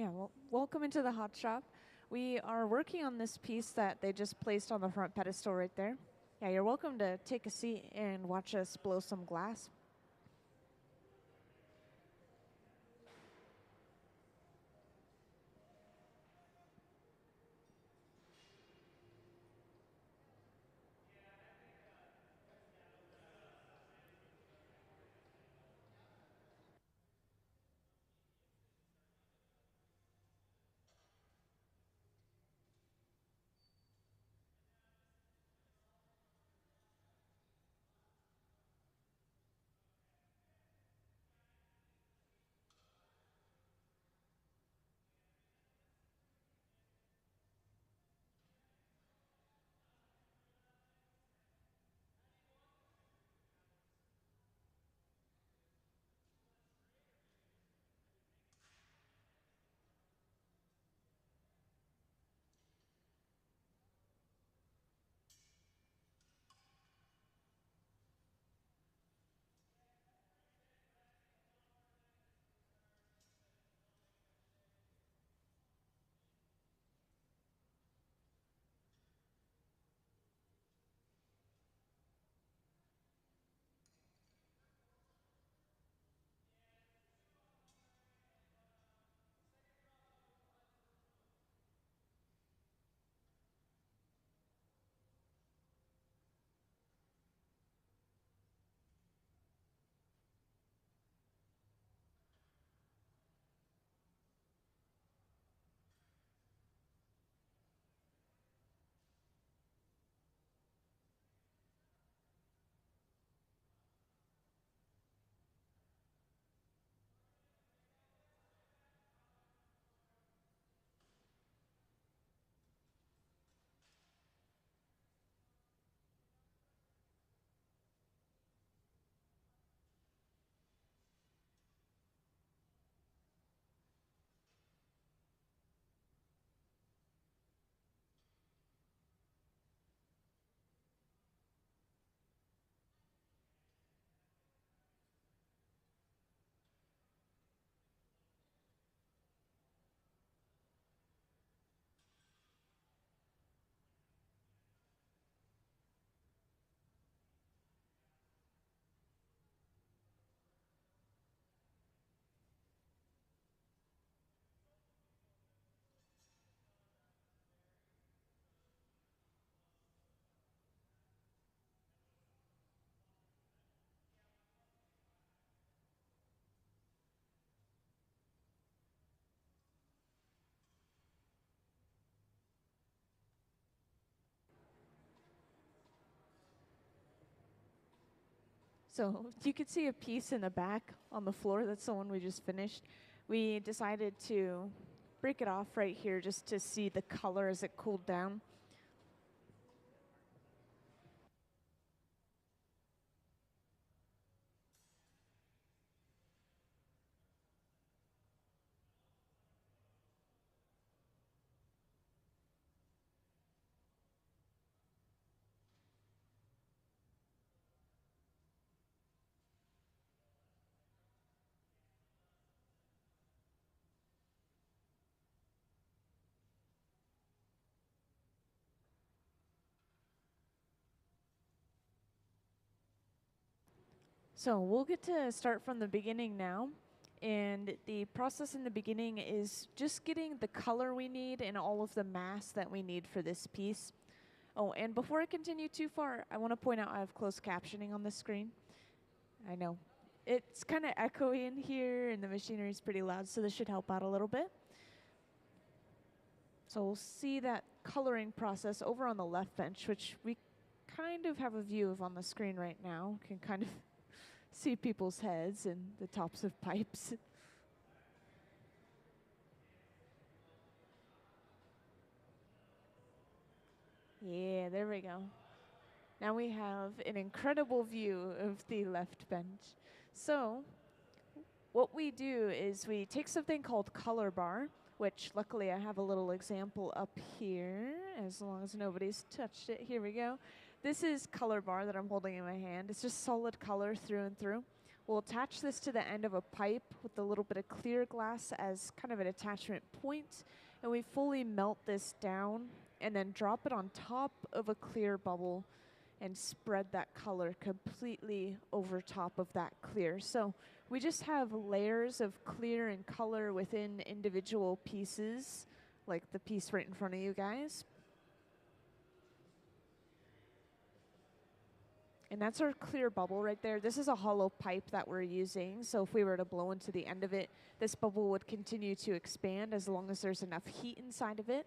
Yeah, well, welcome into the hot shop. We are working on this piece that they just placed on the front pedestal right there. Yeah, you're welcome to take a seat and watch us blow some glass. So you could see a piece in the back on the floor. That's the one we just finished. We decided to break it off right here just to see the color as it cooled down. So we'll get to start from the beginning now. And the process in the beginning is just getting the color we need and all of the mass that we need for this piece. Oh, and before I continue too far, I want to point out I have closed captioning on the screen. I know. It's kind of echoey in here, and the machinery is pretty loud, so this should help out a little bit. So we'll see that coloring process over on the left bench, which we kind of have a view of on the screen right now. Can kind of see people's heads and the tops of pipes. Yeah, there we go. Now we have an incredible view of the left bench. So what we do is we take something called color bar, which luckily I have a little example up here, as long as nobody's touched it. Here we go. This is color bar that I'm holding in my hand. It's just solid color through and through. We'll attach this to the end of a pipe with a little bit of clear glass as kind of an attachment point, and we fully melt this down and then drop it on top of a clear bubble and spread that color completely over top of that clear. So we just have layers of clear and color within individual pieces, like the piece right in front of you guys. And that's our clear bubble right there. This is a hollow pipe that we're using, so if we were to blow into the end of it, this bubble would continue to expand as long as there's enough heat inside of it.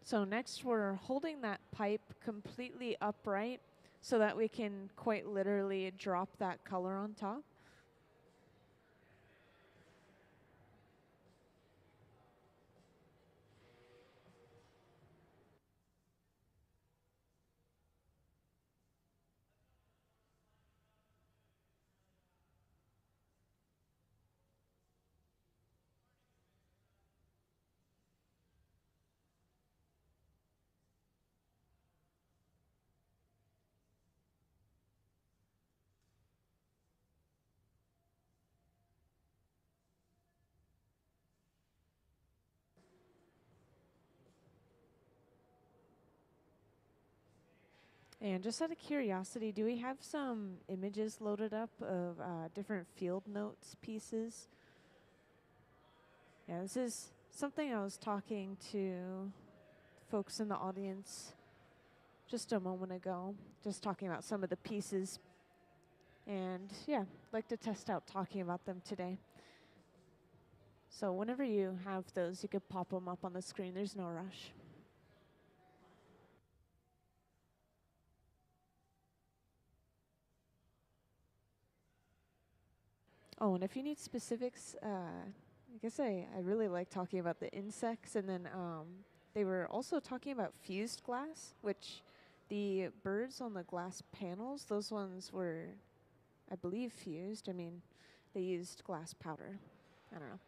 So next we're holding that pipe completely upright so that we can quite literally drop that color on top. And just out of curiosity, do we have some images loaded up of different field notes pieces? Yeah, this is something I was talking to folks in the audience just a moment ago, just talking about some of the pieces. And yeah, I'd like to test out talking about them today. So whenever you have those, you could pop them up on the screen. There's no rush. Oh, and if you need specifics, I guess I really like talking about the insects, and then they were also talking about fused glass, which the birds on the glass panels, those ones were, I believe, fused. I mean, they used glass powder. I don't know.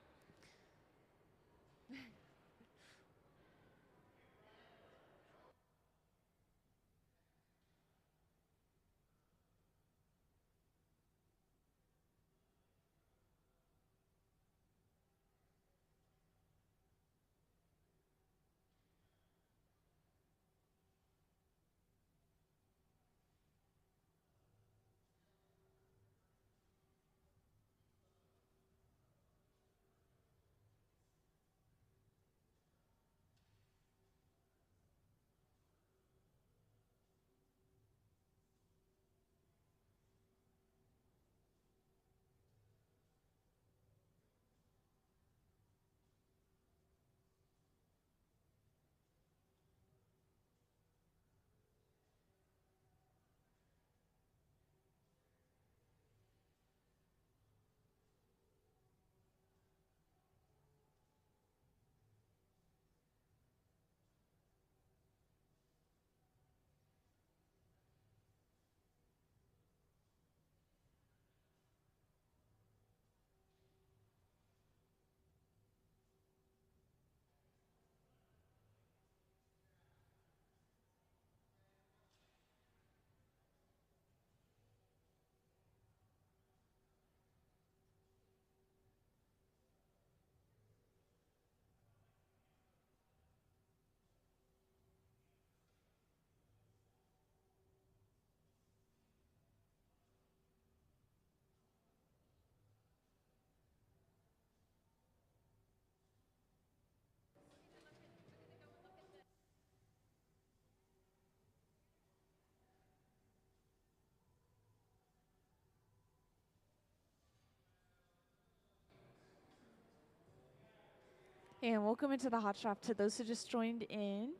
And welcome into the Hot Shop to those who just joined in.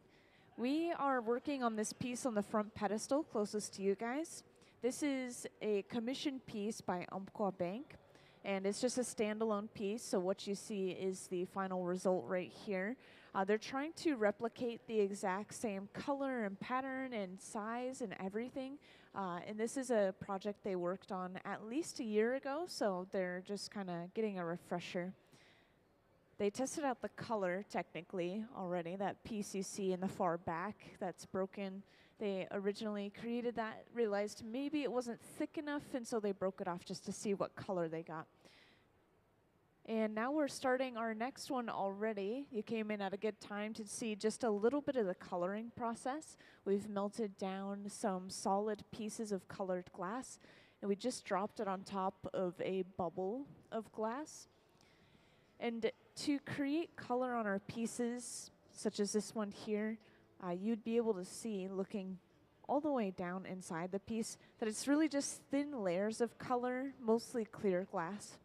We are working on this piece on the front pedestal closest to you guys. This is a commissioned piece by Umpqua Bank. and it's just a standalone piece. So what you see is the final result right here. They're trying to replicate the exact same color and pattern and size and everything. And this is a project they worked on at least a year ago, so they're just kind of getting a refresher. They tested out the color technically already, that piece you see in the far back that's broken. They originally created that, realized maybe it wasn't thick enough, and so they broke it off just to see what color they got. And now we're starting our next one already. You came in at a good time to see just a little bit of the coloring process. We've melted down some solid pieces of colored glass, and we just dropped it on top of a bubble of glass. And to create color on our pieces, such as this one here, you'd be able to see, looking all the way down inside the piece, that it's really just thin layers of color, mostly clear glass.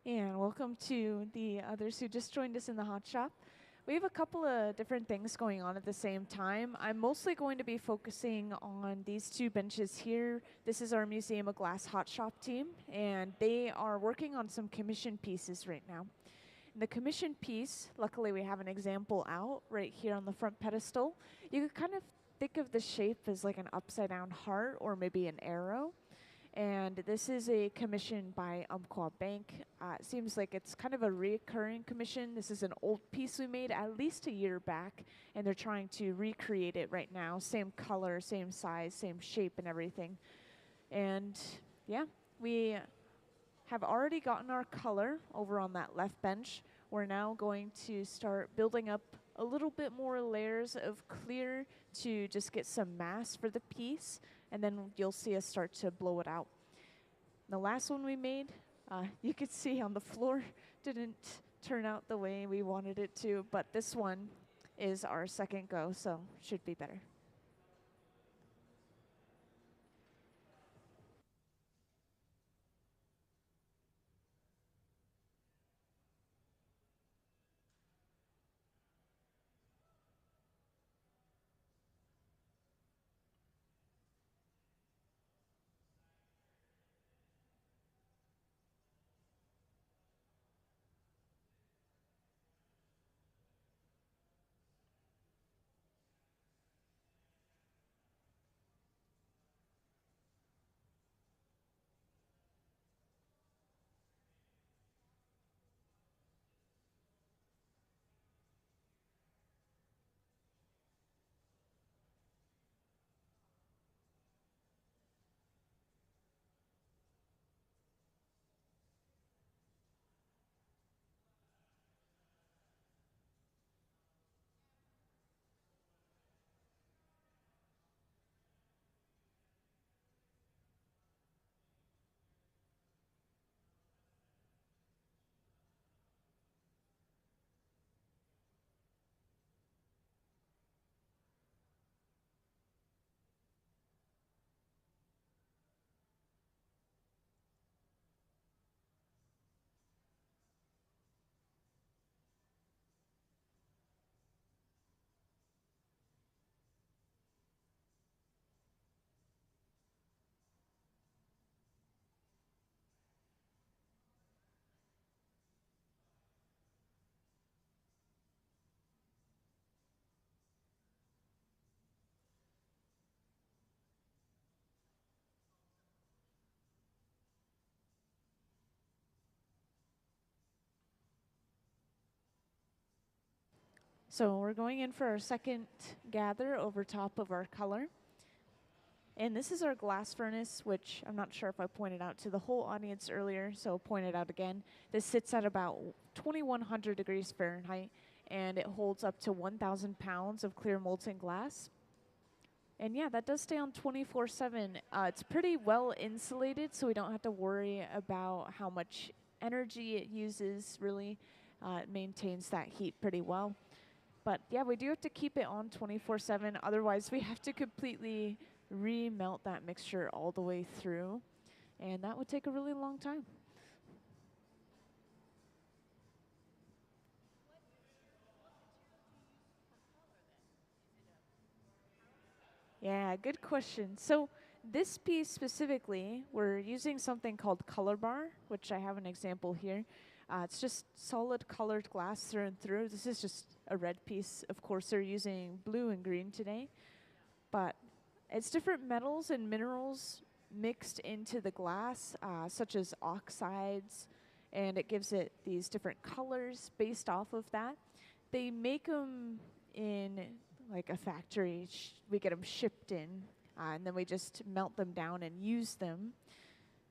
And welcome to the others who just joined us in the hot shop. We have a couple of different things going on at the same time. I'm mostly going to be focusing on these two benches here. This is our Museum of Glass hot shop team, and they are working on some commission pieces right now. The commission piece, luckily we have an example out right here on the front pedestal. You could kind of think of the shape as like an upside down heart or maybe an arrow. And this is a commission by Umpqua Bank. It seems like it's kind of a recurring commission. This is an old piece we made at least a year back, and they're trying to recreate it right now. Same color, same size, same shape and everything. And yeah, we have already gotten our color over on that left bench. We're now going to start building up a little bit more layers of clear to just get some mass for the piece, and then you'll see us start to blow it out. The last one we made, you could see on the floor, didn't turn out the way we wanted it to, but this one is our second go, so should be better. So we're going in for our second gather over top of our color. And this is our glass furnace, which I'm not sure if I pointed out to the whole audience earlier, so I'll point it out again. This sits at about 2100 degrees Fahrenheit, and it holds up to 1,000 pounds of clear molten glass. And yeah, that does stay on 24/7. It's pretty well insulated, so we don't have to worry about how much energy it uses, really. It maintains that heat pretty well. But yeah, we do have to keep it on 24/7. Otherwise, we have to completely remelt that mixture all the way through. And that would take a really long time. Yeah, good question. So this piece specifically, we're using something called Color Bar, which I have an example here. It's just solid colored glass through and through. This is just a red piece. Of course, they're using blue and green today. But it's different metals and minerals mixed into the glass, such as oxides, and it gives it these different colors based off of that. They make them in like a factory. We get them shipped in, and then we just melt them down and use them.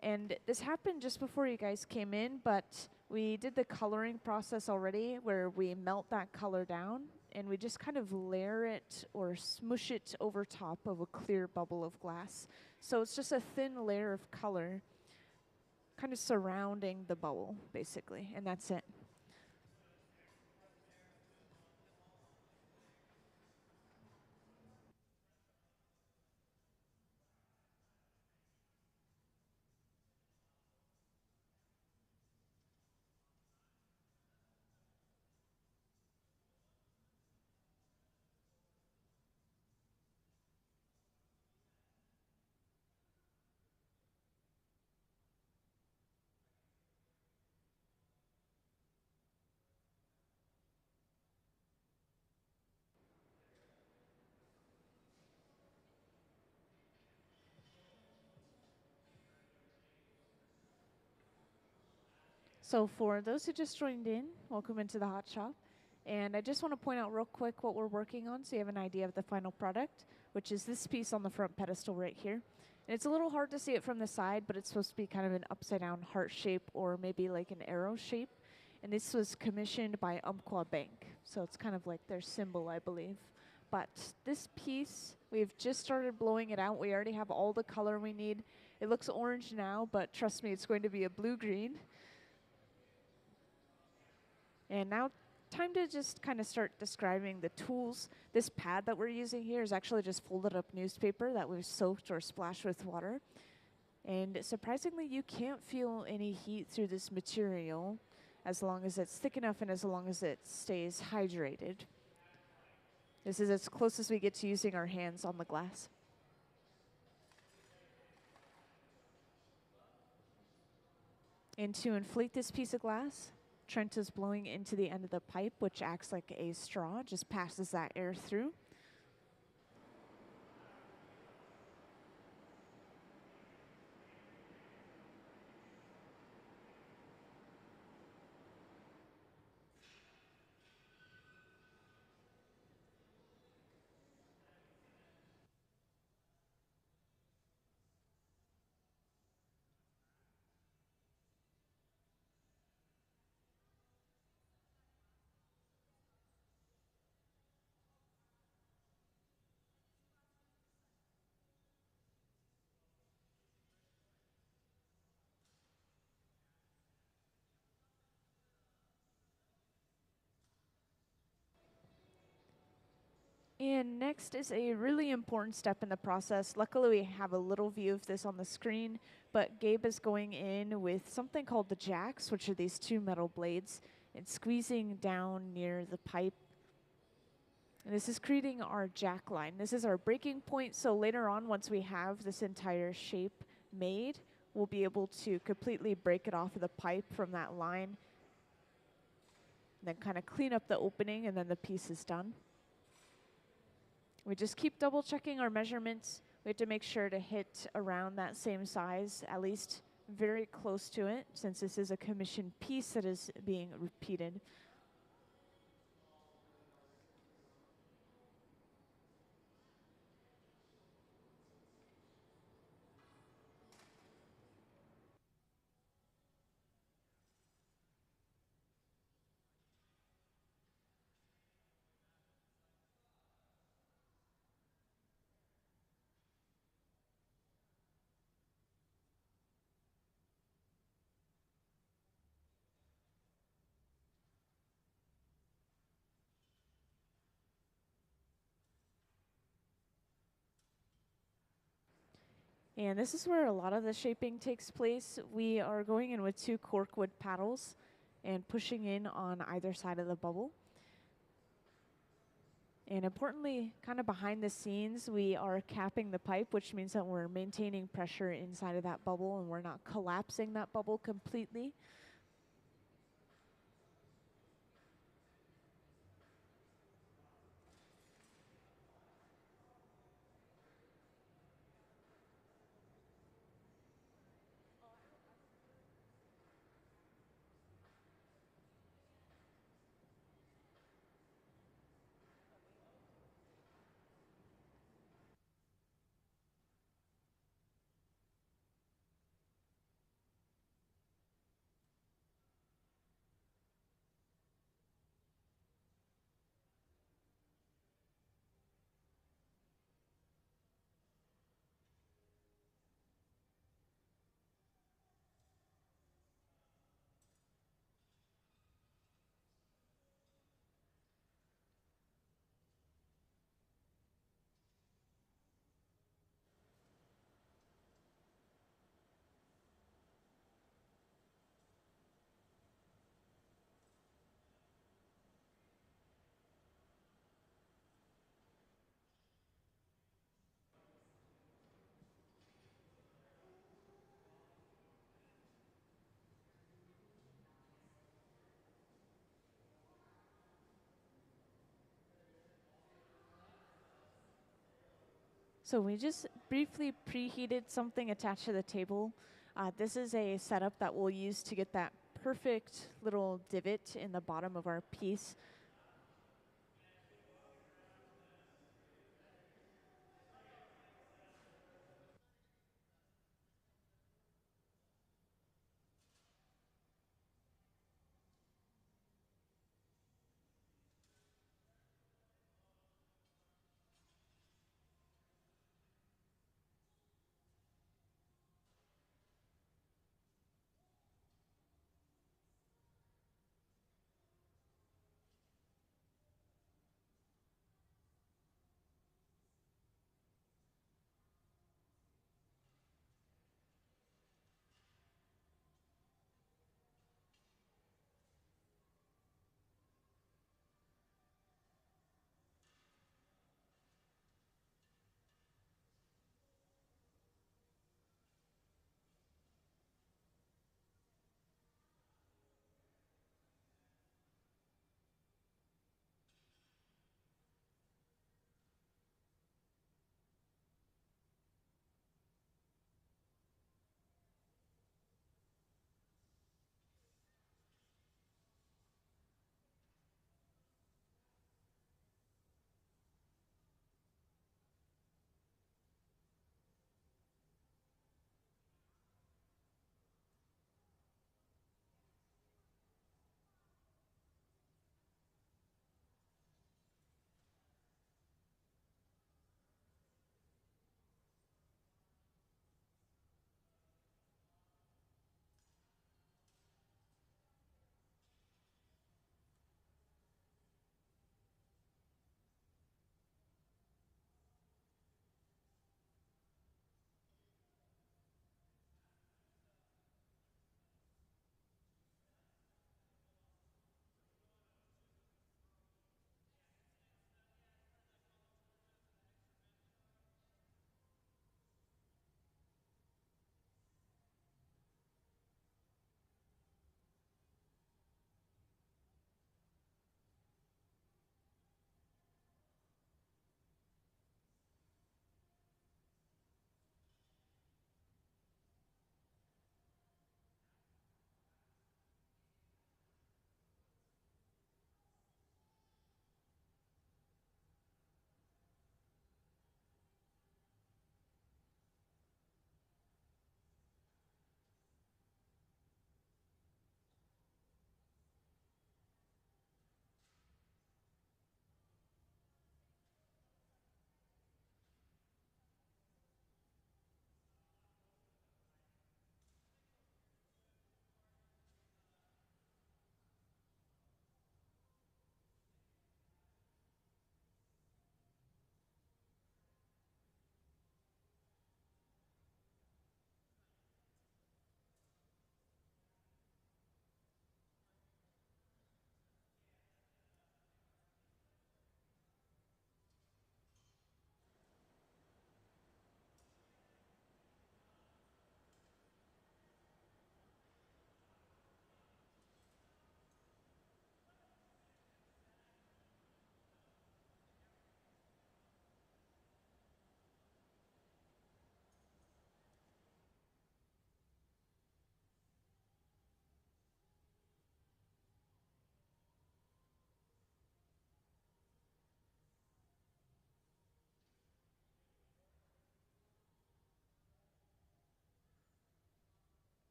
And this happened just before you guys came in, but we did the coloring process already where we melt that color down and we just kind of layer it or smush it over top of a clear bubble of glass. So it's just a thin layer of color kind of surrounding the bubble, basically, and that's it. So for those who just joined in, welcome into the Hot Shop. And I just want to point out real quick what we're working on so you have an idea of the final product, which is this piece on the front pedestal right here. And it's a little hard to see it from the side, but it's supposed to be kind of an upside down heart shape or maybe like an arrow shape. And this was commissioned by Umpqua Bank. So it's kind of like their symbol, I believe. But this piece, we've just started blowing it out. We already have all the color we need. It looks orange now, but trust me, it's going to be a blue-green. And now, time to just kind of start describing the tools. This pad that we're using here is actually just folded up newspaper that we've soaked or splashed with water. And surprisingly, you can't feel any heat through this material as long as it's thick enough and as long as it stays hydrated. This is as close as we get to using our hands on the glass. And to inflate this piece of glass, Trent is blowing into the end of the pipe, which acts like a straw, just passes that air through. And next is a really important step in the process. Luckily, we have a little view of this on the screen, but Gabe is going in with something called the jacks, which are these two metal blades, and squeezing down near the pipe. And this is creating our jack line. This is our breaking point, so later on, once we have this entire shape made, we'll be able to completely break it off of the pipe from that line, and then kind of clean up the opening, and then the piece is done. We just keep double checking our measurements. We have to make sure to hit around that same size, at least very close to it, since this is a commissioned piece that is being repeated. And this is where a lot of the shaping takes place. We are going in with 2 corkwood paddles and pushing in on either side of the bubble. And importantly, kind of behind the scenes, we are capping the pipe, which means that we're maintaining pressure inside of that bubble and we're not collapsing that bubble completely. So we just briefly preheated something attached to the table. This is a setup that we'll use to get that perfect little divot in the bottom of our piece.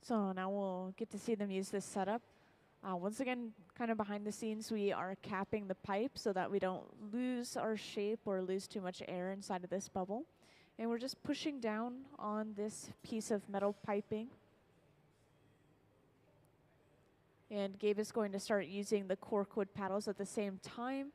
So now we'll get to see them use this setup. Once again, kind of behind the scenes, we are capping the pipe so that we don't lose our shape or lose too much air inside of this bubble. And we're just pushing down on this piece of metal piping. And Gabe is going to start using the corkwood paddles at the same time.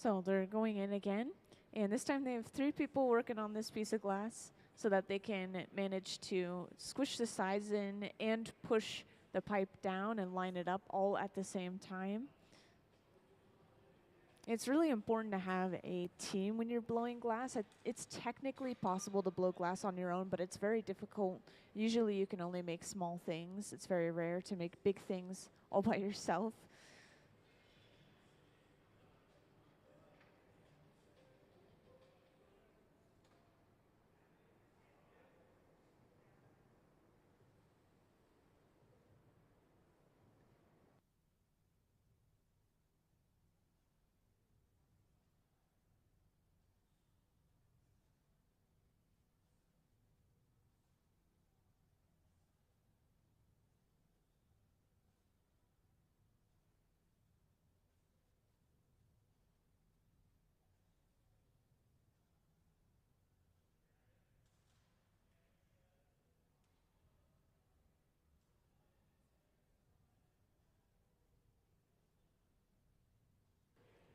So they're going in again, and this time they have 3 people working on this piece of glass so that they can manage to squish the sides in and push the pipe down and line it up all at the same time. It's really important to have a team when you're blowing glass. It's technically possible to blow glass on your own, but it's very difficult. Usually you can only make small things. It's very rare to make big things all by yourself.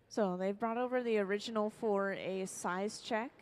So they've brought over the original for a size check.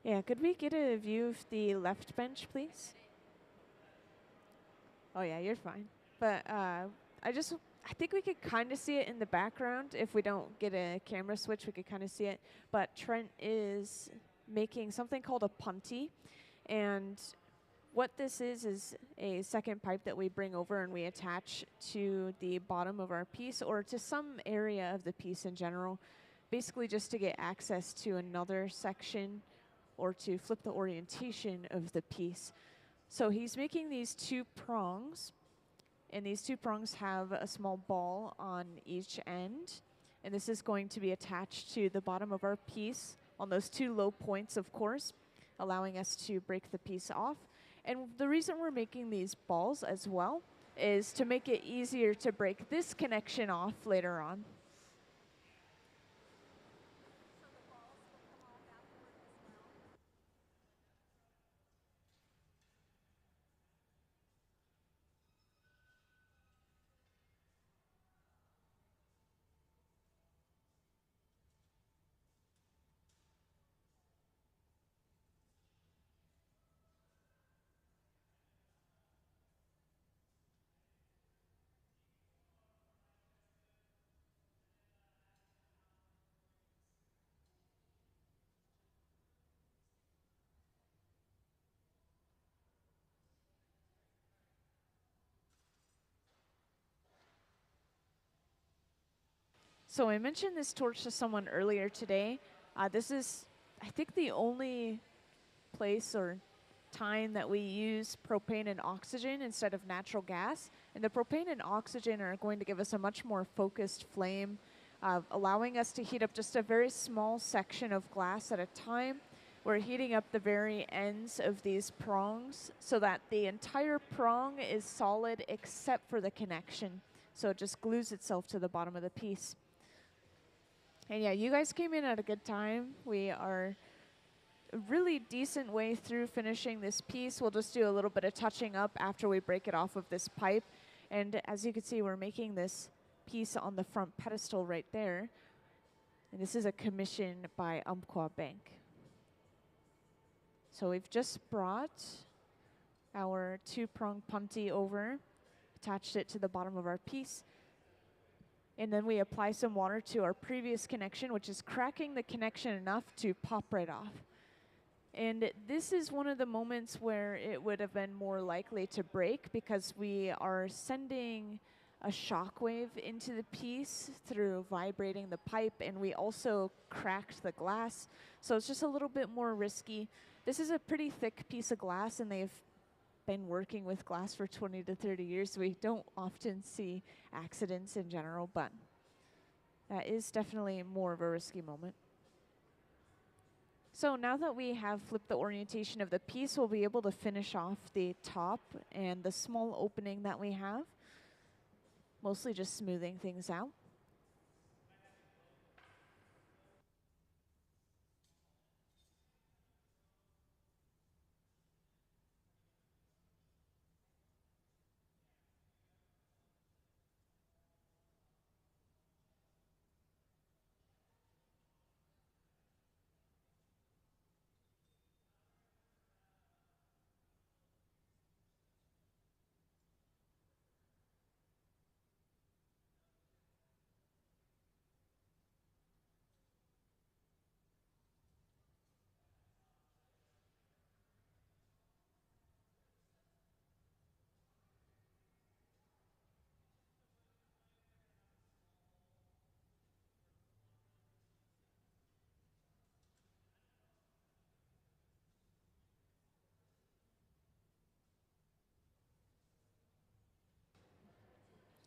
Yeah, could we get a view of the left bench, please? Oh yeah, you're fine. But I think we could kind of see it in the background. If we don't get a camera switch, we could kind of see it. But Trent is making something called a punty. And what this is a second pipe that we bring over and we attach to the bottom of our piece or to some area of the piece in general, basically just to get access to another section or to flip the orientation of the piece. So he's making these two prongs, and these two prongs have a small ball on each end, and this is going to be attached to the bottom of our piece on those two low points, of course, allowing us to break the piece off. And the reason we're making these balls as well is to make it easier to break this connection off later on. So I mentioned this torch to someone earlier today. This is, I think, the only place or time that we use propane and oxygen instead of natural gas. And the propane and oxygen are going to give us a much more focused flame, allowing us to heat up just a very small section of glass at a time. We're heating up the very ends of these prongs so that the entire prong is solid except for the connection. So it just glues itself to the bottom of the piece. And yeah, you guys came in at a good time. We are a really decent way through finishing this piece. We'll just do a little bit of touching up after we break it off of this pipe. And as you can see, we're making this piece on the front pedestal right there. And this is a commission by Umpqua Bank. So we've just brought our two-prong punty over, attached it to the bottom of our piece. And then we apply some water to our previous connection, which is cracking the connection enough to pop right off. And this is one of the moments where it would have been more likely to break because we are sending a shock wave into the piece through vibrating the pipe, and we also cracked the glass. So it's just a little bit more risky. This is a pretty thick piece of glass, and they've been working with glass for 20 to 30 years, so we don't often see accidents in general, but that is definitely more of a risky moment. So now that we have flipped the orientation of the piece, we'll be able to finish off the top and the small opening that we have, mostly just smoothing things out.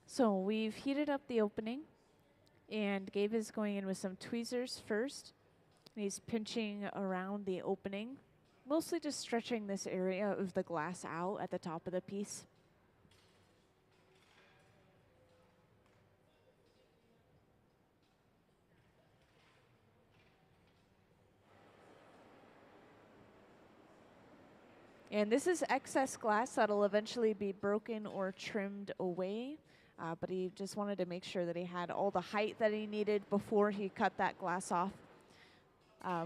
So we've heated up the opening, and Gabe is going in with some tweezers first. And he's pinching around the opening, mostly just stretching this area of the glass out at the top of the piece. And this is excess glass that'll eventually be broken or trimmed away. But he just wanted to make sure that he had all the height that he needed before he cut that glass off.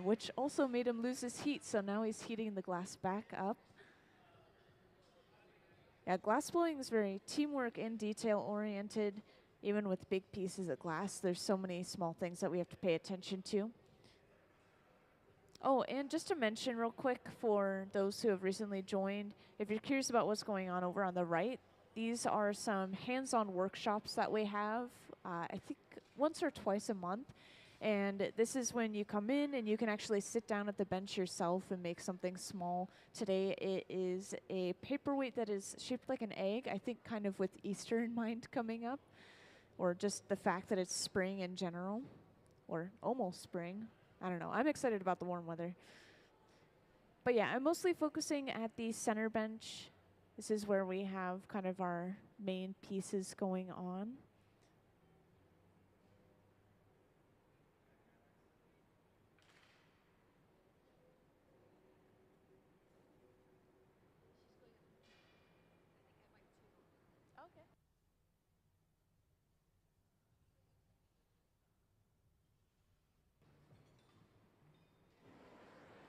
which also made him lose his heat, so now he's heating the glass back up. Yeah, glass blowing is very teamwork and detail oriented. Even with big pieces of glass, there's so many small things that we have to pay attention to. Oh, and just to mention real quick for those who have recently joined, if you're curious about what's going on over on the right, these are some hands-on workshops that we have, I think once or twice a month. And this is when you come in and you can actually sit down at the bench yourself and make something small. Today it is a paperweight that is shaped like an egg, I think kind of with Easter in mind coming up, or just the fact that it's spring in general, or almost spring. I don't know. I'm excited about the warm weather. But yeah, I'm mostly focusing at the center bench. This is where we have kind of our main pieces going on.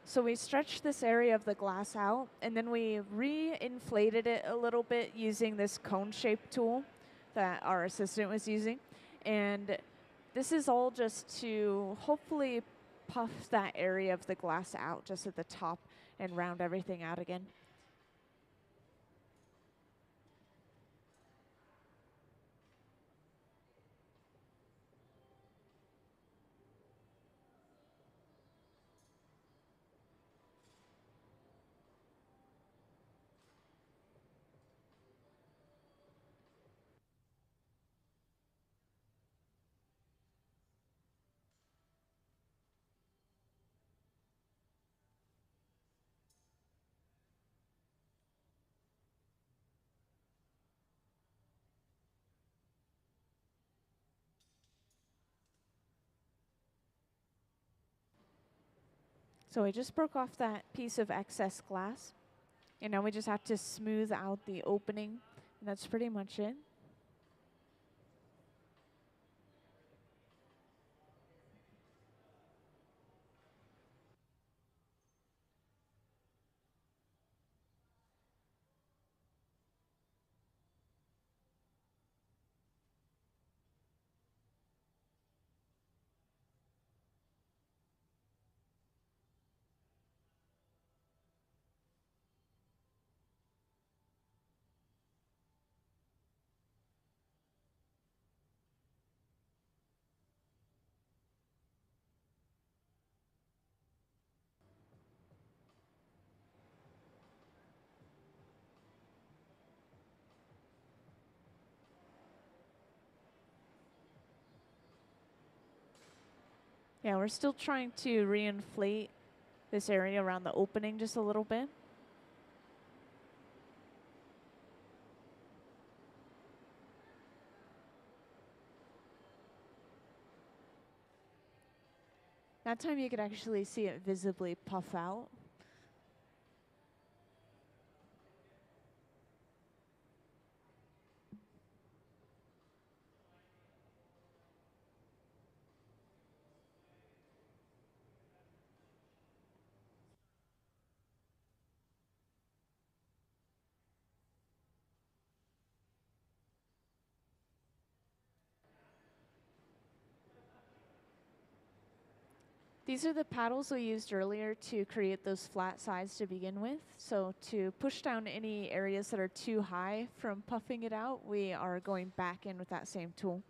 So we stretched this area of the glass out, and then we re-inflated it a little bit using this cone-shaped tool that our assistant was using. And this is all just to hopefully puff that area of the glass out just at the top and round everything out again. So we just broke off that piece of excess glass, and now we just have to smooth out the opening, and that's pretty much it. Yeah, we're still trying to reinflate this area around the opening just a little bit. That time you could actually see it visibly puff out. These are the paddles we used earlier to create those flat sides to begin with. So to push down any areas that are too high from puffing it out, we are going back in with that same tool.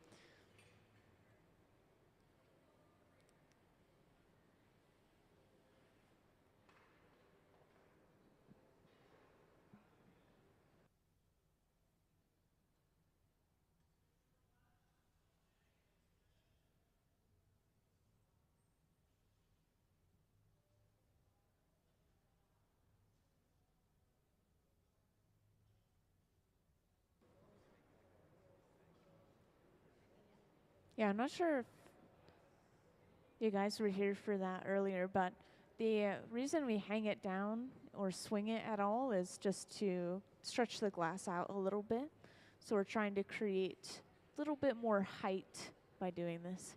Yeah, I'm not sure if you guys were here for that earlier, but the reason we hang it down or swing it at all is just to stretch the glass out a little bit. So we're trying to create a little bit more height by doing this.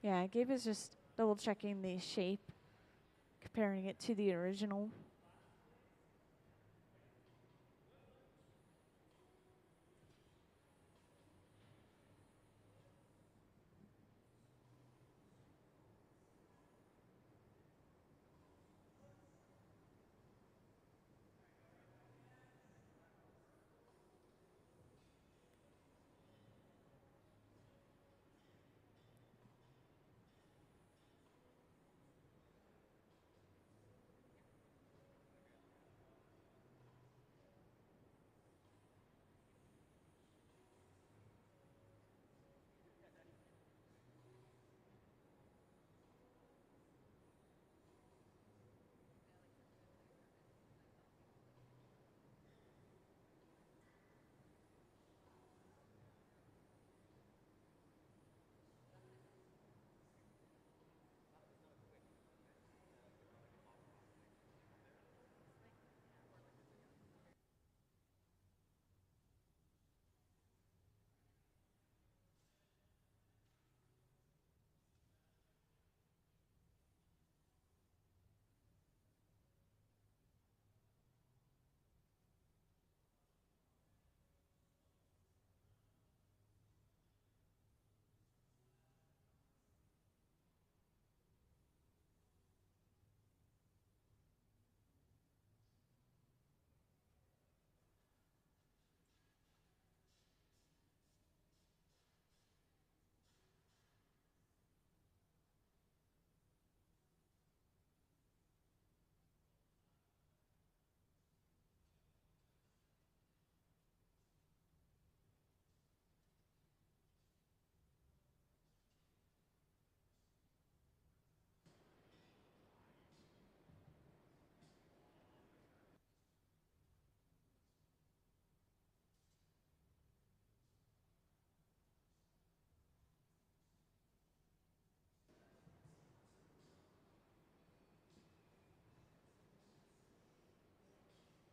Yeah, Gabe is just double checking the shape, comparing it to the original.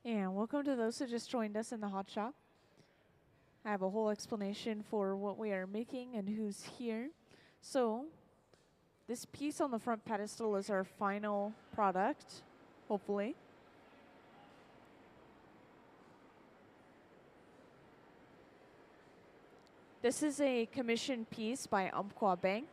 And welcome to those who just joined us in the hot shop. I have a whole explanation for what we are making and who's here. So, this piece on the front pedestal is our final product, hopefully. This is a commissioned piece by Umpqua Bank,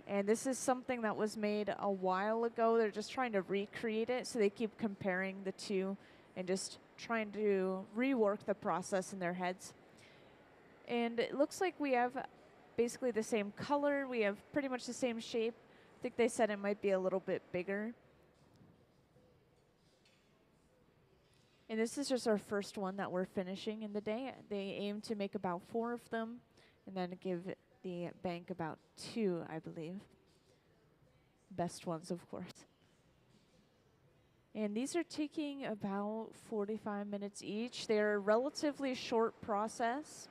and this is something that was made a while ago. They're just trying to recreate it, so they keep comparing the two and just trying to rework the process in their heads. And it looks like we have basically the same color. We have pretty much the same shape. I think they said it might be a little bit bigger. And this is just our first one that we're finishing in the day. They aim to make about 4 of them and then give the bank about 2, I believe. Best ones, of course. And these are taking about 45 minutes each. They're a relatively short process.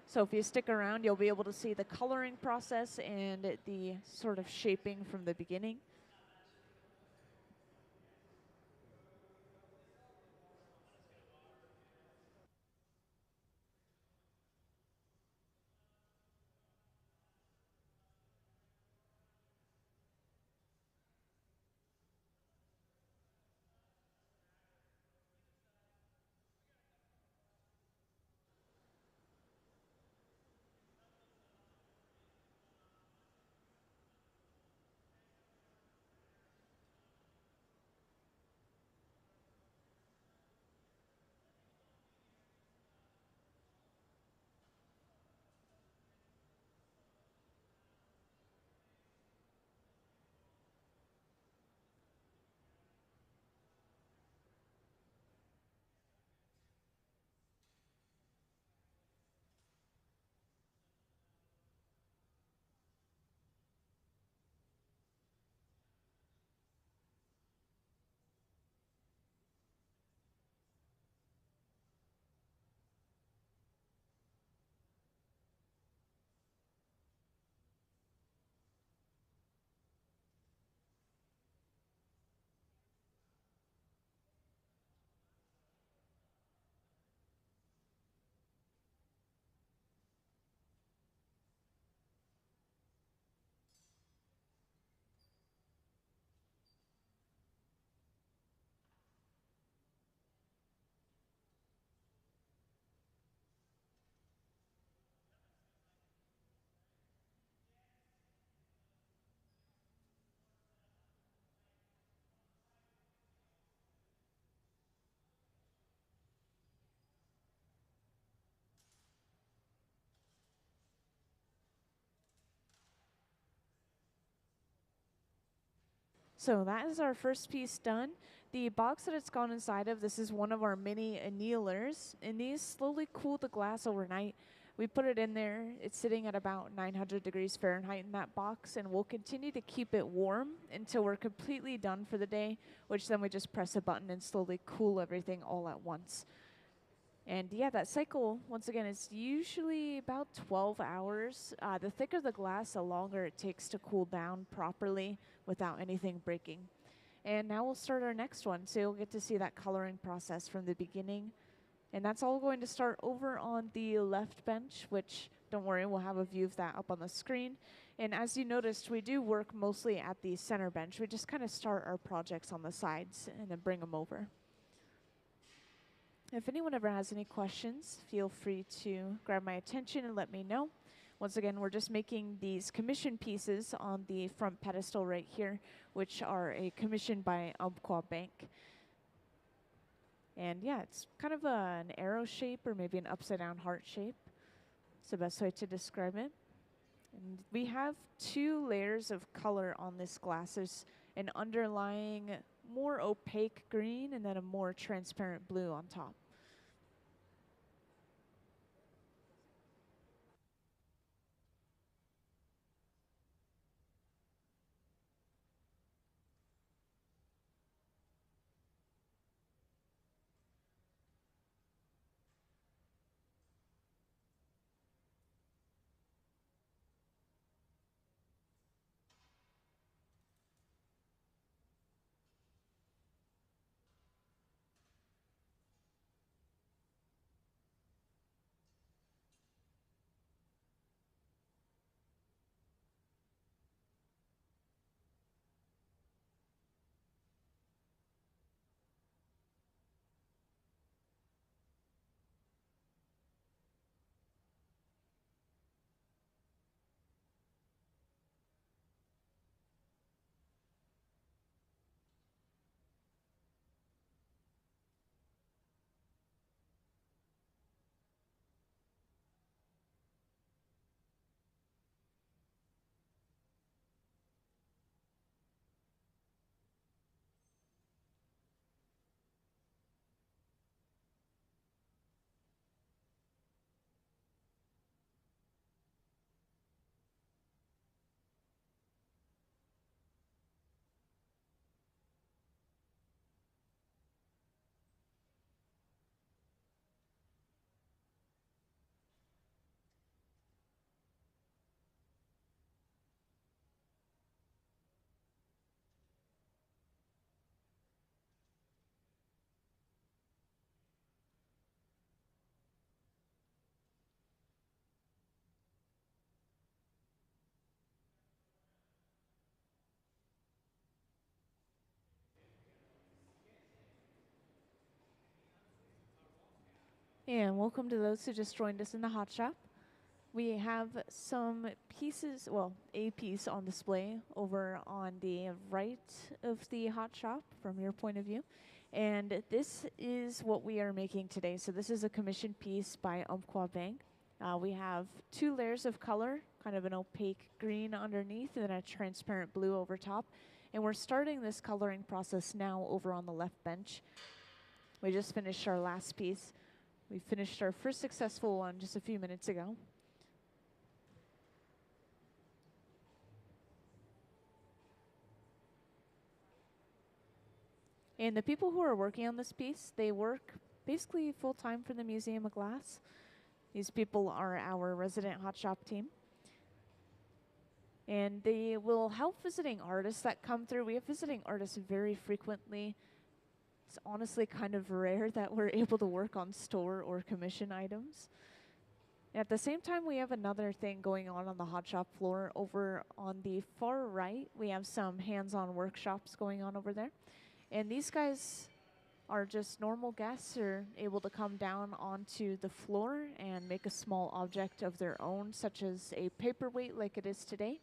So if you stick around, you'll be able to see the coloring process and the sort of shaping from the beginning. So that is our first piece done. The box that it's gone inside of, this is one of our mini annealers, and these slowly cool the glass overnight. We put it in there, it's sitting at about 900 degrees Fahrenheit in that box, and we'll continue to keep it warm until we're completely done for the day, which then we just press a button and slowly cool everything all at once. And yeah, that cycle, once again, is usually about 12 hours. The thicker the glass, the longer it takes to cool down properly without anything breaking. And now we'll start our next one. So you'll get to see that coloring process from the beginning. And that's all going to start over on the left bench, which, don't worry, we'll have a view of that up on the screen. And as you noticed, we do work mostly at the center bench. We just kind of start our projects on the sides and then bring them over. If anyone ever has any questions, feel free to grab my attention and let me know. Once again, we're just making these commission pieces on the front pedestal right here, which are a commission by Umpqua Bank. And yeah, it's kind of an arrow shape or maybe an upside down heart shape. It's the best way to describe it. And we have 2 layers of color on this glass. There's an underlying more opaque green and then a more transparent blue on top. And welcome to those who just joined us in the hot shop. We have some pieces, well, a piece on display over on the right of the hot shop from your point of view. And this is what we are making today. So this is a commission piece by Umpqua Bank. We have 2 layers of color, kind of an opaque green underneath and then a transparent blue over top. And we're starting this coloring process now over on the left bench. We just finished our last piece. We finished our first successful one just a few minutes ago. And the people who are working on this piece, they work basically full-time for the Museum of Glass. These people are our resident hot shop team. And they will help visiting artists that come through. We have visiting artists very frequently. It's honestly kind of rare that we're able to work on store or commission items. And at the same time, we have another thing going on the hot shop floor. Over on the far right, we have some hands-on workshops going on over there. And these guys are just normal guests who are able to come down onto the floor and make a small object of their own, such as a paperweight like it is today.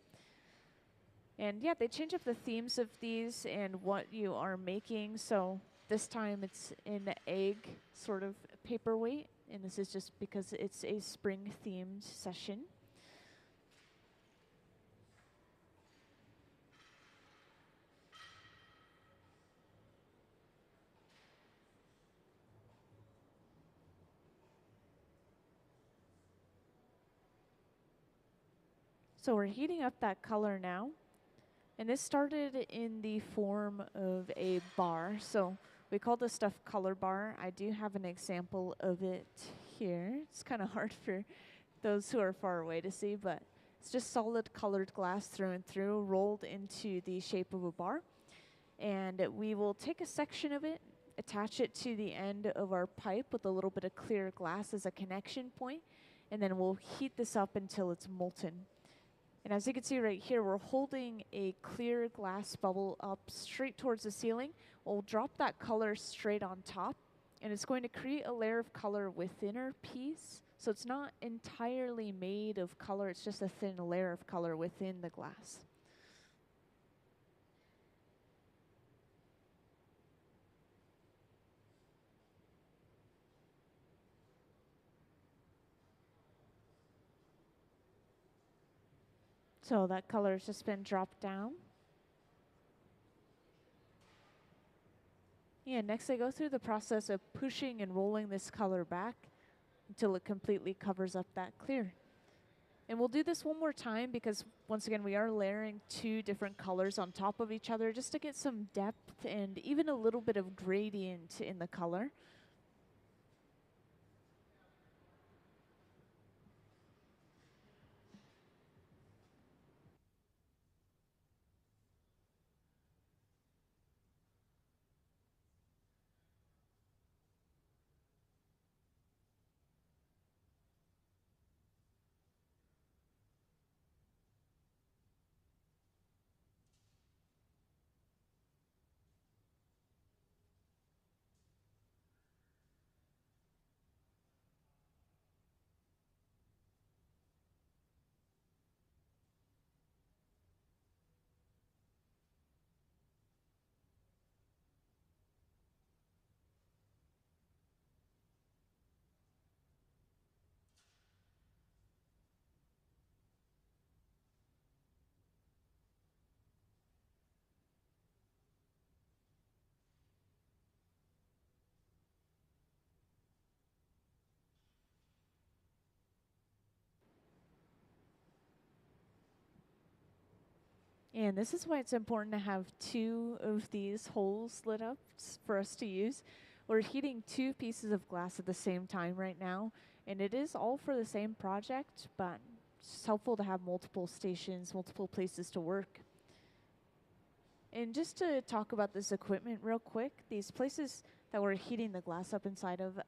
And yeah, they change up the themes of these and what you are making. So this time it's an egg sort of paperweight, and this is just because it's a spring themed session. So we're heating up that color now. And this started in the form of a bar. So we call this stuff color bar. I do have an example of it here. It's kind of hard for those who are far away to see, but it's just solid colored glass through and through, rolled into the shape of a bar. And we will take a section of it, attach it to the end of our pipe with a little bit of clear glass as a connection point, and then we'll heat this up until it's molten. And as you can see right here, we're holding a clear glass bubble up straight towards the ceiling. We'll drop that color straight on top, and it's going to create a layer of color within our piece. So it's not entirely made of color, it's just a thin layer of color within the glass. So that color has just been dropped down. Yeah, next I go through the process of pushing and rolling this color back until it completely covers up that clear. And we'll do this one more time because, once again, we are layering two different colors on top of each other just to get some depth and even a little bit of gradient in the color. And this is why it's important to have two of these holes lit up for us to use. We're heating two pieces of glass at the same time right now, and it is all for the same project, but it's helpful to have multiple stations, multiple places to work. And just to talk about this equipment real quick, these places that we're heating the glass up inside of,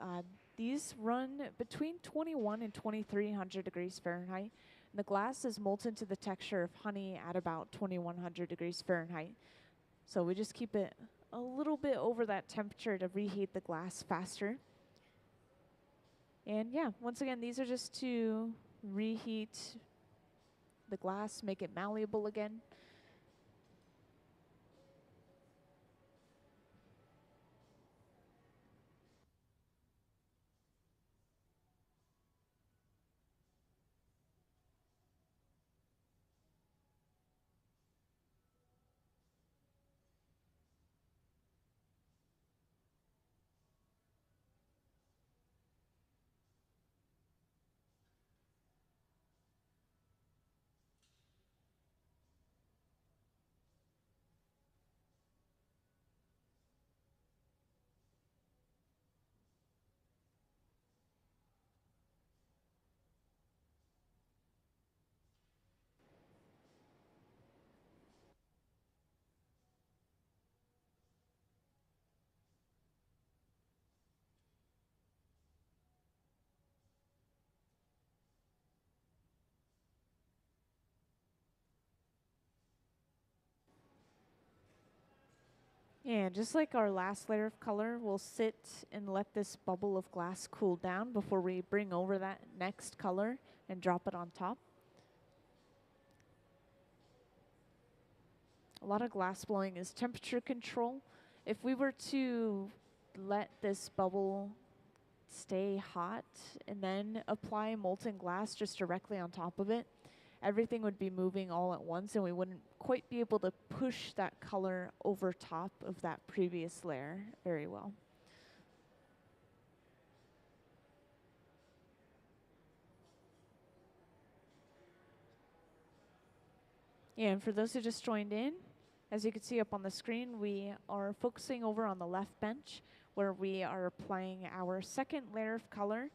these run between 21 and 2300 degrees Fahrenheit. And the glass is molten to the texture of honey at about 2100 degrees Fahrenheit. So we just keep it a little bit over that temperature to reheat the glass faster. And yeah, once again, these are just to reheat the glass, make it malleable again. And just like our last layer of color, we'll sit and let this bubble of glass cool down before we bring over that next color and drop it on top. A lot of glass blowing is temperature control. If we were to let this bubble stay hot and then apply molten glass just directly on top of it, everything would be moving all at once and we wouldn't quite be able to push that color over top of that previous layer very well. And for those who just joined in, as you can see up on the screen, we are focusing over on the left bench where we are applying our second layer of color.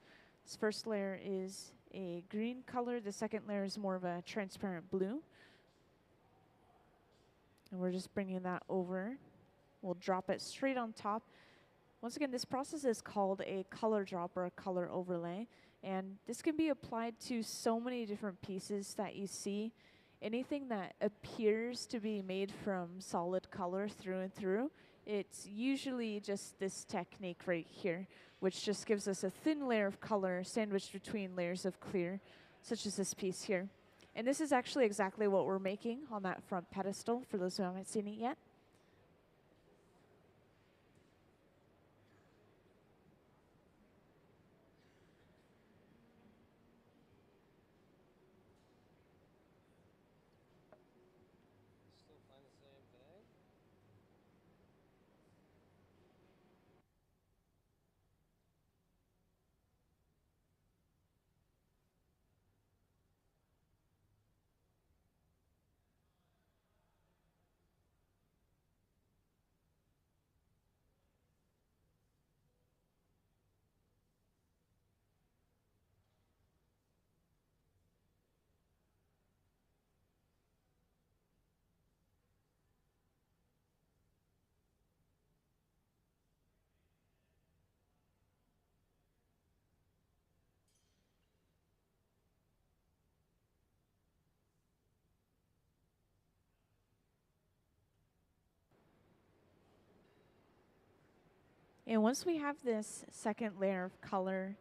This first layer is a green color. The second layer is more of a transparent blue. And we're just bringing that over. We'll drop it straight on top. Once again, this process is called a color drop or a color overlay. And this can be applied to so many different pieces that you see. Anything that appears to be made from solid color through and through, it's usually just this technique right here, which just gives us a thin layer of color sandwiched between layers of clear, such as this piece here. And this is actually exactly what we're making on that front pedestal, for those who haven't seen it yet. And once we have this second layer of color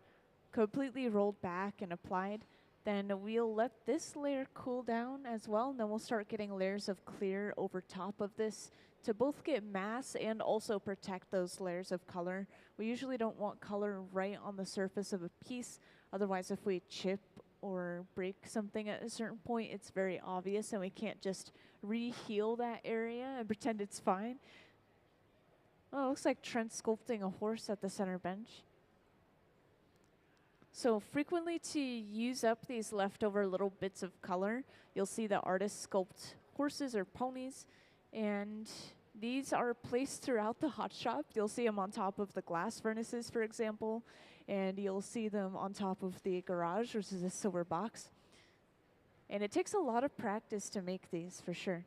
completely rolled back and applied, then we'll let this layer cool down as well, and then we'll start getting layers of clear over top of this to both get mass and also protect those layers of color. We usually don't want color right on the surface of a piece, otherwise if we chip or break something at a certain point, it's very obvious and we can't just re-heal that area and pretend it's fine. Oh, it looks like Trent's sculpting a horse at the center bench. So frequently to use up these leftover little bits of color, you'll see the artists sculpt horses or ponies, and these are placed throughout the hot shop. You'll see them on top of the glass furnaces, for example, and you'll see them on top of the garage, which is a silver box. And it takes a lot of practice to make these, for sure.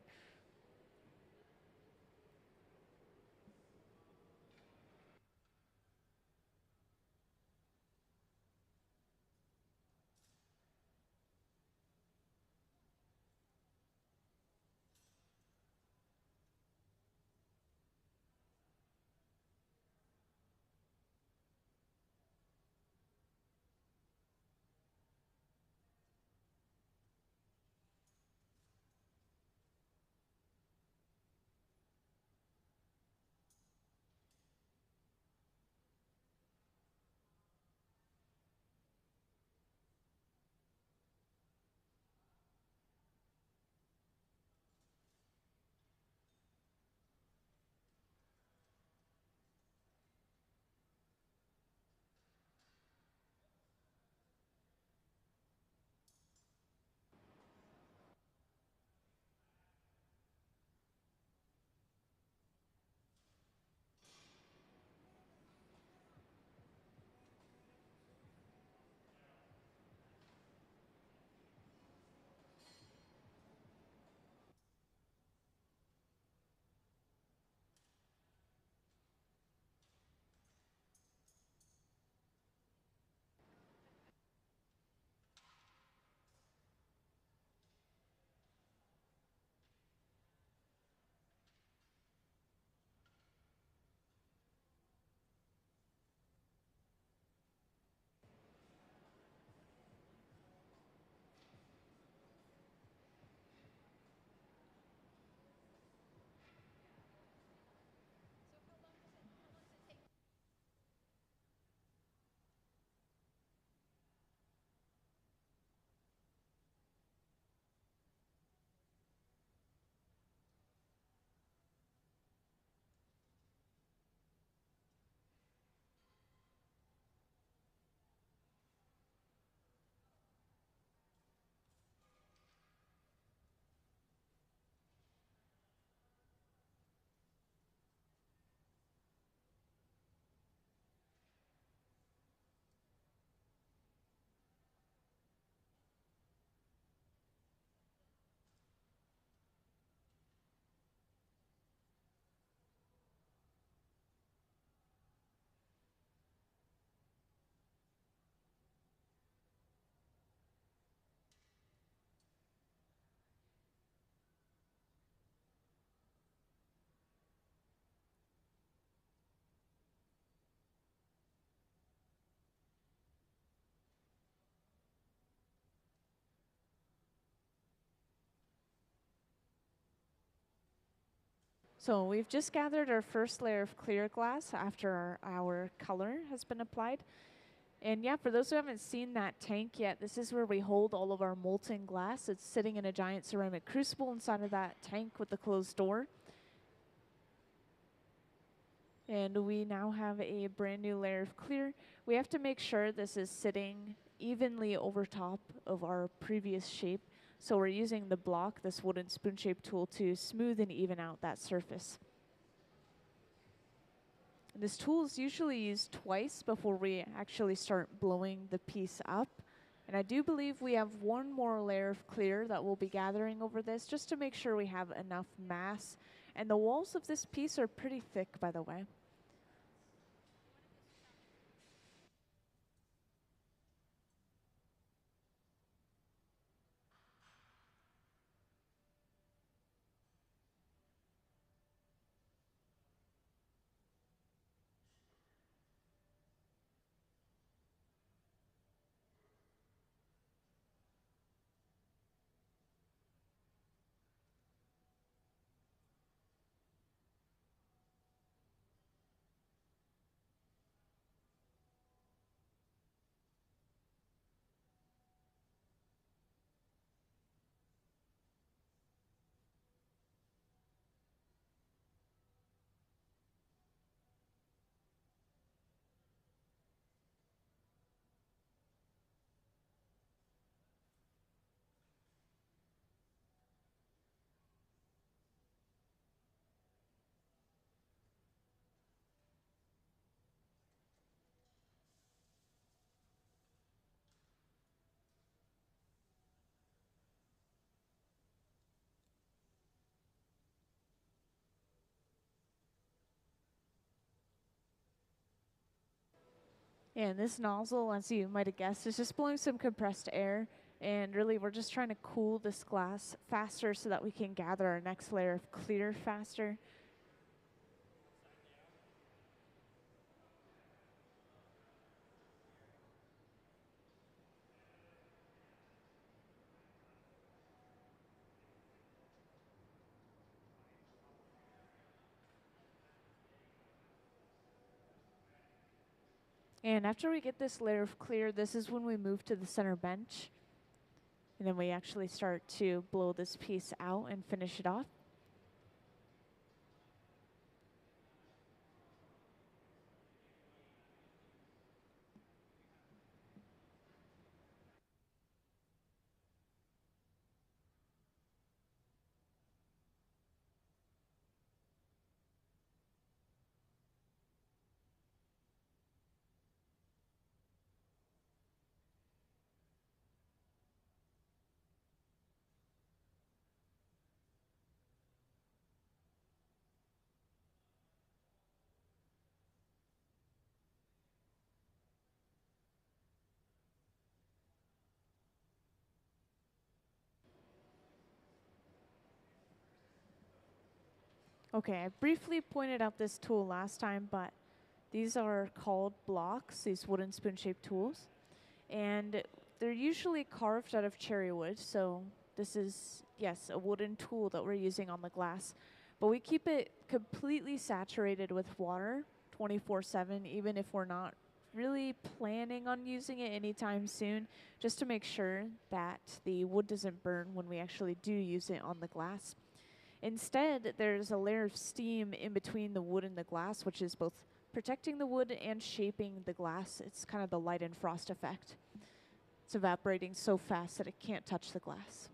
So we've just gathered our first layer of clear glass after our color has been applied. And yeah, for those who haven't seen that tank yet, this is where we hold all of our molten glass. It's sitting in a giant ceramic crucible inside of that tank with the closed door. And we now have a brand new layer of clear. We have to make sure this is sitting evenly over top of our previous shape. So we're using the block, this wooden spoon-shaped tool, to smooth and even out that surface. And this tool is usually used twice before we actually start blowing the piece up. And I do believe we have one more layer of clear that we'll be gathering over this just to make sure we have enough mass. And the walls of this piece are pretty thick, by the way. And this nozzle, as you might have guessed, is just blowing some compressed air. And really, we're just trying to cool this glass faster so that we can gather our next layer of clear faster. And after we get this layer of clear, this is when we move to the center bench. And then we actually start to blow this piece out and finish it off. Okay, I briefly pointed out this tool last time, but these are called blocks, these wooden spoon-shaped tools. And they're usually carved out of cherry wood, so this is, yes, a wooden tool that we're using on the glass. But we keep it completely saturated with water 24/7, even if we're not really planning on using it anytime soon, just to make sure that the wood doesn't burn when we actually do use it on the glass. Instead, there's a layer of steam in between the wood and the glass, which is both protecting the wood and shaping the glass. It's kind of the light and frost effect. It's evaporating so fast that it can't touch the glass.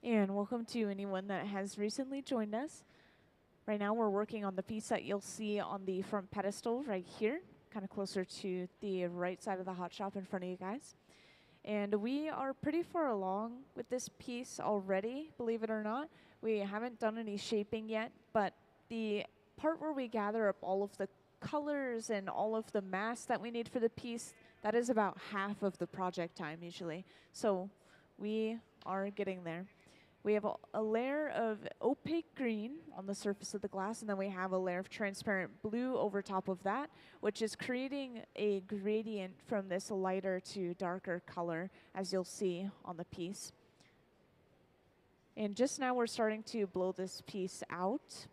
And welcome to anyone that has recently joined us. Right now we're working on the piece that you'll see on the front pedestal right here, kind of closer to the right side of the hot shop in front of you guys. And we are pretty far along with this piece already, believe it or not. We haven't done any shaping yet, but the part where we gather up all of the colors and all of the mass that we need for the piece, that is about half of the project time usually. So we are getting there. We have a layer of opaque green on the surface of the glass, and then we have a layer of transparent blue over top of that, which is creating a gradient from this lighter to darker color, as you'll see on the piece. And just now we're starting to blow this piece out.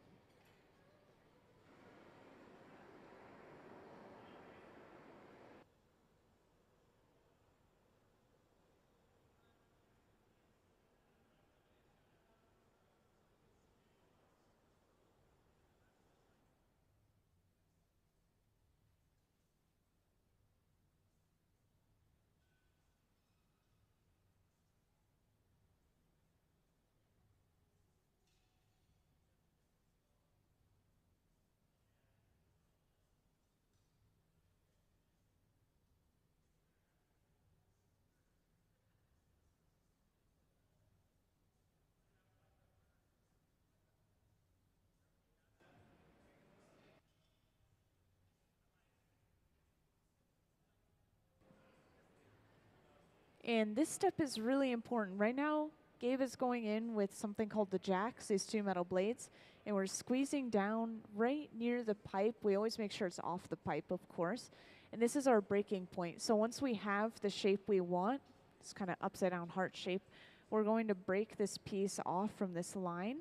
And this step is really important. Right now, Gabe is going in with something called the jacks, these two metal blades, and we're squeezing down right near the pipe. We always make sure it's off the pipe, of course. And this is our breaking point. So once we have the shape we want, this kind of upside down heart shape, we're going to break this piece off from this line.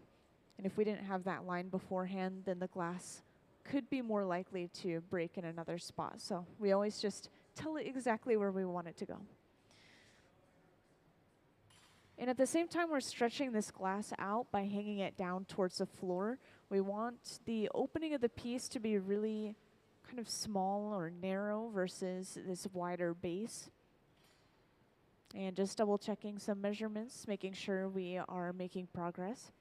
And if we didn't have that line beforehand, then the glass could be more likely to break in another spot. So we always just tell it exactly where we want it to go. And at the same time, we're stretching this glass out by hanging it down towards the floor. We want the opening of the piece to be really kind of small or narrow versus this wider base. And just double checking some measurements, making sure we are making progress.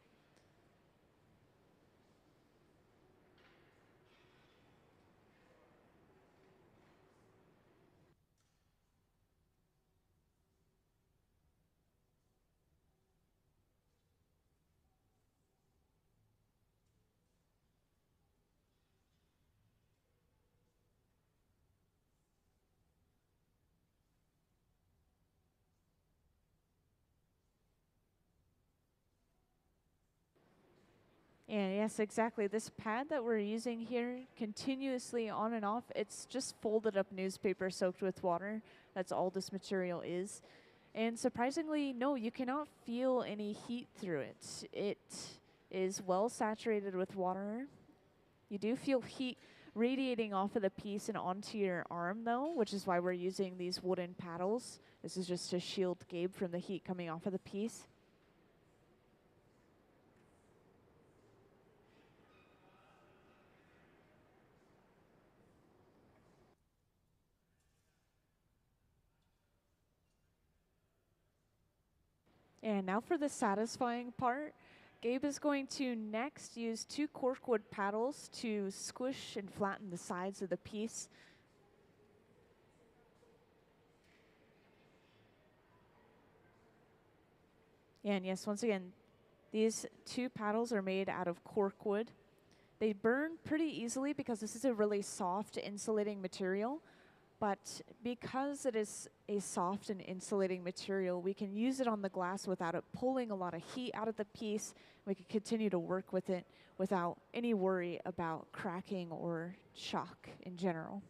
And yes, exactly. This pad that we're using here, continuously on and off, it's just folded up newspaper soaked with water. That's all this material is. And surprisingly, no, you cannot feel any heat through it. It is well saturated with water. You do feel heat radiating off of the piece and onto your arm though, which is why we're using these wooden paddles. This is just to shield Gabe from the heat coming off of the piece. And now for the satisfying part. Gabe is going to next use two corkwood paddles to squish and flatten the sides of the piece. And yes, once again, these two paddles are made out of corkwood. They burn pretty easily because this is a really soft insulating material. But because it is a soft and insulating material, we can use it on the glass without it pulling a lot of heat out of the piece. We can continue to work with it without any worry about cracking or shock in general.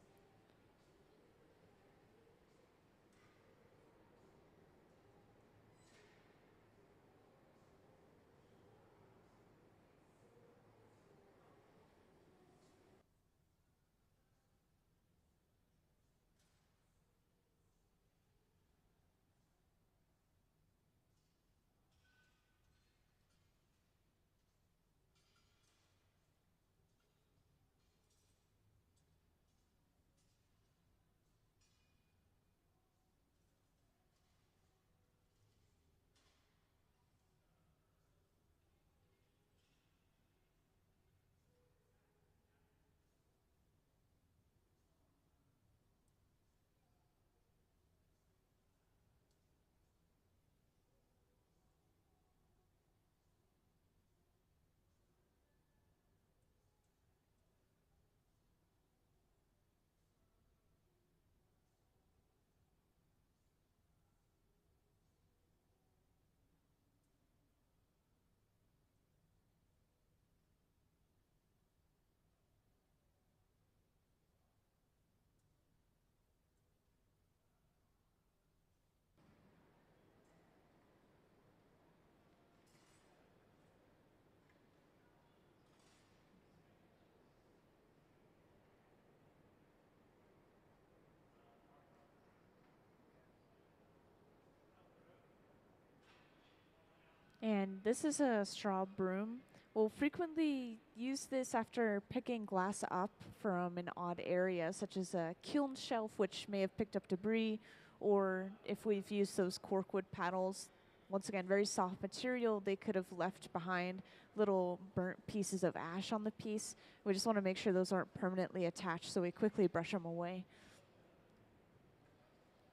And this is a straw broom. We'll frequently use this after picking glass up from an odd area, such as a kiln shelf, which may have picked up debris, or if we've used those corkwood paddles, once again, very soft material, they could have left behind little burnt pieces of ash on the piece. We just want to make sure those aren't permanently attached, so we quickly brush them away.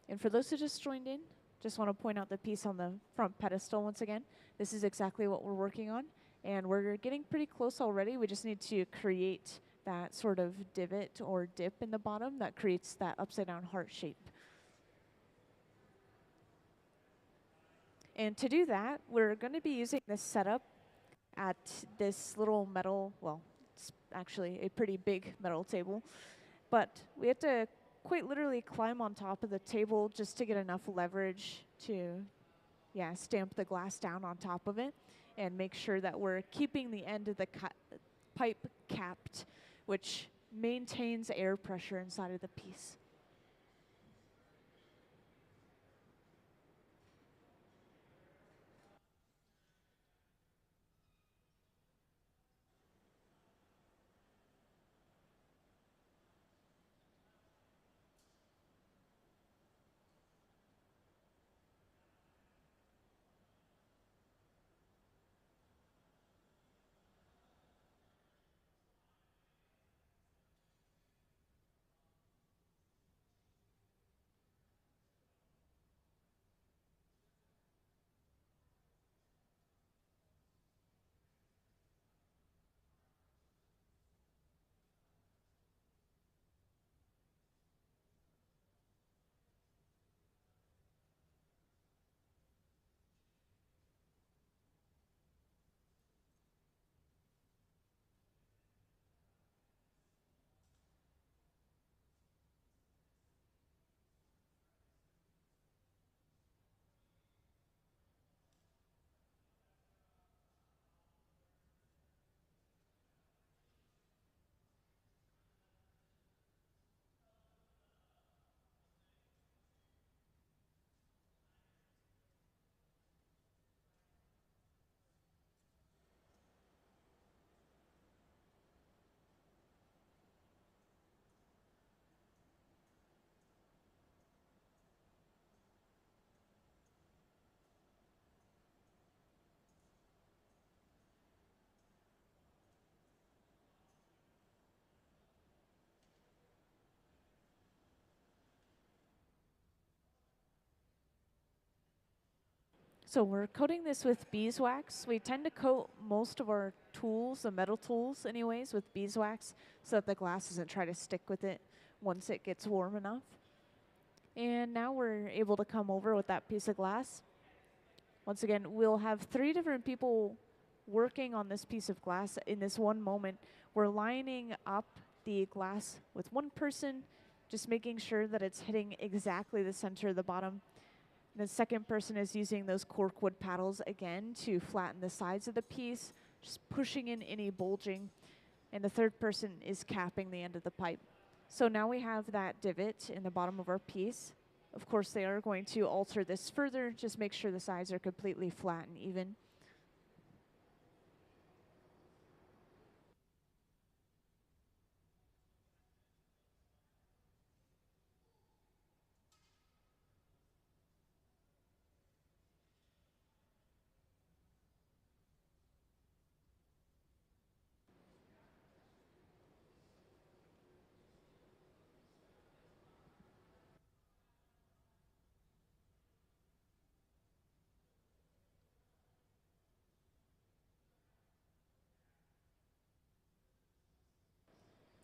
And for those who just joined in, just want to point out the piece on the front pedestal once again. This is exactly what we're working on, and we're getting pretty close already. We just need to create that sort of divot or dip in the bottom that creates that upside down heart shape. And to do that, we're going to be using this setup at this little metal, well, it's actually a pretty big metal table, but we have to quite literally climb on top of the table just to get enough leverage to, stamp the glass down on top of it and make sure that we're keeping the end of the pipe capped, which maintains air pressure inside of the piece. So we're coating this with beeswax. We tend to coat most of our tools, the metal tools anyways, with beeswax so that the glass doesn't try to stick with it once it gets warm enough. And now we're able to come over with that piece of glass. Once again, we'll have 3 different people working on this piece of glass in this one moment. We're lining up the glass with one person, just making sure that it's hitting exactly the center of the bottom. The second person is using those corkwood paddles again to flatten the sides of the piece, just pushing in any bulging. And the third person is capping the end of the pipe. So now we have that divot in the bottom of our piece. Of course, they are going to alter this further, just make sure the sides are completely flat and even.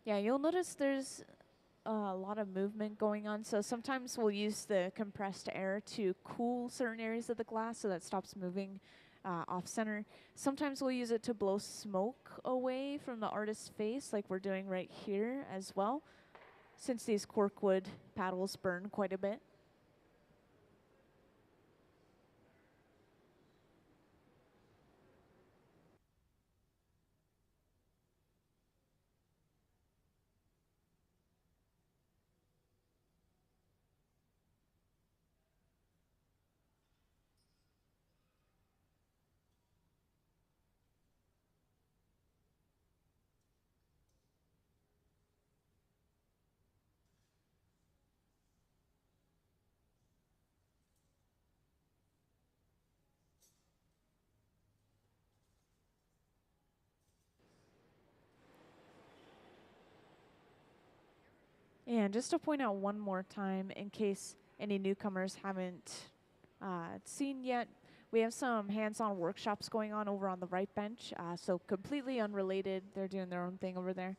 Yeah, you'll notice there's a lot of movement going on. So sometimes we'll use the compressed air to cool certain areas of the glass so that stops moving off center. Sometimes we'll use it to blow smoke away from the artist's face, like we're doing right here as well, since these corkwood paddles burn quite a bit. And just to point out one more time, in case any newcomers haven't seen yet, we have some hands-on workshops going on over on the right bench. So completely unrelated. They're doing their own thing over there.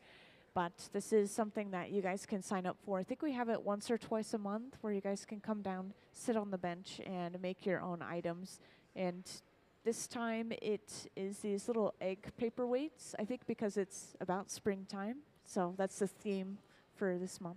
But this is something that you guys can sign up for. I think we have it once or twice a month where you guys can come down, sit on the bench, and make your own items. And this time it is these little egg paperweights, I think because it's about springtime. So that's the theme for this month.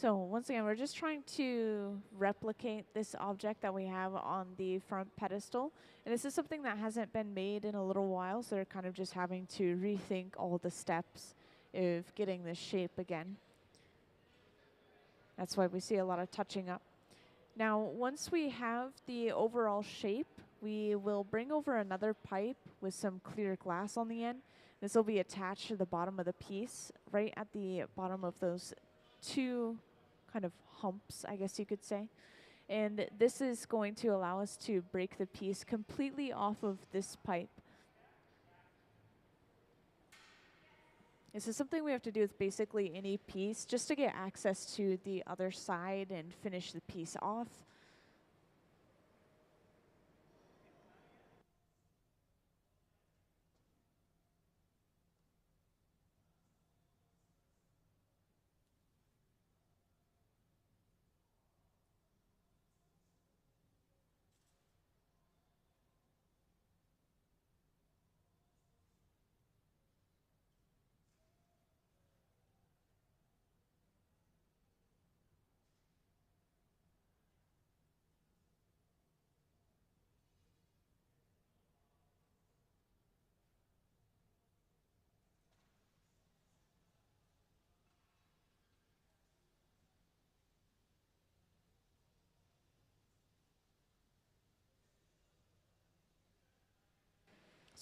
So once again, we're just trying to replicate this object that we have on the front pedestal. And this is something that hasn't been made in a little while, so they're kind of just having to rethink all the steps of getting this shape again. That's why we see a lot of touching up. Now, once we have the overall shape, we will bring over another pipe with some clear glass on the end. This will be attached to the bottom of the piece, right at the bottom of those two kind of humps, I guess you could say. And this is going to allow us to break the piece completely off of this pipe. This is something we have to do with basically any piece just to get access to the other side and finish the piece off.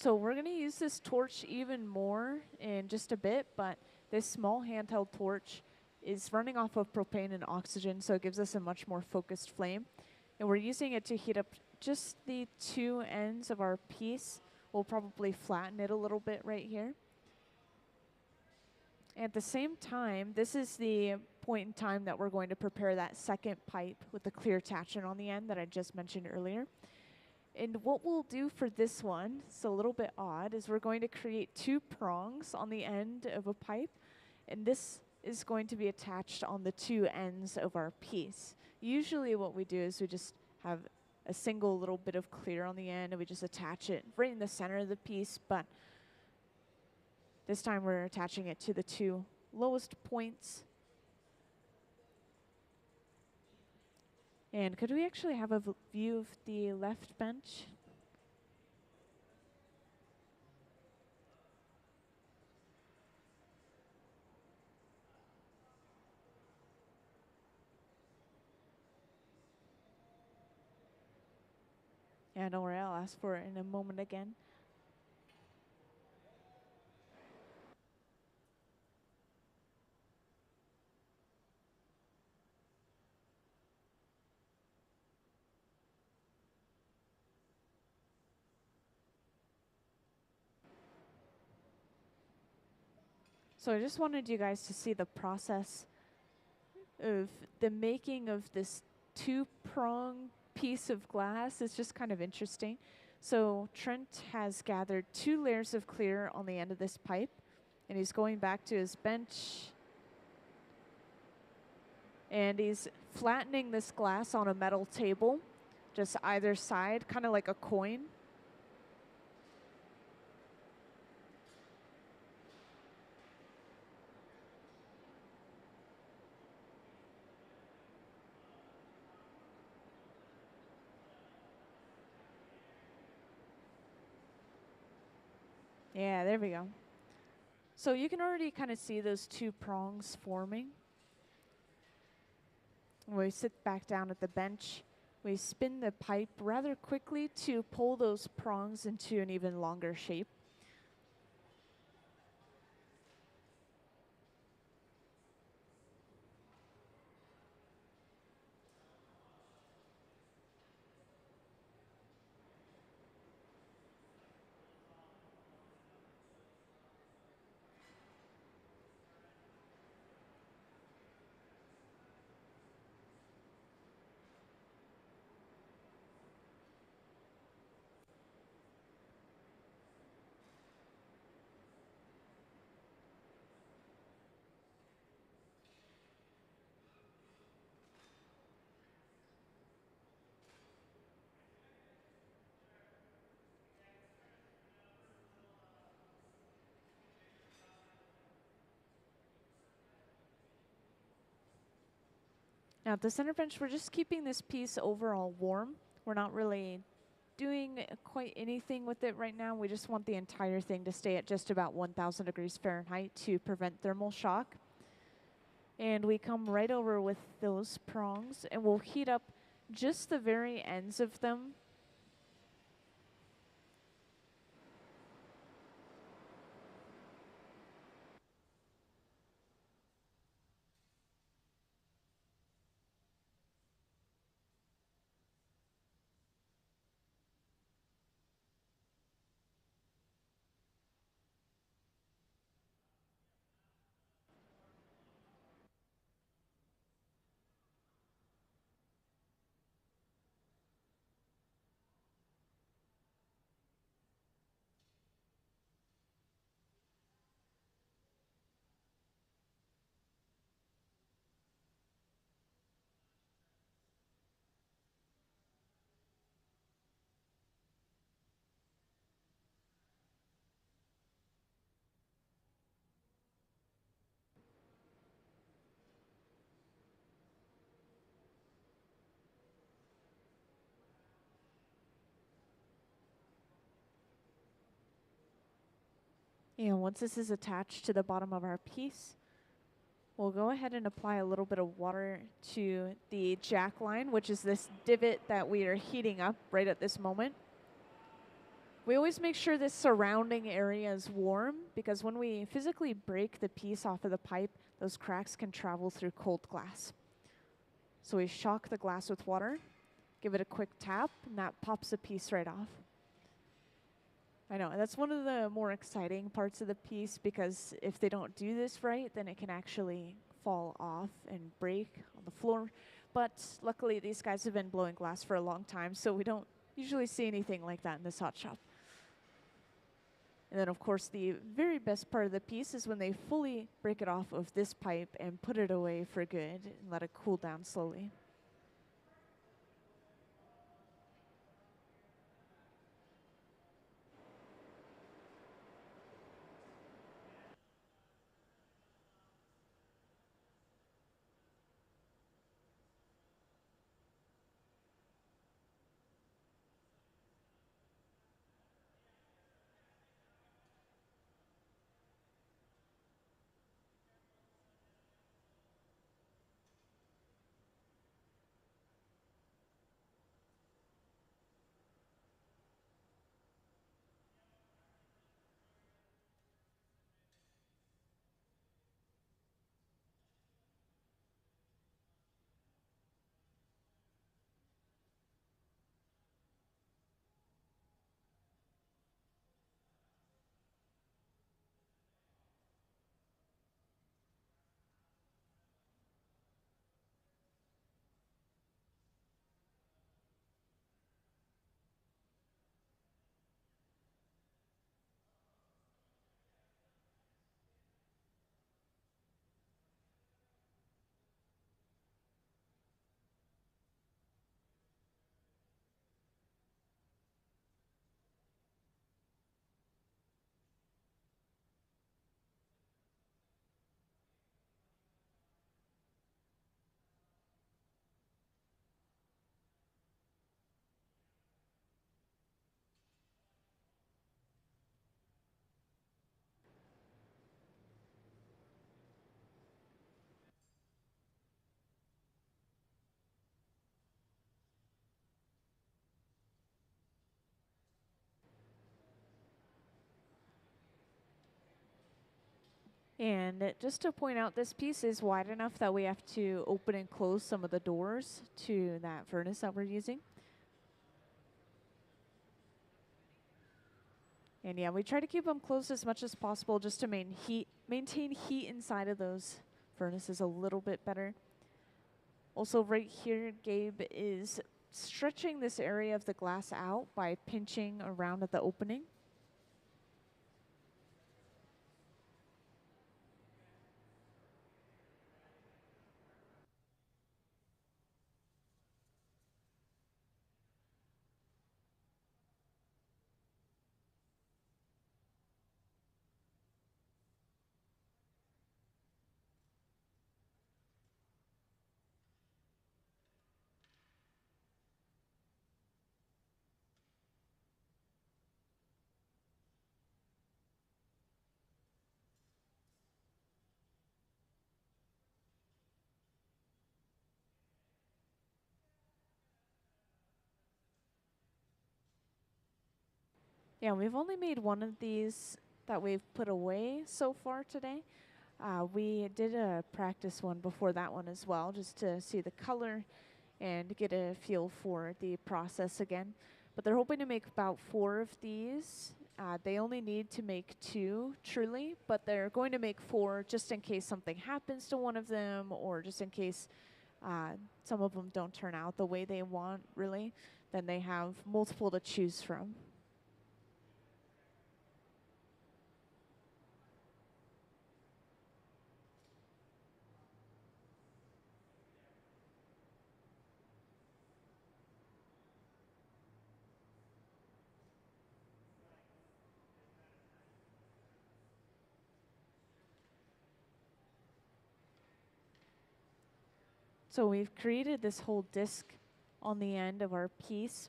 So we're going to use this torch even more in just a bit, but this small handheld torch is running off of propane and oxygen, so it gives us a much more focused flame. And we're using it to heat up just the two ends of our piece. We'll probably flatten it a little bit right here. At the same time, this is the point in time that we're going to prepare that second pipe with the clear attachment on the end that I just mentioned earlier. And what we'll do for this one, it's a little bit odd, is we're going to create two prongs on the end of a pipe, and this is going to be attached on the two ends of our piece. Usually what we do is we just have a single little bit of clear on the end and we just attach it right in the center of the piece, but this time we're attaching it to the two lowest points. And could we actually have a view of the left bench? Yeah, don't worry, I'll ask for it in a moment again. So I just wanted you guys to see the process of the making of this two-prong piece of glass. It's just kind of interesting. So Trent has gathered 2 layers of clear on the end of this pipe, and he's going back to his bench, and he's flattening this glass on a metal table, just either side, kind of like a coin. Yeah, there we go. So you can already kind of see those 2 prongs forming. When we sit back down at the bench, we spin the pipe rather quickly to pull those prongs into an even longer shape. Now at the center bench, we're just keeping this piece overall warm. We're not really doing quite anything with it right now. We just want the entire thing to stay at just about 1,000 degrees Fahrenheit to prevent thermal shock. And we come right over with those prongs, and we'll heat up just the very ends of them. And once this is attached to the bottom of our piece, we'll go ahead and apply a little bit of water to the jack line, which is this divot that we are heating up right at this moment. We always make sure this surrounding area is warm, because when we physically break the piece off of the pipe, those cracks can travel through cold glass. So we shock the glass with water, give it a quick tap, and that pops the piece right off. I know, that's one of the more exciting parts of the piece, because if they don't do this right, then it can actually fall off and break on the floor. But luckily, these guys have been blowing glass for a long time, so we don't usually see anything like that in this hot shop. And then, of course, the very best part of the piece is when they fully break it off of this pipe and put it away for good and let it cool down slowly. And just to point out, this piece is wide enough that we have to open and close some of the doors to that furnace that we're using. And yeah, we try to keep them closed as much as possible just to maintain heat inside of those furnaces a little bit better. Also right here, Gabe is stretching this area of the glass out by pinching around at the opening. Yeah, we've only made one of these that we've put away so far today. We did a practice one before that one as well, just to see the color and get a feel for the process again. But they're hoping to make about 4 of these. They only need to make 2, truly, but they're going to make 4 just in case something happens to one of them, or just in case some of them don't turn out the way they want, really. Then they have multiple to choose from. So we've created this whole disc on the end of our piece.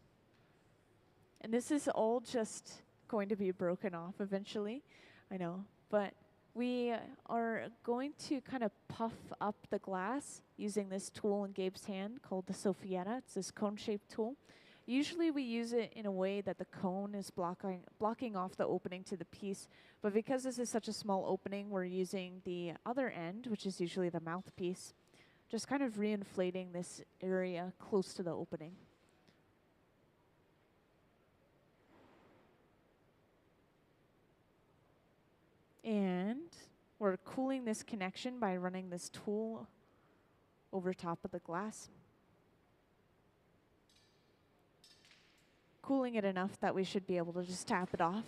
And this is all just going to be broken off eventually. I know, but we are going to kind of puff up the glass using this tool in Gabe's hand called the Sophietta. It's this cone-shaped tool. Usually we use it in a way that the cone is blocking off the opening to the piece, but because this is such a small opening, we're using the other end, which is usually the mouthpiece, just kind of reinflating this area close to the opening. And we're cooling this connection by running this tool over top of the glass. Cooling it enough that we should be able to just tap it off.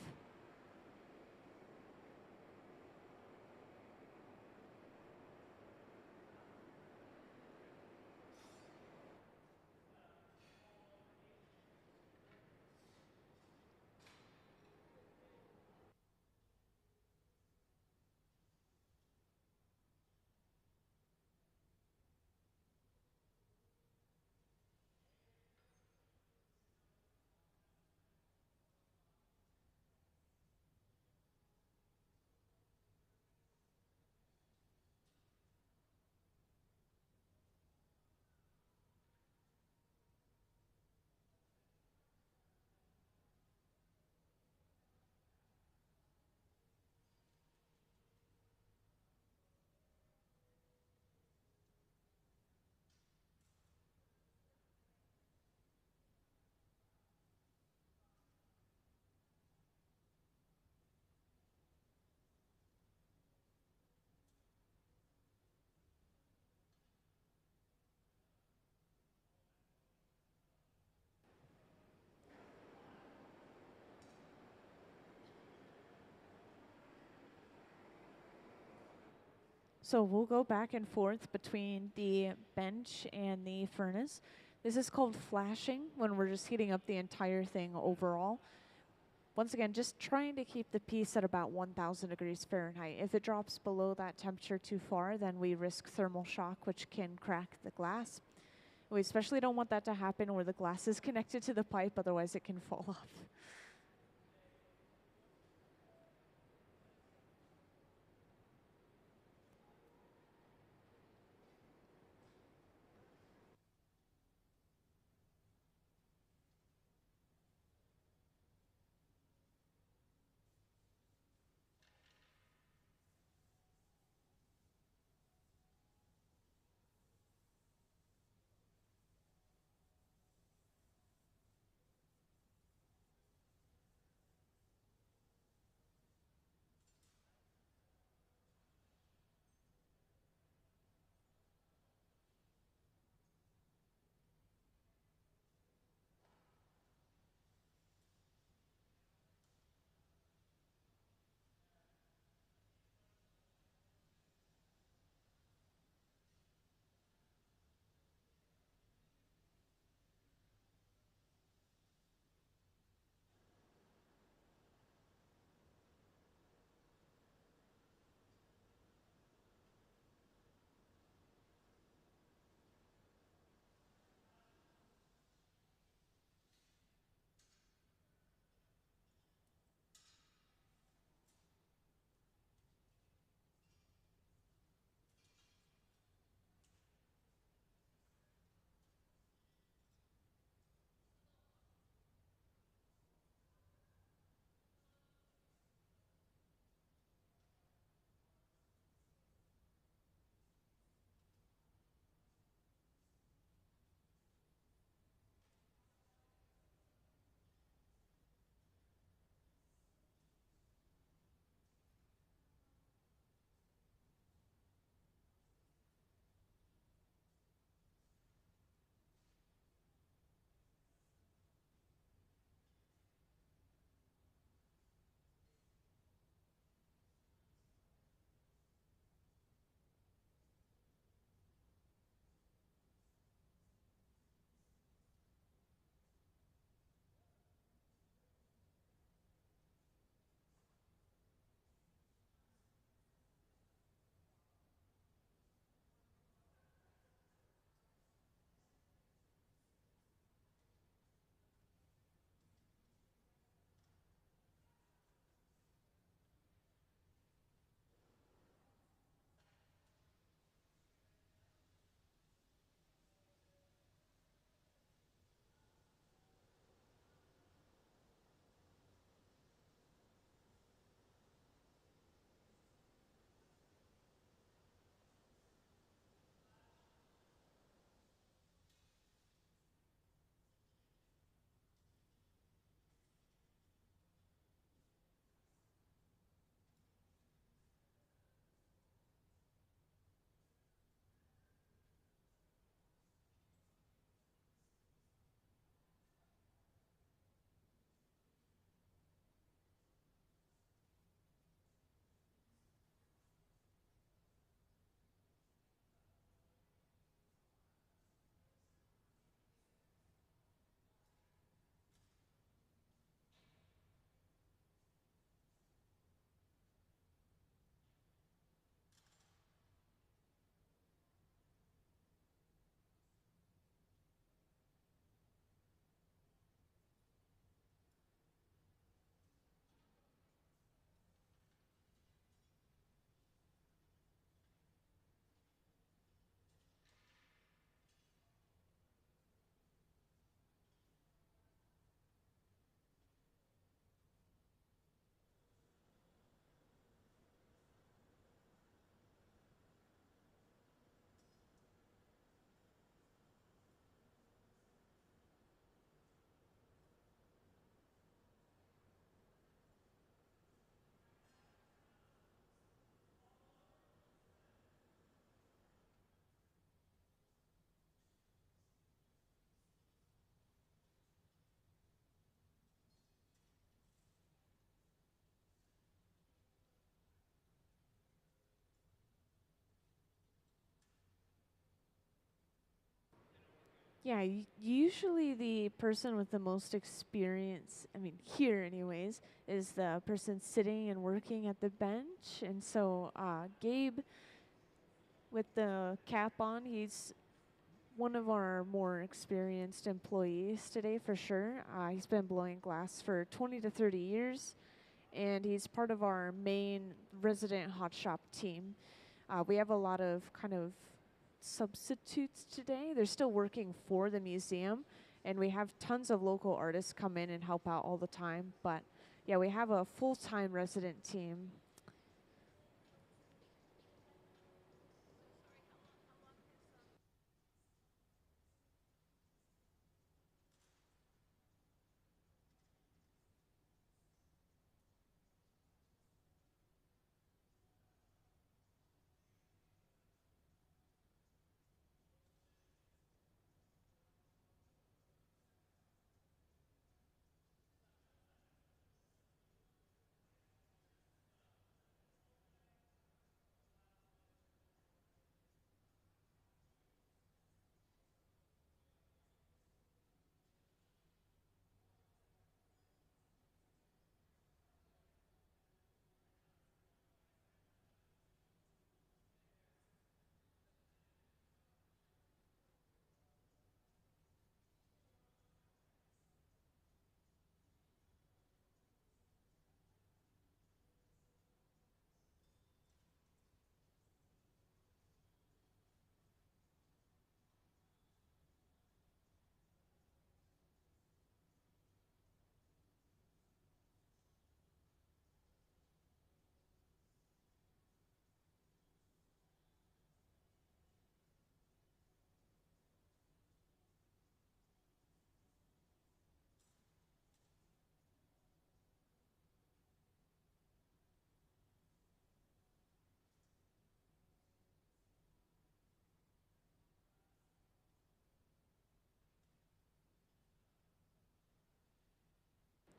So we'll go back and forth between the bench and the furnace. This is called flashing when we're just heating up the entire thing overall. Once again, just trying to keep the piece at about 1000 degrees Fahrenheit. If it drops below that temperature too far, then we risk thermal shock, which can crack the glass. We especially don't want that to happen where the glass is connected to the pipe, otherwise it can fall off. Yeah, usually the person with the most experience, I mean, here anyways, is the person sitting and working at the bench. And so Gabe, with the cap on, he's one of our more experienced employees today for sure. He's been blowing glass for 20 to 30 years, and he's part of our main resident hot shop team. We have a lot of kind of substitutes today. They're still working for the museum, and we have tons of local artists come in and help out all the time. But yeah, we have a full-time resident team.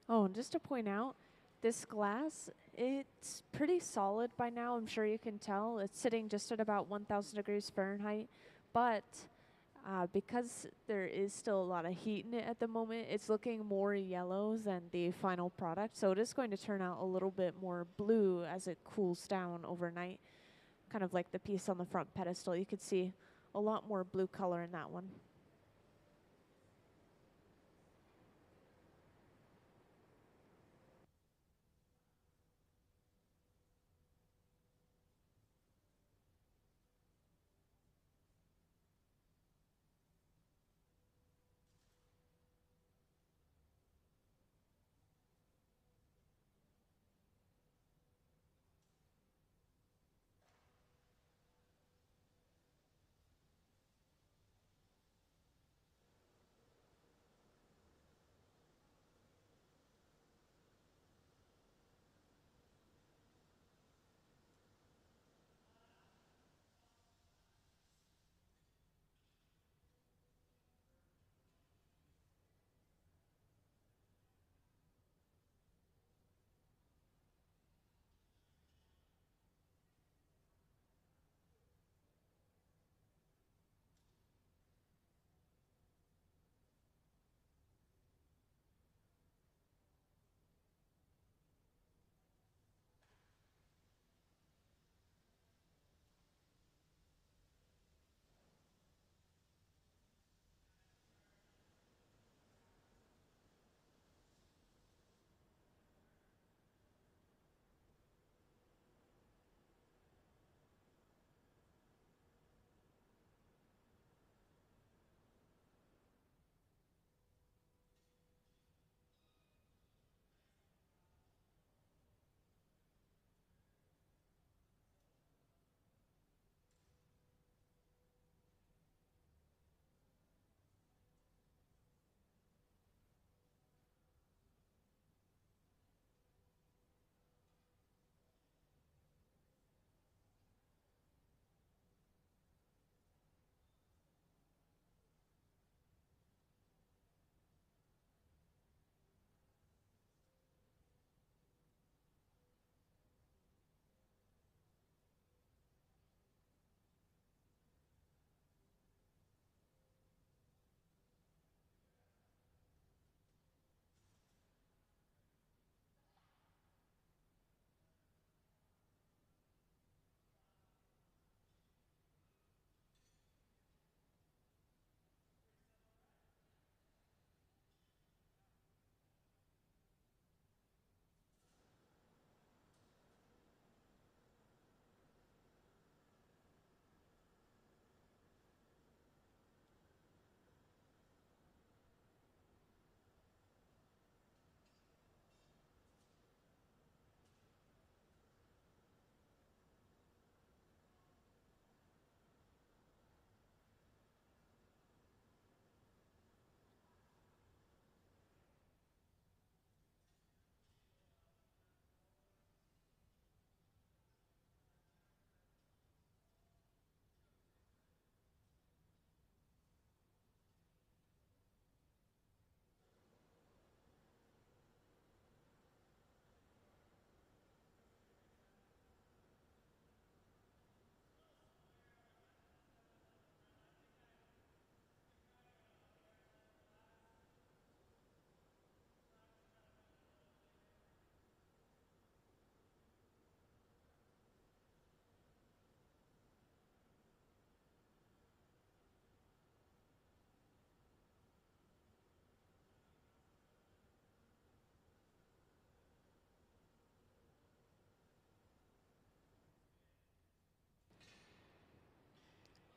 Oh, and just to point out, this glass, it's pretty solid by now. I'm sure you can tell. It's sitting just at about 1,000 degrees Fahrenheit. But because there is still a lot of heat in it at the moment, it's looking more yellow than the final product. So it is going to turn out a little bit more blue as it cools down overnight. Kind of like the piece on the front pedestal. You could see a lot more blue color in that one.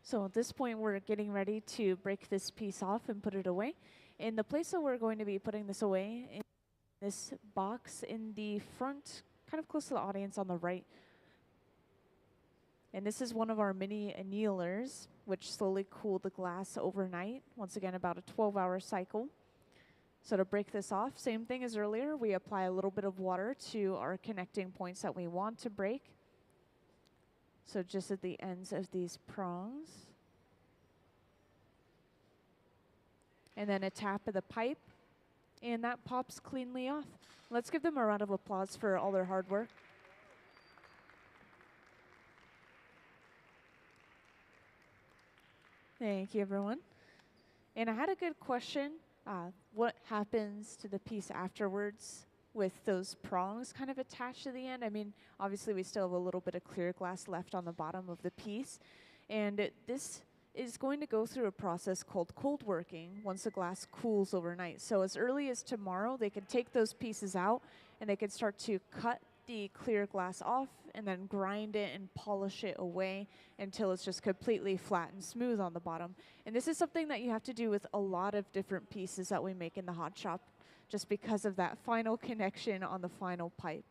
So at this point, we're getting ready to break this piece off and put it away. And the place that we're going to be putting this away in this box in the front, kind of close to the audience on the right. And this is one of our mini annealers, which slowly cool the glass overnight. Once again, about a 12-hour cycle. So to break this off, same thing as earlier, we apply a little bit of water to our connecting points that we want to break. So just at the ends of these prongs. And then a tap of the pipe, and that pops cleanly off. Let's give them a round of applause for all their hard work. Thank you, everyone. And I had a good question. What happens to the piece afterwards with those prongs kind of attached to the end? I mean, obviously we still have a little bit of clear glass left on the bottom of the piece. And this is going to go through a process called cold working once the glass cools overnight. So as early as tomorrow, they can take those pieces out and they can start to cut the clear glass off and then grind it and polish it away until it's just completely flat and smooth on the bottom. And this is something that you have to do with a lot of different pieces that we make in the hot shop, just because of that final connection on the final pipe.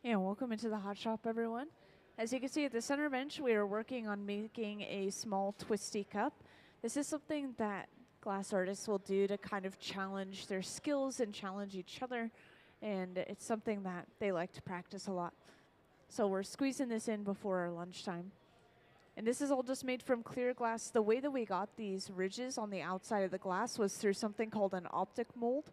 And welcome into the hot shop, everyone. As you can see at the center bench, we are working on making a small twisty cup. This is something that glass artists will do to kind of challenge their skills and challenge each other. And it's something that they like to practice a lot. So we're squeezing this in before our lunchtime. And this is all just made from clear glass. The way that we got these ridges on the outside of the glass was through something called an optic mold.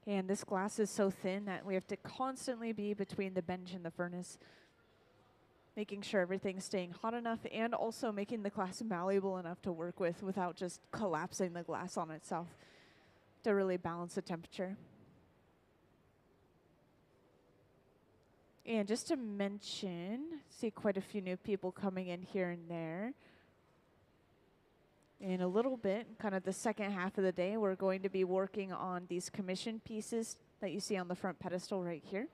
And this glass is so thin that we have to constantly be between the bench and the furnace, making sure everything's staying hot enough and also making the glass malleable enough to work with without just collapsing the glass on itself to really balance the temperature. And just to mention, see quite a few new people coming in here and there. In a little bit, kind of the second half of the day, we're going to be working on these commission pieces that you see on the front pedestal right here.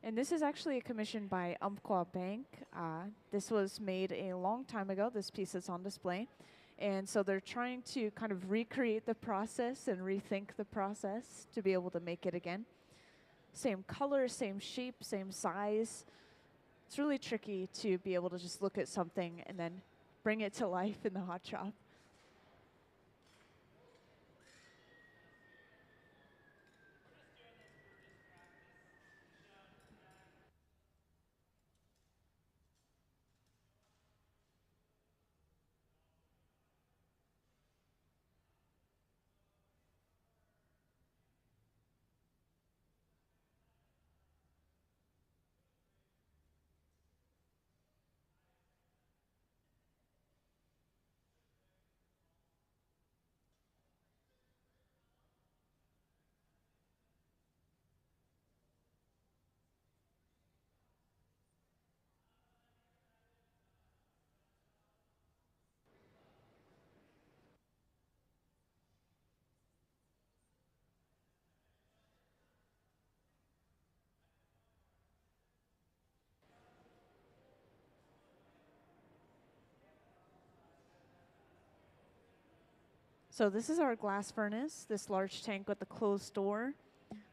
And this is actually a commission by Umpqua Bank. This was made a long time ago, this piece that's on display. And so they're trying to kind of recreate the process and rethink the process to be able to make it again. Same color, same shape, same size. It's really tricky to be able to just look at something and then bring it to life in the hot shop. So this is our glass furnace, this large tank with the closed door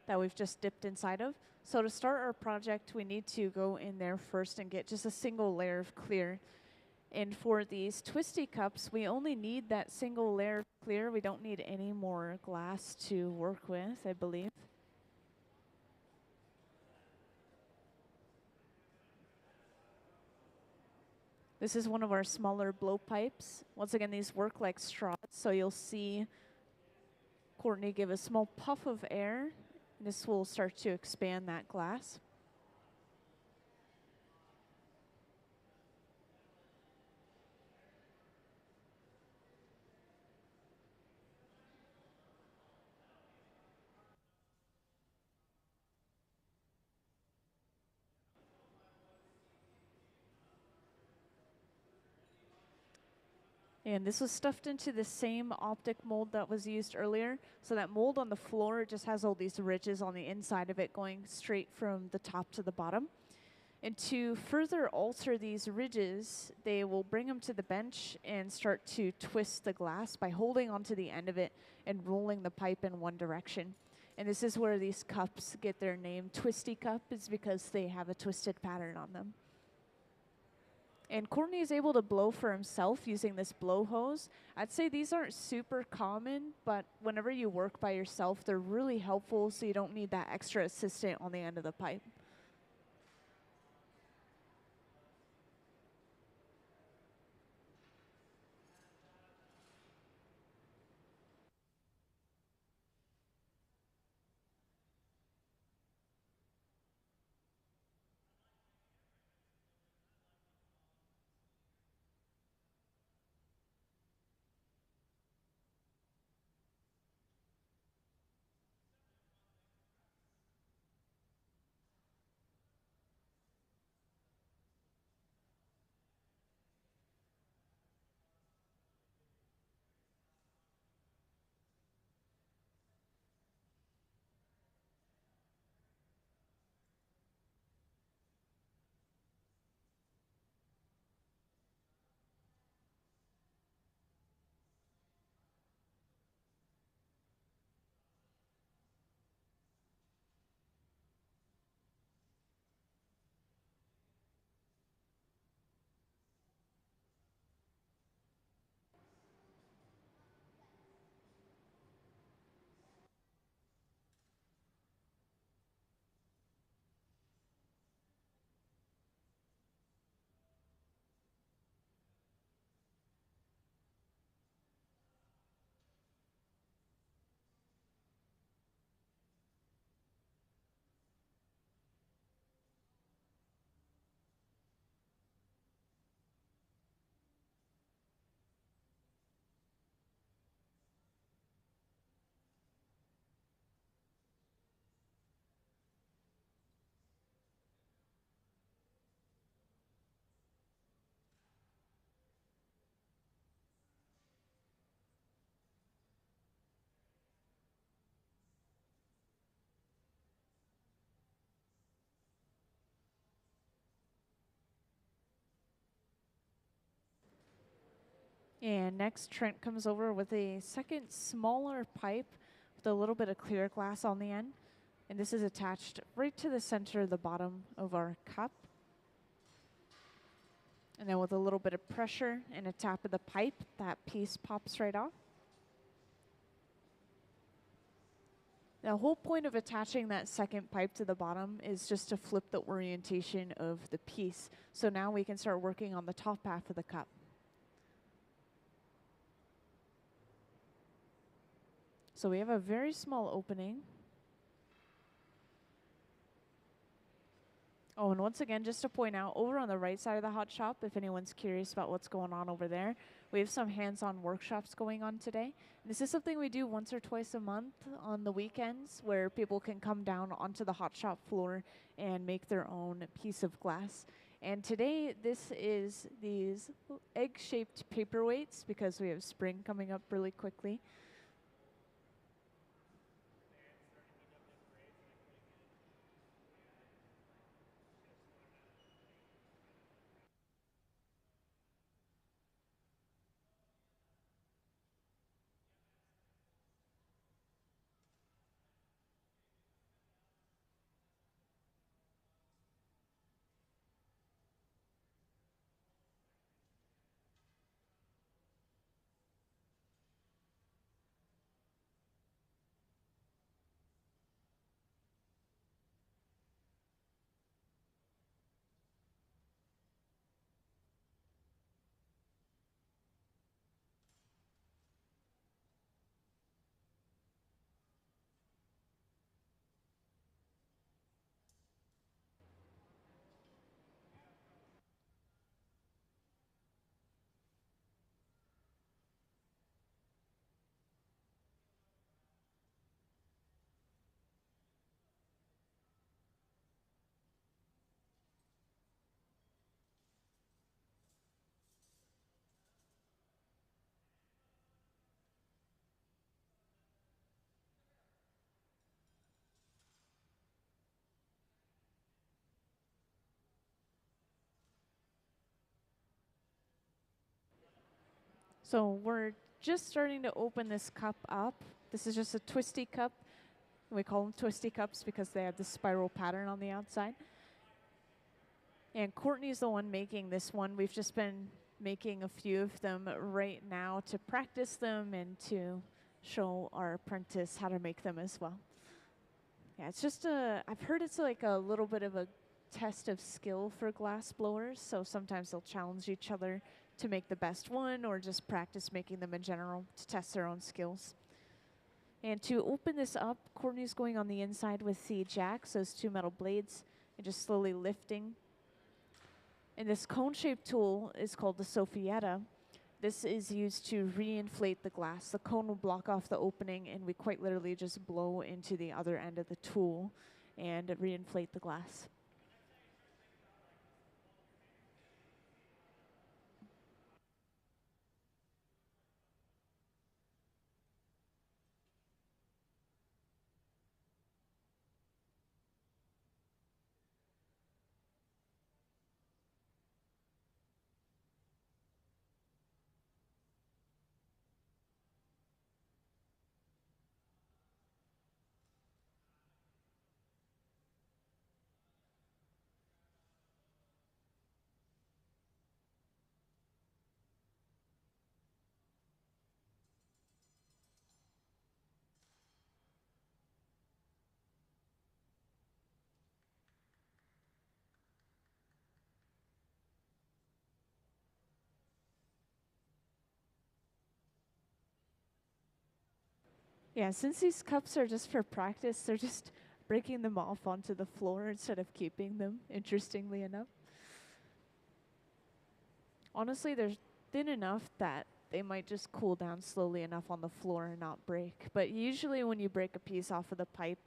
that we've just dipped inside of. So to start our project, we need to go in there first and get just a single layer of clear. And for these twisty cups, we only need that single layer of clear. We don't need any more glass to work with, I believe. This is one of our smaller blowpipes. Once again, these work like straws, so you'll see Courtney give a small puff of air. And this will start to expand that glass. And this was stuffed into the same optic mold that was used earlier. So that mold on the floor just has all these ridges on the inside of it going straight from the top to the bottom. And to further alter these ridges, they will bring them to the bench and start to twist the glass by holding onto the end of it and rolling the pipe in one direction. And this is where these cups get their name. Twisty cup is because they have a twisted pattern on them. And Courtney is able to blow for himself using this blow hose. I'd say these aren't super common, but whenever you work by yourself, they're really helpful so you don't need that extra assistant on the end of the pipe. And next, Trent comes over with a second smaller pipe with a little bit of clear glass on the end. And this is attached right to the center of the bottom of our cup. And then with a little bit of pressure and a tap of the pipe, that piece pops right off. The whole point of attaching that second pipe to the bottom is just to flip the orientation of the piece. So now we can start working on the top half of the cup. So we have a very small opening. Oh, and once again, just to point out, over on the right side of the hot shop, if anyone's curious about what's going on over there, we have some hands-on workshops going on today. This is something we do once or twice a month on the weekends, where people can come down onto the hot shop floor and make their own piece of glass. And today, this is these egg-shaped paperweights, because we have spring coming up really quickly. So we're just starting to open this cup up. This is just a twisty cup. We call them twisty cups because they have the spiral pattern on the outside. And Courtney's the one making this one. We've just been making a few of them right now to practice them and to show our apprentice how to make them as well. Yeah, it's just I've heard it's like a little bit of a test of skill for glass blowers. So sometimes they'll challenge each other to make the best one, or just practice making them in general to test their own skills. And to open this up, Courtney's going on the inside with the jacks, those two metal blades, and just slowly lifting. And this cone-shaped tool is called the Sophietta. This is used to reinflate the glass. The cone will block off the opening, and we quite literally just blow into the other end of the tool and reinflate the glass. Yeah, since these cups are just for practice, they're just breaking them off onto the floor instead of keeping them, interestingly enough. Honestly, they're thin enough that they might just cool down slowly enough on the floor and not break. But usually when you break a piece off of the pipe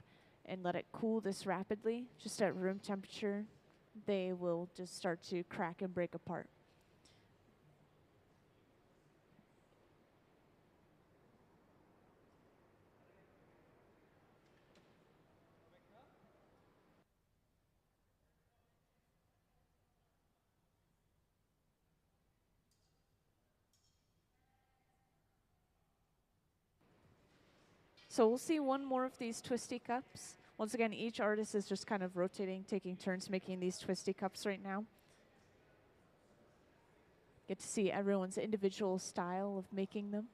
and let it cool this rapidly, just at room temperature, they will just start to crack and break apart. So we'll see one more of these twisty cups. Once again, each artist is just kind of rotating, taking turns making these twisty cups right now. Get to see everyone's individual style of making them.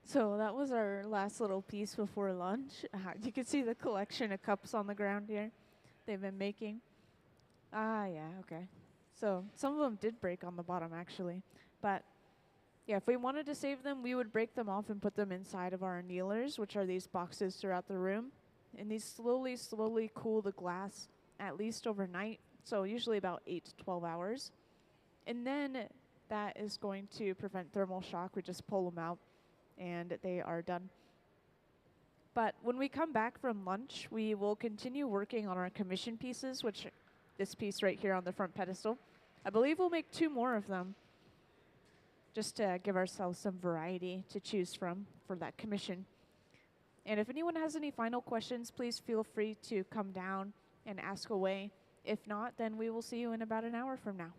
So that was our last little piece before lunch. You can see the collection of cups on the ground here they've been making. Ah, yeah, okay. So some of them did break on the bottom actually. But yeah, if we wanted to save them, we would break them off and put them inside of our annealers, which are these boxes throughout the room. And these slowly cool the glass at least overnight. So usually about 8 to 12 hours. And then that is going to prevent thermal shock. We just pull them out and they are done. But when we come back from lunch, we will continue working on our commission pieces, which this piece right here on the front pedestal. I believe we'll make 2 more of them just to give ourselves some variety to choose from for that commission. And if anyone has any final questions, please feel free to come down and ask away. If not, then we will see you in about an hour from now.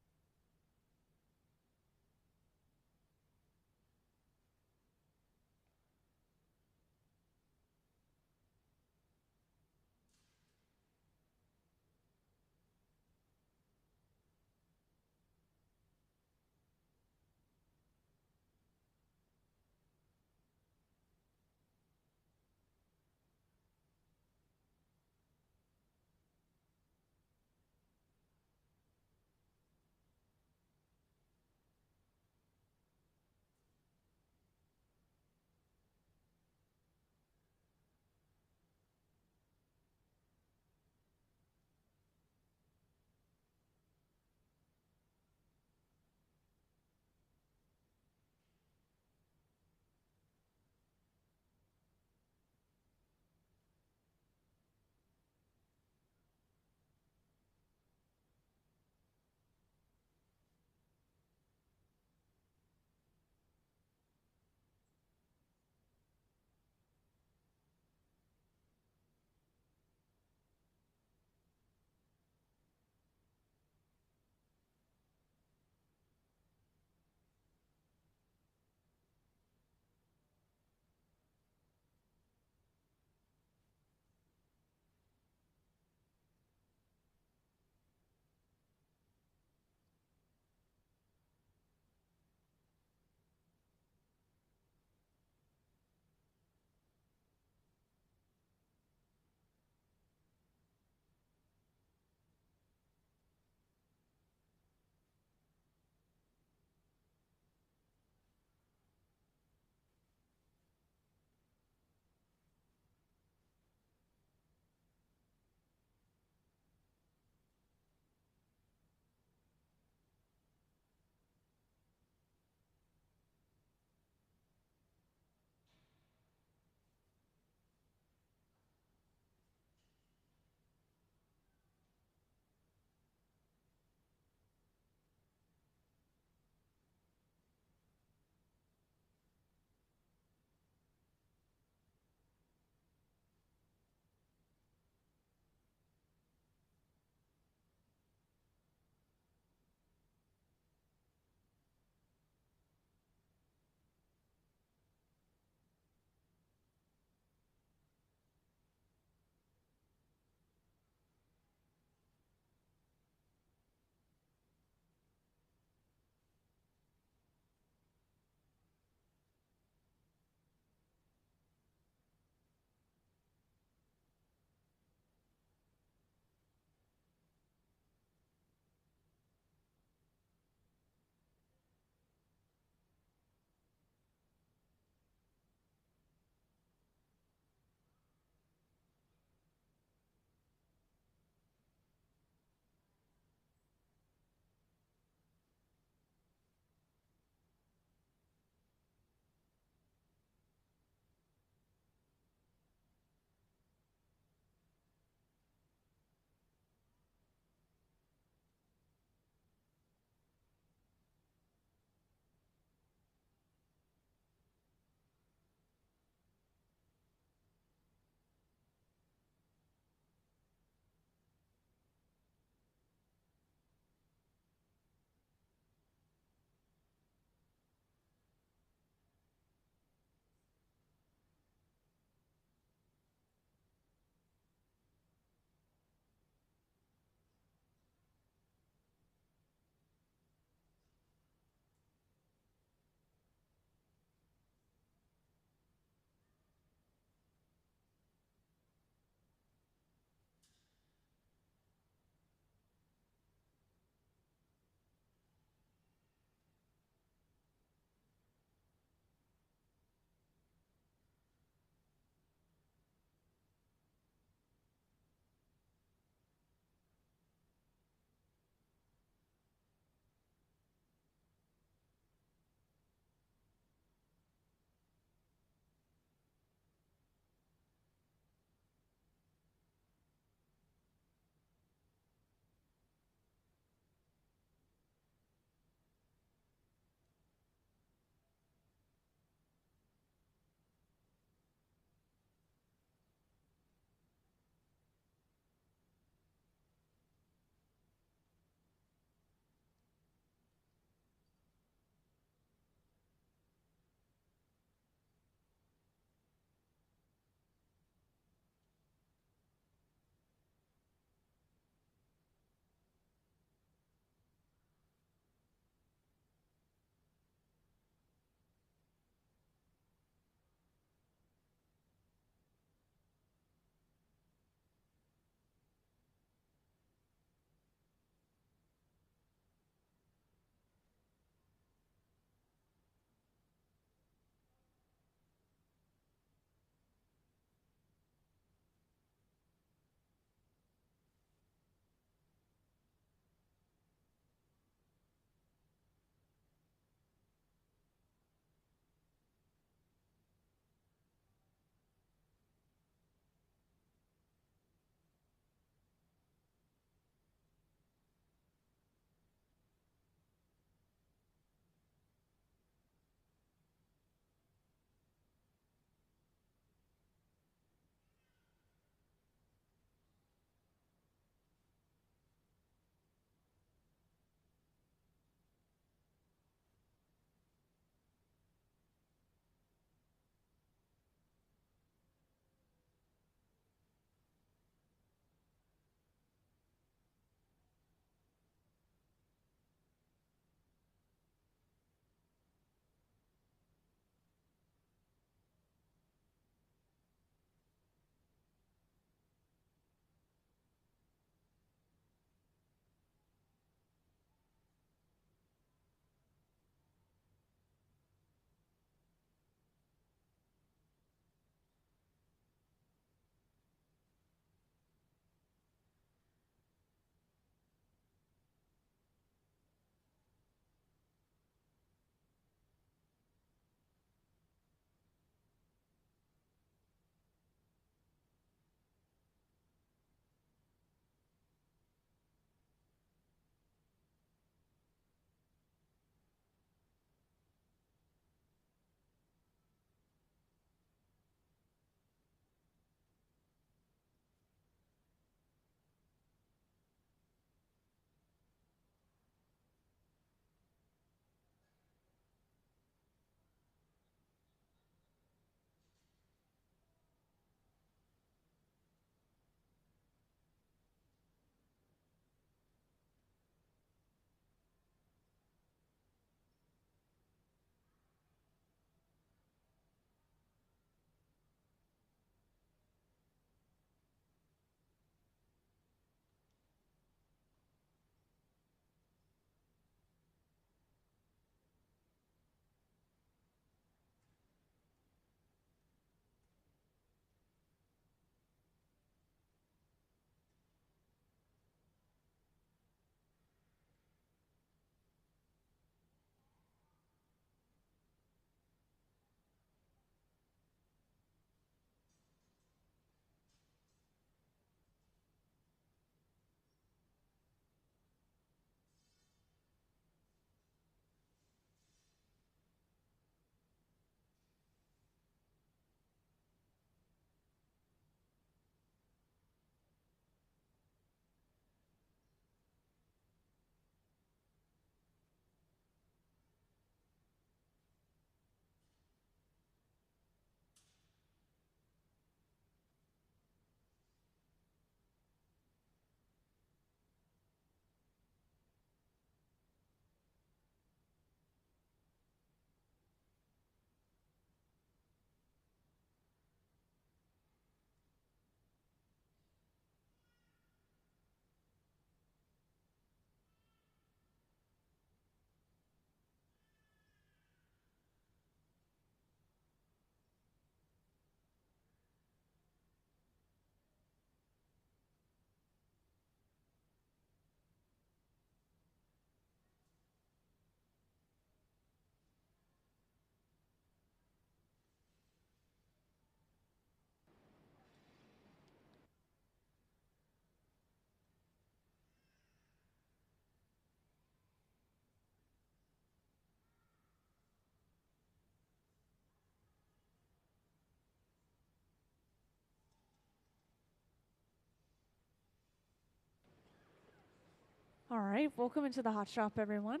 All right, welcome into the hot shop, everyone.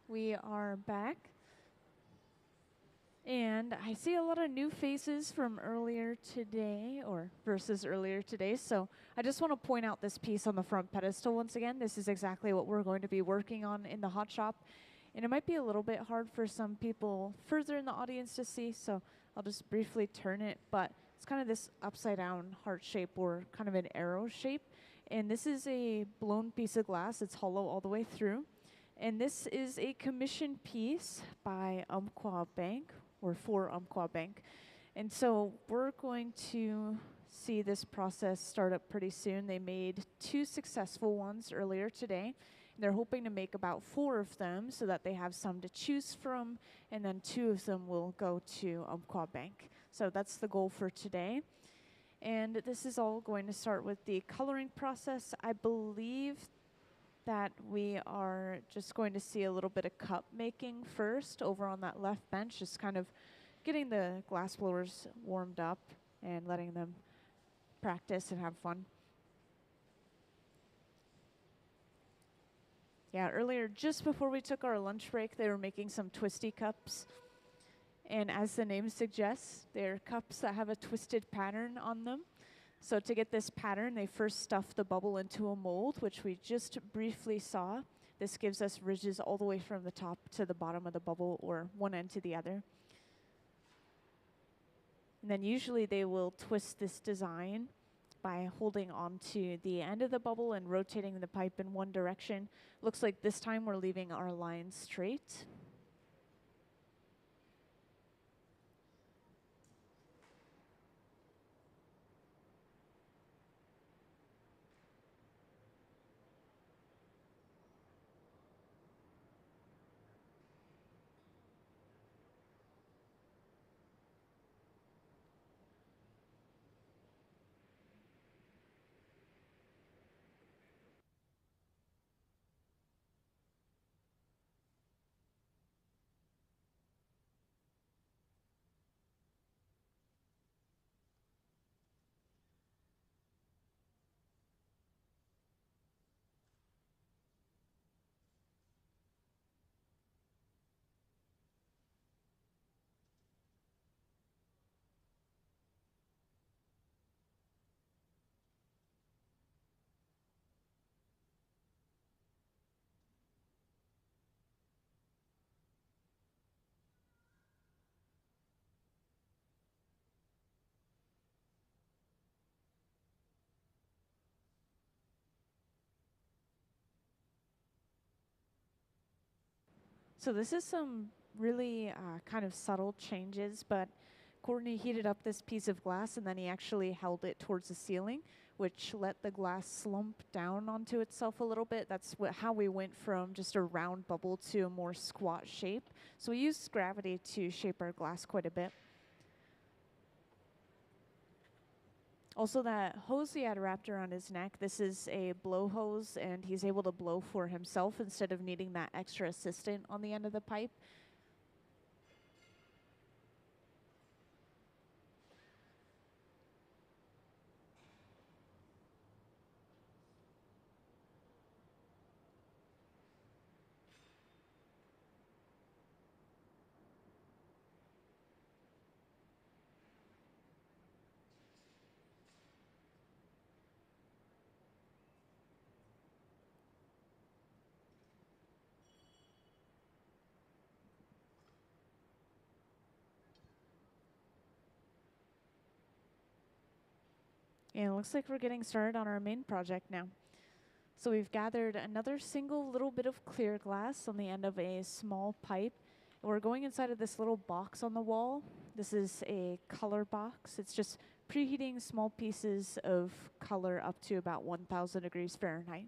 We are back. And I see a lot of new faces from earlier today, or versus earlier today. So I just want to point out this piece on the front pedestal once again. This is exactly what we're going to be working on in the hot shop. And it might be a little bit hard for some people further in the audience to see, so I'll just briefly turn it. But it's kind of this upside down heart shape or kind of an arrow shape. And this is a blown piece of glass. It's hollow all the way through. And this is a commissioned piece by Umpqua Bank, or for Umpqua Bank. And so we're going to see this process start up pretty soon. They made 2 successful ones earlier today. They're hoping to make about 4 of them so that they have some to choose from, and then 2 of them will go to Umpqua Bank. So that's the goal for today. And this is all going to start with the coloring process. I believe that we are just going to see a little bit of cup making first over on that left bench, just kind of getting the glass blowers warmed up and letting them practice and have fun. Yeah, earlier, just before we took our lunch break, they were making some twisty cups. And as the name suggests, they're cups that have a twisted pattern on them. So to get this pattern, they first stuff the bubble into a mold, which we just briefly saw. This gives us ridges all the way from the top to the bottom of the bubble, or one end to the other. And then usually they will twist this design by holding onto the end of the bubble and rotating the pipe in one direction. Looks like this time we're leaving our line straight. So this is some really kind of subtle changes, but Courtney heated up this piece of glass and then he actually held it towards the ceiling, which let the glass slump down onto itself a little bit. That's how we went from just a round bubble to a more squat shape. So we used gravity to shape our glass quite a bit. Also, that hose he had wrapped around his neck, this is a blow hose, and he's able to blow for himself instead of needing that extra assistant on the end of the pipe. And it looks like we're getting started on our main project now. So we've gathered another single little bit of clear glass on the end of a small pipe. And we're going inside of this little box on the wall. This is a color box. It's just preheating small pieces of color up to about 1,000 degrees Fahrenheit.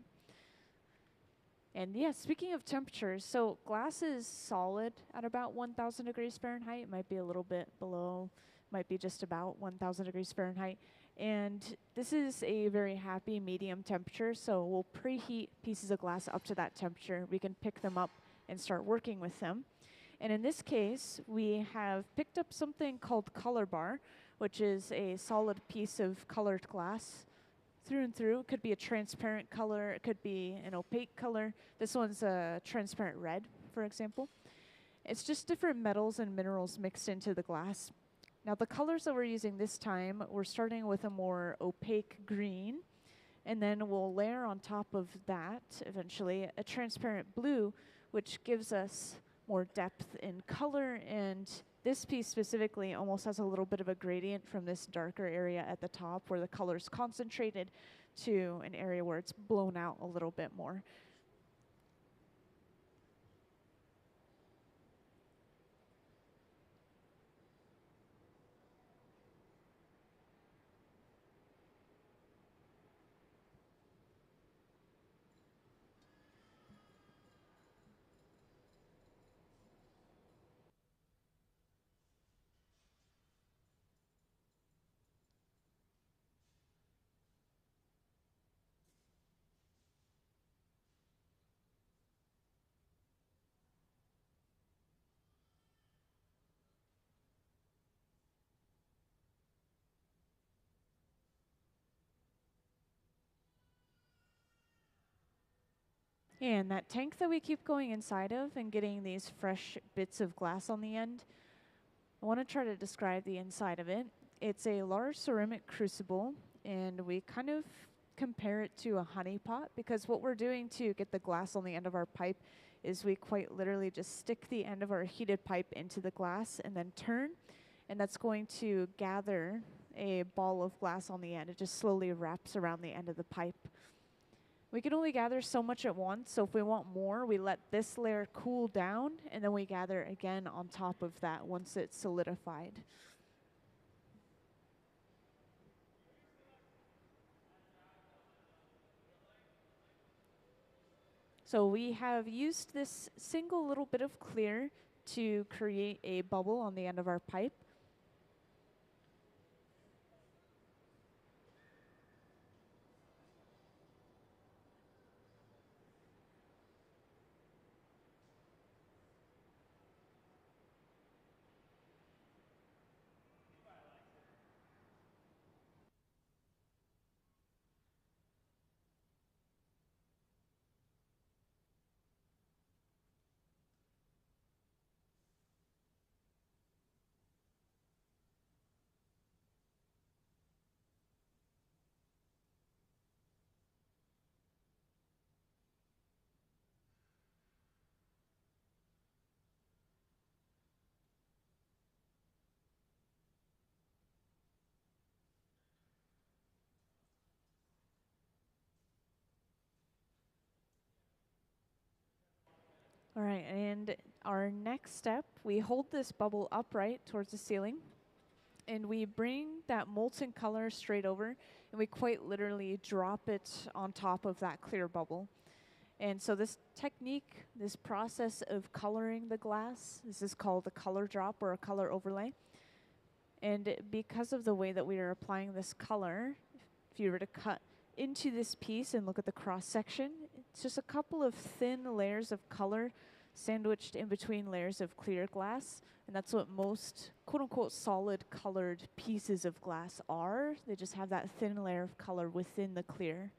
And yeah, speaking of temperatures, so glass is solid at about 1,000 degrees Fahrenheit. It might be a little bit below, might be just about 1,000 degrees Fahrenheit. And this is a very happy medium temperature, so we'll preheat pieces of glass up to that temperature. We can pick them up and start working with them. And in this case, we have picked up something called Color Bar, which is a solid piece of colored glass. through and through. It could be a transparent color, it could be an opaque color. This one's a transparent red, for example. It's just different metals and minerals mixed into the glass. Now the colors that we're using this time, we're starting with a more opaque green, and then we'll layer on top of that, eventually, a transparent blue, which gives us more depth in color, and this piece specifically almost has a little bit of a gradient from this darker area at the top where the color's concentrated to an area where it's blown out a little bit more. And that tank that we keep going inside of and getting these fresh bits of glass on the end, I want to try to describe the inside of it. It's a large ceramic crucible, and we kind of compare it to a honey pot because what we're doing to get the glass on the end of our pipe is we quite literally just stick the end of our heated pipe into the glass and then turn, and that's going to gather a ball of glass on the end. It just slowly wraps around the end of the pipe. We can only gather so much at once, so if we want more, we let this layer cool down, and then we gather again on top of that once it's solidified. So we have used this single little bit of clear to create a bubble on the end of our pipe. All right, and our next step, we hold this bubble upright towards the ceiling, and we bring that molten color straight over, and we quite literally drop it on top of that clear bubble. And so this technique, this process of coloring the glass, this is called a color drop or a color overlay. And because of the way that we are applying this color, if you were to cut into this piece and look at the cross section, it's just a couple of thin layers of color sandwiched in between layers of clear glass. And that's what most quote unquote solid colored pieces of glass are. They just have that thin layer of color within the clear.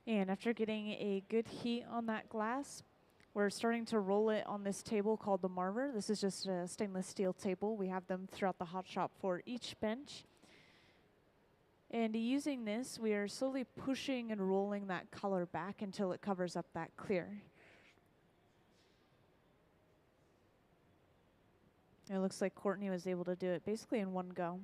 And after getting a good heat on that glass, we're starting to roll it on this table called the Marver. This is just a stainless steel table. We have them throughout the hot shop for each bench. And using this, we are slowly pushing and rolling that color back until it covers up that clear. It looks like Courtney was able to do it basically in one go.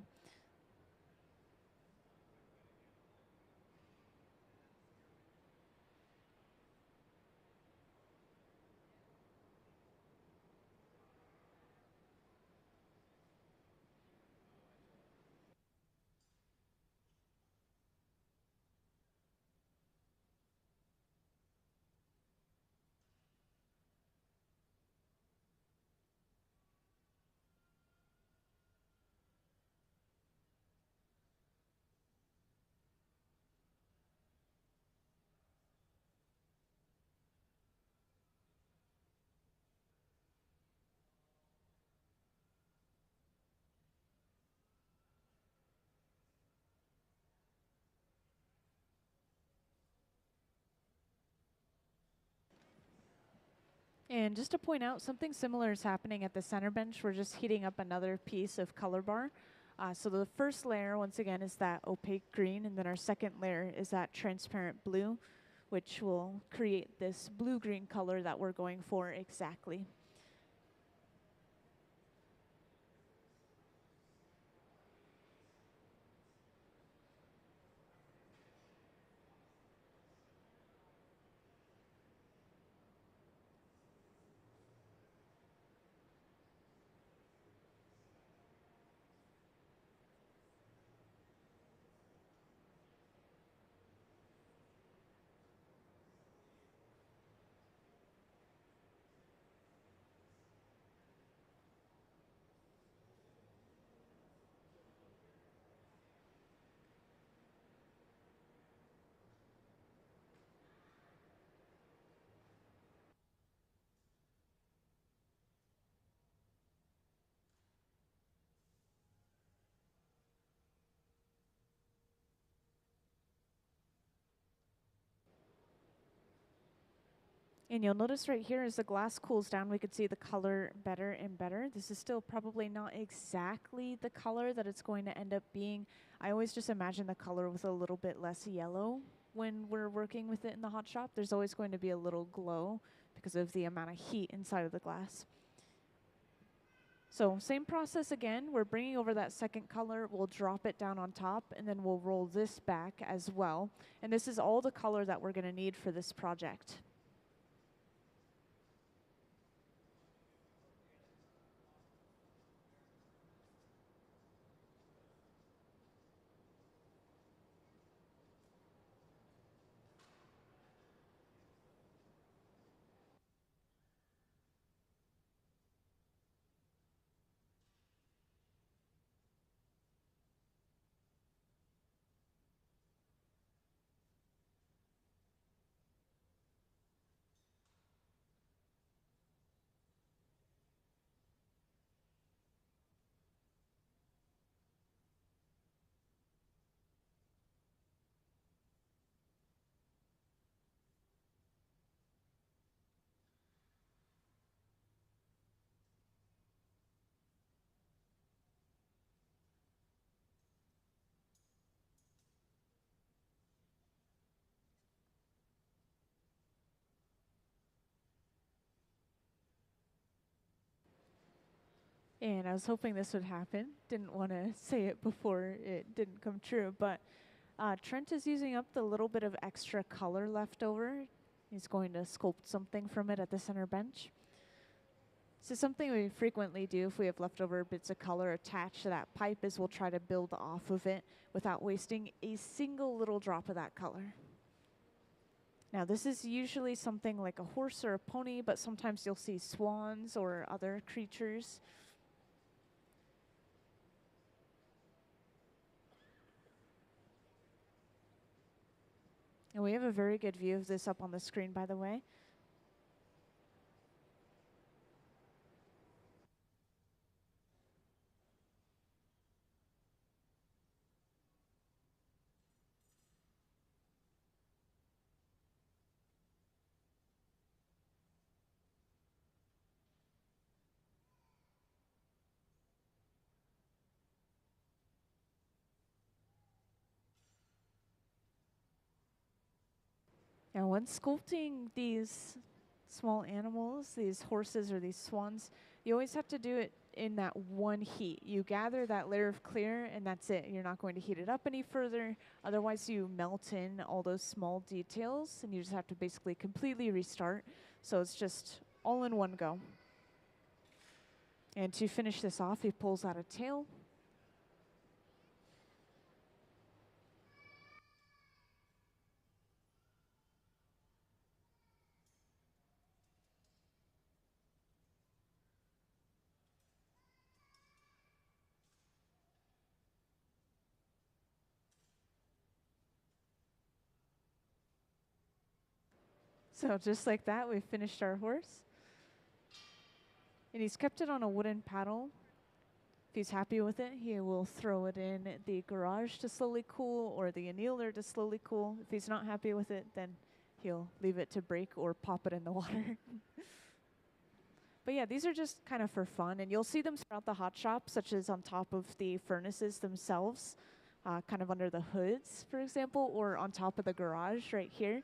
And just to point out, something similar is happening at the center bench. We're just heating up another piece of color bar. So the first layer, once again, is that opaque green, and then our second layer is that transparent blue, which will create this blue-green color that we're going for exactly. And you'll notice right here as the glass cools down, we could see the color better and better. This is still probably not exactly the color that it's going to end up being. I always just imagine the color with a little bit less yellow when we're working with it in the hot shop. There's always going to be a little glow because of the amount of heat inside of the glass. So same process again. We're bringing over that second color. We'll drop it down on top, and then we'll roll this back as well. And this is all the color that we're going to need for this project. And I was hoping this would happen. Didn't want to say it before it didn't come true, but Trent is using up the little bit of extra color left over. He's going to sculpt something from it at the center bench. So something we frequently do if we have leftover bits of color attached to that pipe is we'll try to build off of it without wasting a single little drop of that color. Now this is usually something like a horse or a pony, but sometimes you'll see swans or other creatures. And we have a very good view of this up on the screen, by the way. Now, when sculpting these small animals, these horses or these swans, you always have to do it in that one heat. You gather that layer of clear and that's it. You're not going to heat it up any further. Otherwise you melt in all those small details and you just have to basically completely restart. So it's just all in one go. And to finish this off, he pulls out a tail. So just like that, we've finished our horse. And he's kept it on a wooden paddle. If he's happy with it, he will throw it in the garage to slowly cool or the annealer to slowly cool. If he's not happy with it, then he'll leave it to break or pop it in the water. But yeah, these are just kind of for fun, and you'll see them throughout the hot shop, such as on top of the furnaces themselves, kind of under the hoods, for example, or on top of the garage right here.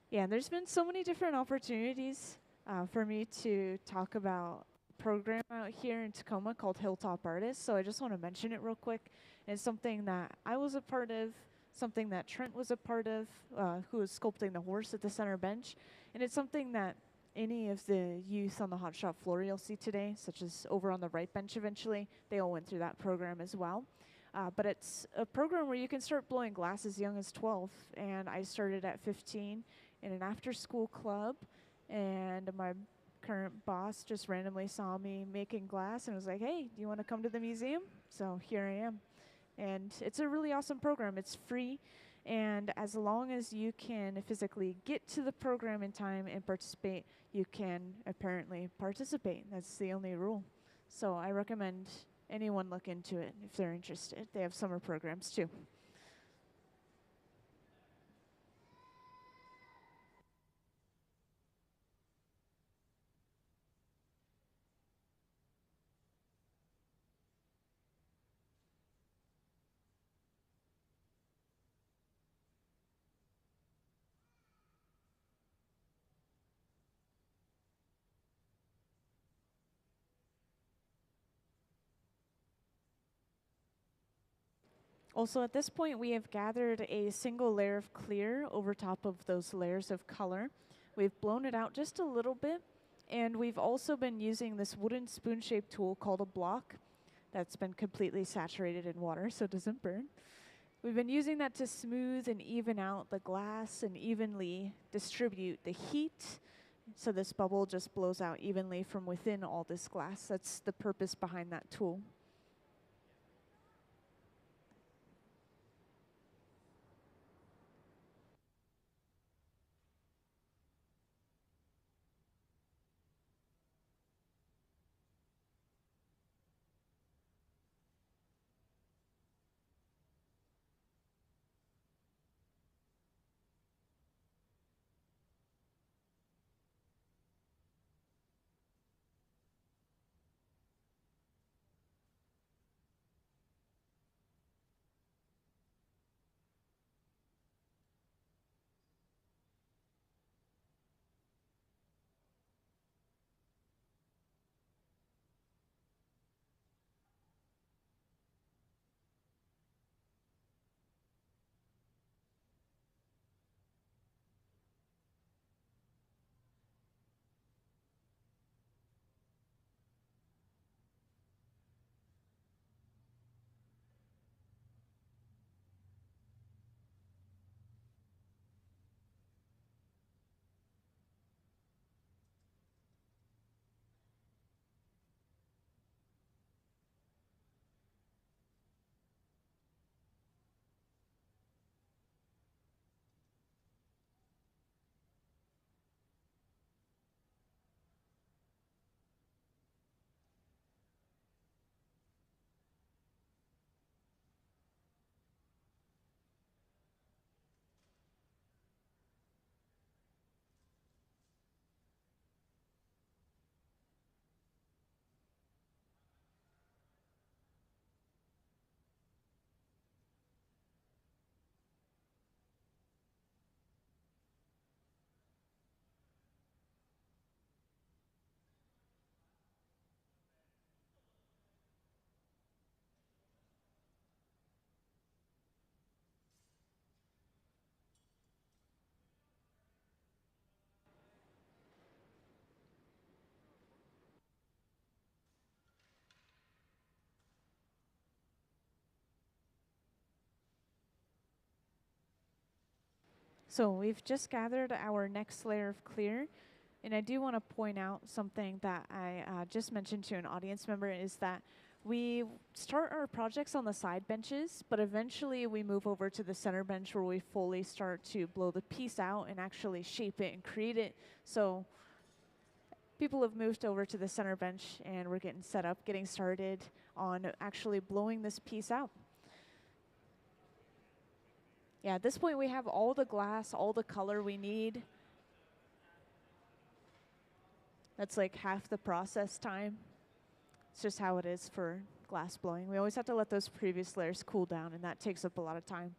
Yeah, there's been so many different opportunities for me to talk about a program out here in Tacoma called Hilltop Artists. So I just want to mention it real quick. It's something that I was a part of, something that Trent was a part of, who was sculpting the horse at the center bench. And it's something that any of the youth on the hot shop floor you'll see today, such as over on the right bench eventually, they all went through that program as well. But it's a program where you can start blowing glass as young as 12, and I started at 15 in an after-school club, and my current boss just randomly saw me making glass and was like, hey, do you want to come to the museum? So here I am. And it's a really awesome program. It's free, and as long as you can physically get to the program in time and participate, you can apparently participate. That's the only rule. So I recommend anyone look into it if they're interested. They have summer programs too. Also, at this point, we have gathered a single layer of clear over top of those layers of color. We've blown it out just a little bit, and we've also been using this wooden spoon-shaped tool called a block that's been completely saturated in water so it doesn't burn. We've been using that to smooth and even out the glass and evenly distribute the heat so this bubble just blows out evenly from within all this glass. That's the purpose behind that tool. So we've just gathered our next layer of clear. And I do want to point out something that I just mentioned to an audience member is that we start our projects on the side benches, but eventually we move over to the center bench where we fully start to blow the piece out and actually shape it and create it. So people have moved over to the center bench and we're getting set up, getting started on actually blowing this piece out. Yeah, at this point we have all the glass, all the color we need. That's like half the process time. It's just how it is for glass blowing. We always have to let those previous layers cool down, and that takes up a lot of time.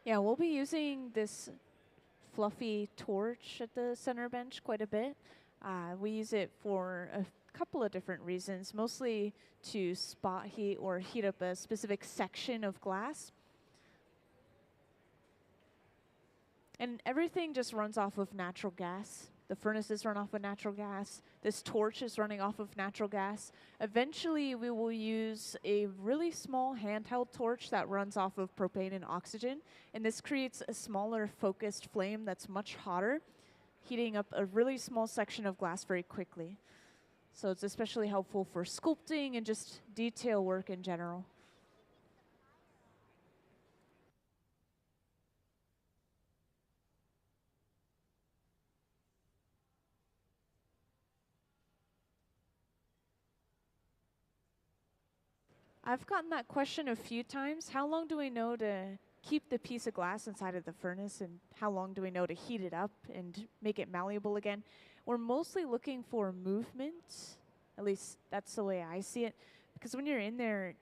Yeah, we'll be using this fluffy torch at the center bench quite a bit. We use it for a couple of different reasons, mostly to spot heat or heat up a specific section of glass. And everything just runs off of natural gas. The furnaces run off of natural gas. This torch is running off of natural gas. Eventually, we will use a really small handheld torch that runs off of propane and oxygen. And this creates a smaller focused flame that's much hotter, heating up a really small section of glass very quickly. So it's especially helpful for sculpting and just detail work in general. I've gotten that question a few times. How long do we know to keep the piece of glass inside of the furnace, and how long do we know to heat it up and make it malleable again? We're mostly looking for movement. At least that's the way I see it. Because when you're in there,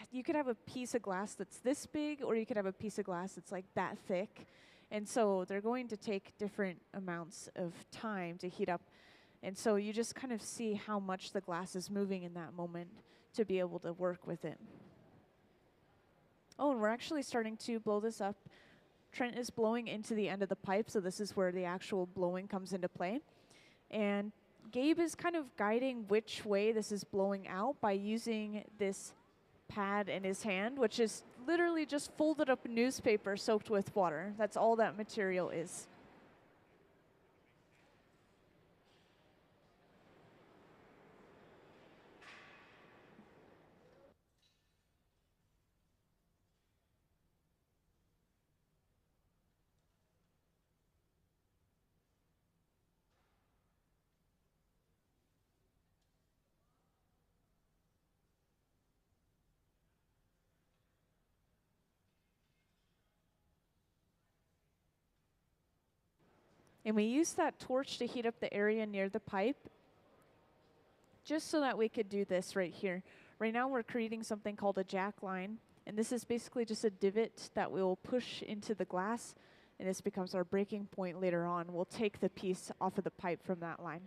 you could have a piece of glass that's this big, or you could have a piece of glass that's like that thick. And so they're going to take different amounts of time to heat up. And so you just kind of see how much the glass is moving in that moment to be able to work with it. Oh, and we're actually starting to blow this up. Trent is blowing into the end of the pipe, so this is where the actual blowing comes into play. And Gabe is kind of guiding which way this is blowing out by using this pad in his hand, which is literally just folded up newspaper soaked with water. That's all that material is. And we used that torch to heat up the area near the pipe, just so that we could do this right here. Right now we're creating something called a jack line, and this is basically just a divot that we will push into the glass, and this becomes our breaking point later on. We'll take the piece off of the pipe from that line.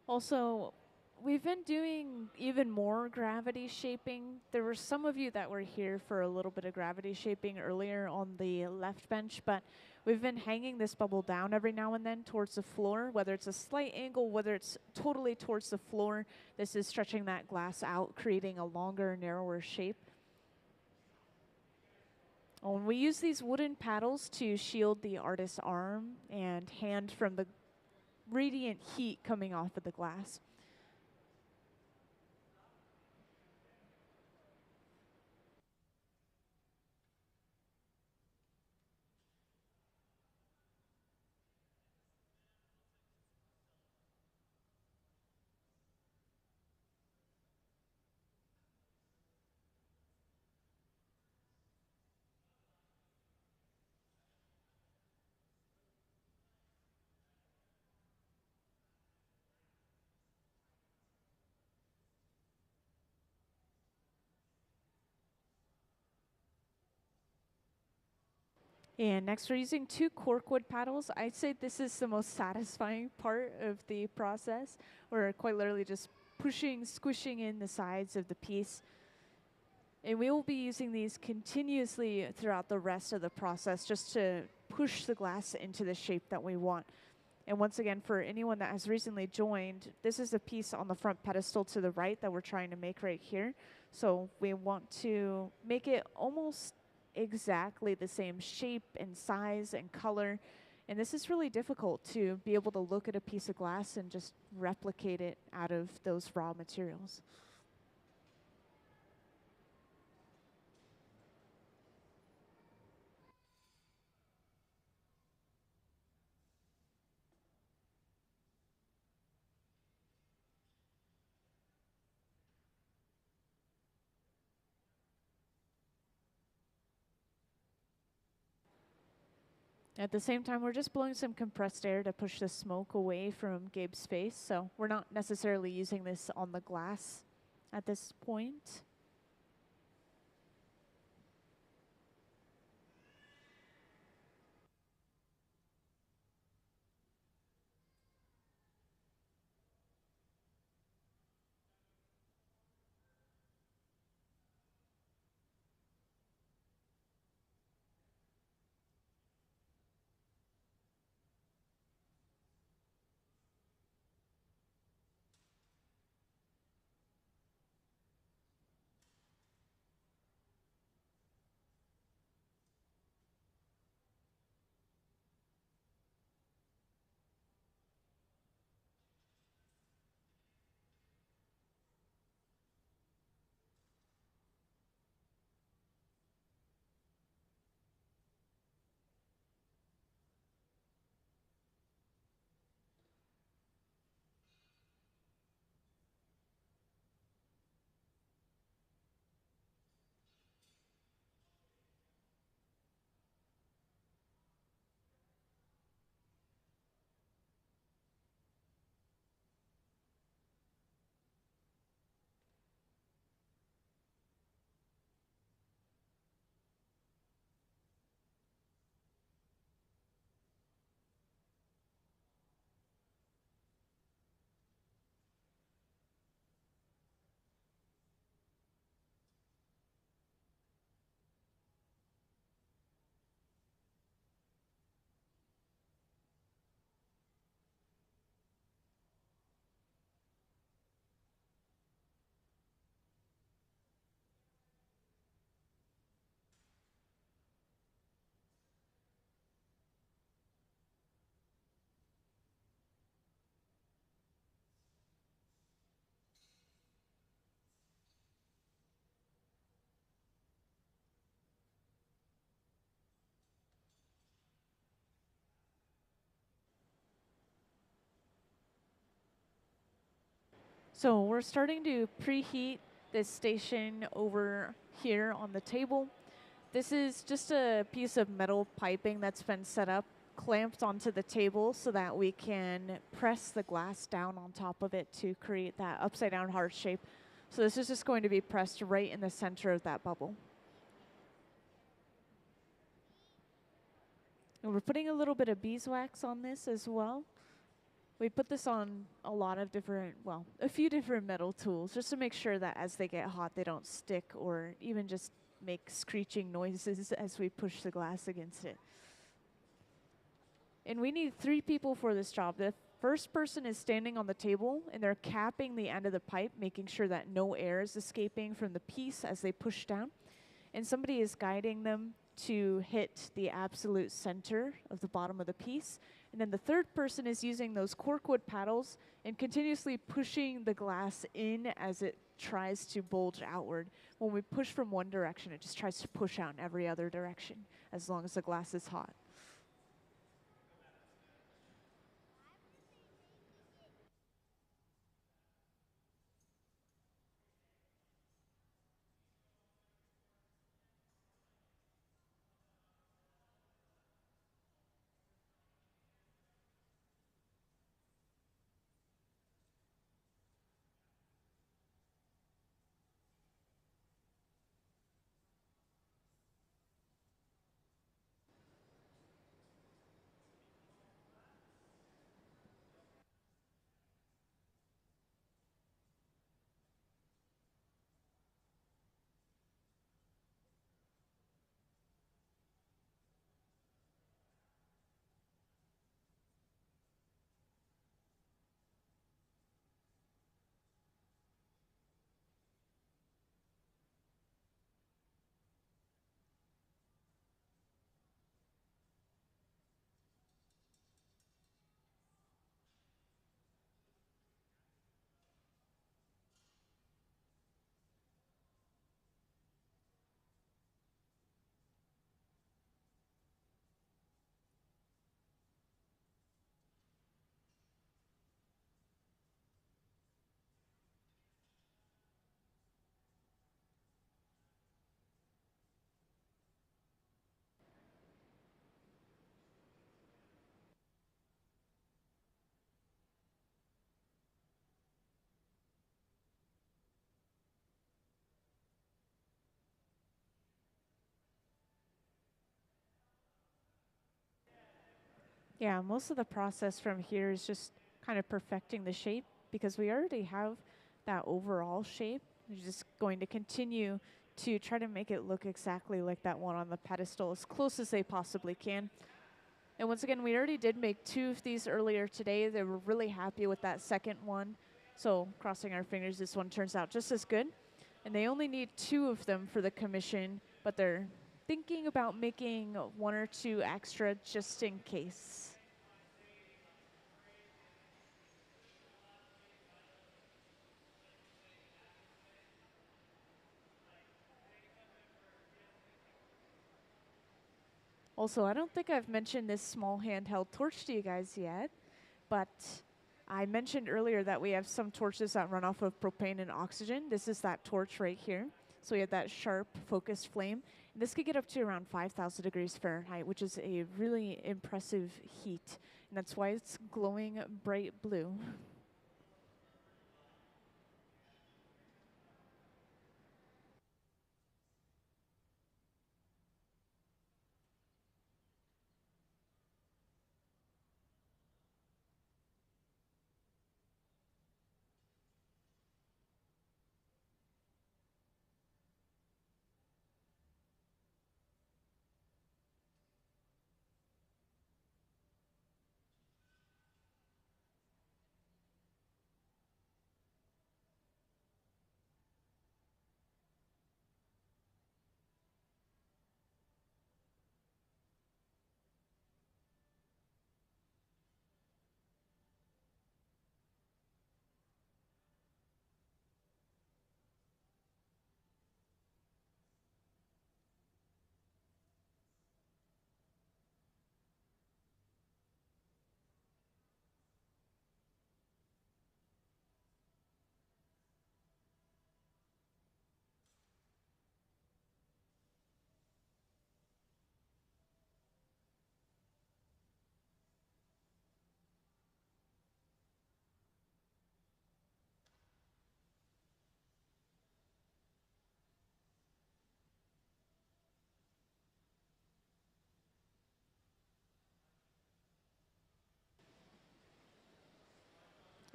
Also, we've been doing even more gravity shaping. There were some of you that were here for a little bit of gravity shaping earlier on the left bench, but we've been hanging this bubble down every now and then towards the floor, whether it's a slight angle, whether it's totally towards the floor. This is stretching that glass out, creating a longer, narrower shape. And we use these wooden paddles to shield the artist's arm and hand from the radiant heat coming off of the glass. And next we're using 2 corkwood paddles. I'd say this is the most satisfying part of the process. We're quite literally just pushing, squishing in the sides of the piece. And we will be using these continuously throughout the rest of the process just to push the glass into the shape that we want. And once again, for anyone that has recently joined, this is a piece on the front pedestal to the right that we're trying to make right here. So we want to make it almost exactly the same shape and size and color. And this is really difficult to be able to look at a piece of glass and just replicate it out of those raw materials. At the same time, we're just blowing some compressed air to push the smoke away from Gabe's face, so we're not necessarily using this on the glass at this point. So we're starting to preheat this station over here on the table. This is just a piece of metal piping that's been set up, clamped onto the table so that we can press the glass down on top of it to create that upside down heart shape. So this is just going to be pressed right in the center of that bubble. And we're putting a little bit of beeswax on this as well. We put this on a lot of different, well, a few different metal tools just to make sure that as they get hot, they don't stick or even just make screeching noises as we push the glass against it. And we need 3 people for this job. The first person is standing on the table and they're capping the end of the pipe, making sure that no air is escaping from the piece as they push down. And somebody is guiding them to hit the absolute center of the bottom of the piece. And then the third person is using those corkwood paddles and continuously pushing the glass in as it tries to bulge outward. When we push from one direction, it just tries to push out in every other direction as long as the glass is hot. Yeah, most of the process from here is just kind of perfecting the shape because we already have that overall shape. We're just going to continue to try to make it look exactly like that one on the pedestal as close as they possibly can. And once again, we already did make 2 of these earlier today. They were really happy with that second one. So crossing our fingers, this one turns out just as good. And they only need 2 of them for the commission, but they're thinking about making 1 or 2 extra just in case. Also, I don't think I've mentioned this small handheld torch to you guys yet, but I mentioned earlier that we have some torches that run off of propane and oxygen. This is that torch right here. So we have that sharp focused flame. And this could get up to around 5,000 degrees Fahrenheit, which is a really impressive heat. And that's why it's glowing bright blue.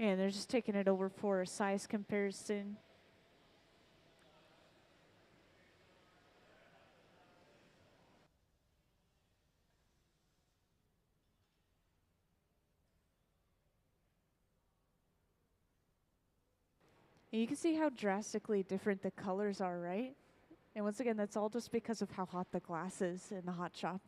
And they're just taking it over for a size comparison. And you can see how drastically different the colors are, right? And once again, that's all just because of how hot the glass is in the hot shop.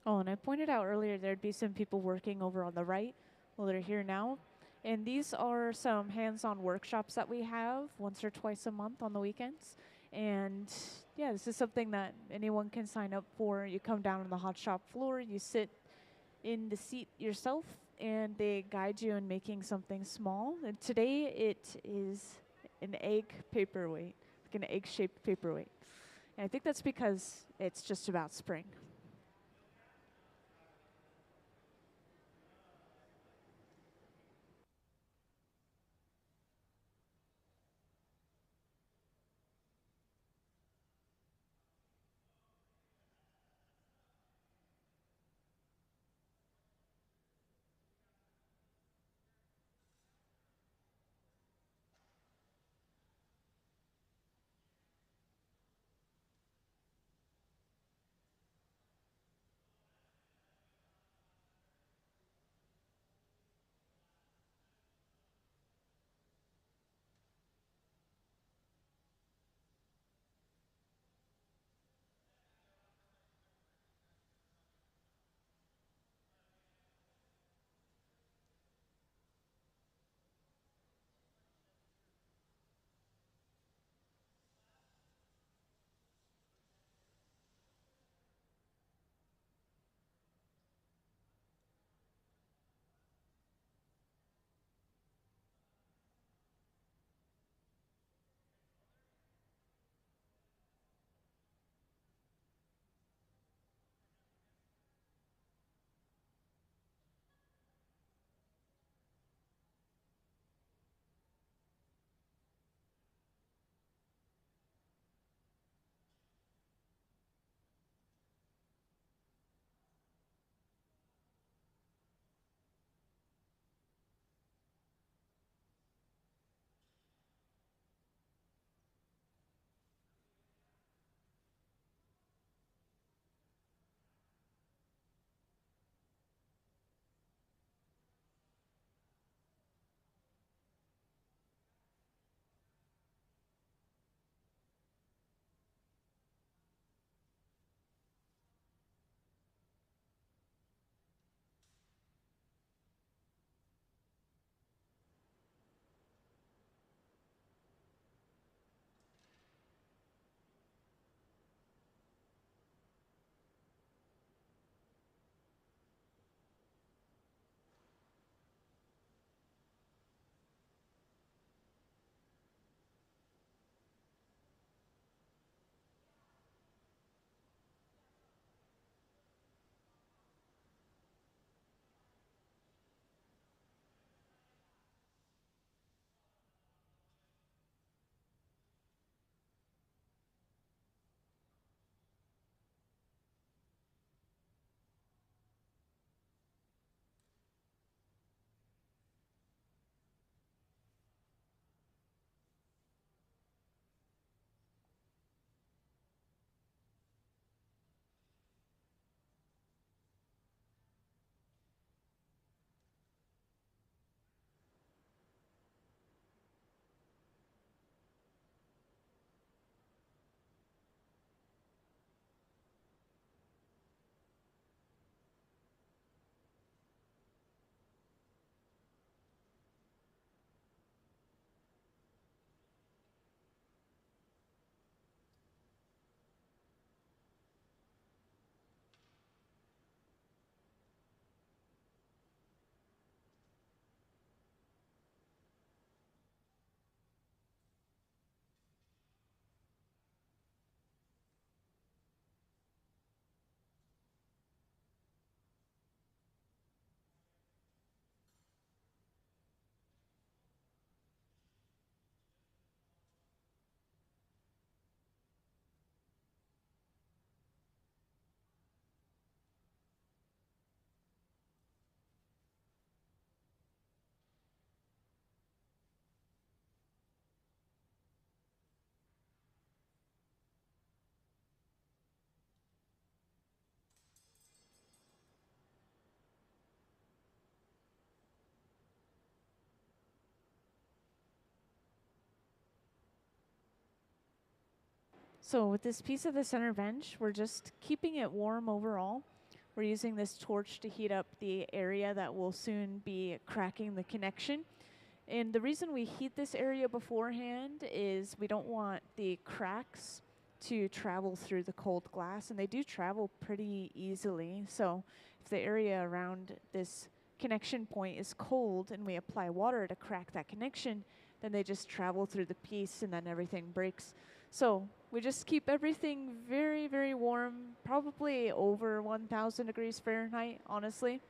Oh, and I pointed out earlier there'd be some people working over on the right. Well, they're here now. And these are some hands-on workshops that we have once or twice a month on the weekends. And yeah, this is something that anyone can sign up for. You come down on the hot shop floor, you sit in the seat yourself, and they guide you in making something small. And today it is an egg paperweight, like an egg-shaped paperweight. And I think that's because it's just about spring. So with this piece of the center bench, we're just keeping it warm overall. We're using this torch to heat up the area that will soon be cracking the connection. And the reason we heat this area beforehand is we don't want the cracks to travel through the cold glass, and they do travel pretty easily. So if the area around this connection point is cold and we apply water to crack that connection, then they just travel through the piece and then everything breaks. So we just keep everything very, very warm, probably over 1,000 degrees Fahrenheit, honestly.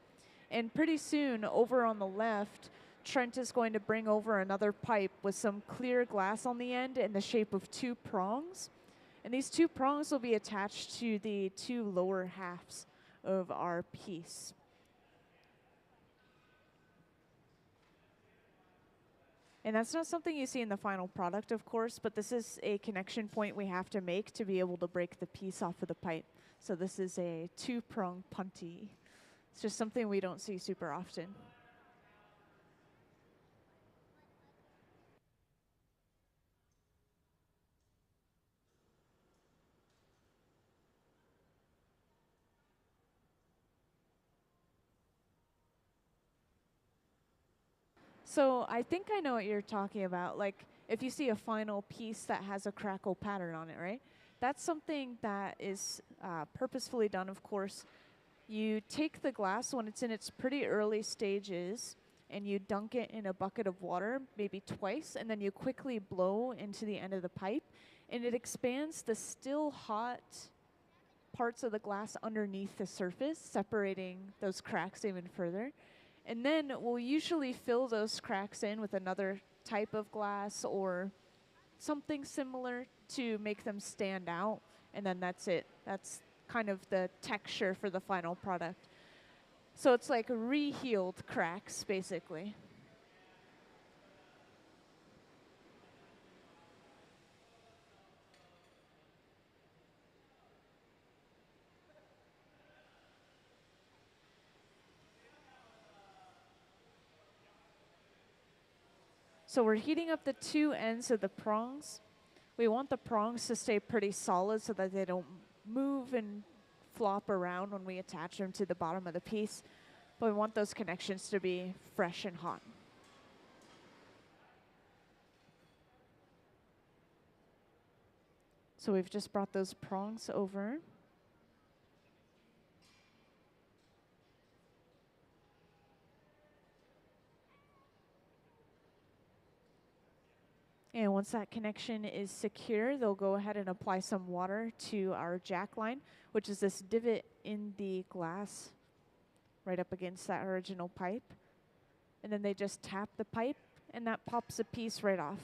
And pretty soon, over on the left, Trent is going to bring over another pipe with some clear glass on the end in the shape of two prongs. And these two prongs will be attached to the two lower halves of our piece. And that's not something you see in the final product, of course, but this is a connection point we have to make to be able to break the piece off of the pipe. So this is a two-prong punty. It's just something we don't see super often. So I think I know what you're talking about. Like if you see a final piece that has a crackle pattern on it, right? That's something that is purposefully done, of course. You take the glass when it's in its pretty early stages and you dunk it in a bucket of water, maybe twice, and then you quickly blow into the end of the pipe, and it expands the still hot parts of the glass underneath the surface, separating those cracks even further. And then we'll usually fill those cracks in with another type of glass or something similar to make them stand out. And then that's it. That's kind of the texture for the final product. So it's like re-healed cracks, basically. So we're heating up the two ends of the prongs. We want the prongs to stay pretty solid so that they don't move and flop around when we attach them to the bottom of the piece. But we want those connections to be fresh and hot. So we've just brought those prongs over. And once that connection is secure, they'll go ahead and apply some water to our jack line, which is this divot in the glass right up against that original pipe. And then they just tap the pipe, and that pops the piece right off.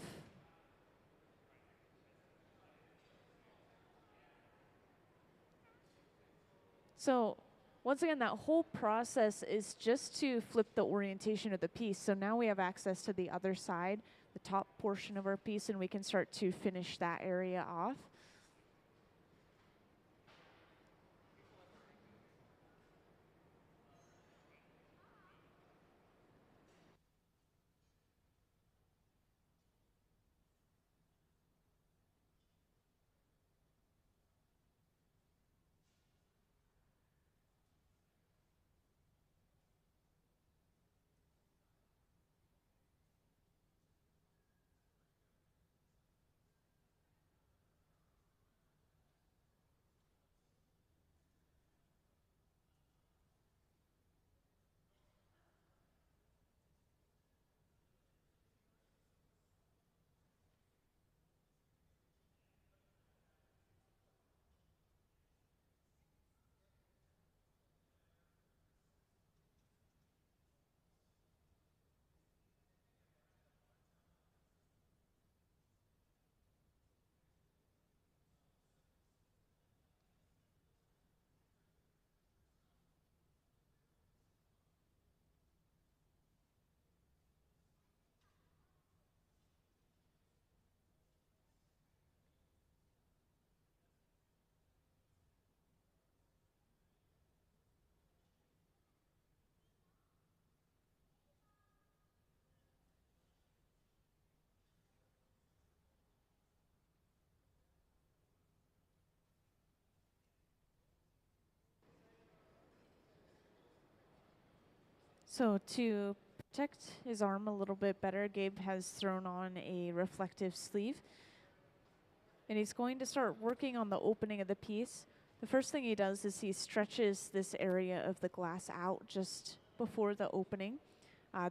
So once again, that whole process is just to flip the orientation of the piece. So now we have access to the other side, the top portion of our piece, and we can start to finish that area off. So to protect his arm a little bit better, Gabe has thrown on a reflective sleeve. And he's going to start working on the opening of the piece. The first thing he does is he stretches this area of the glass out just before the opening.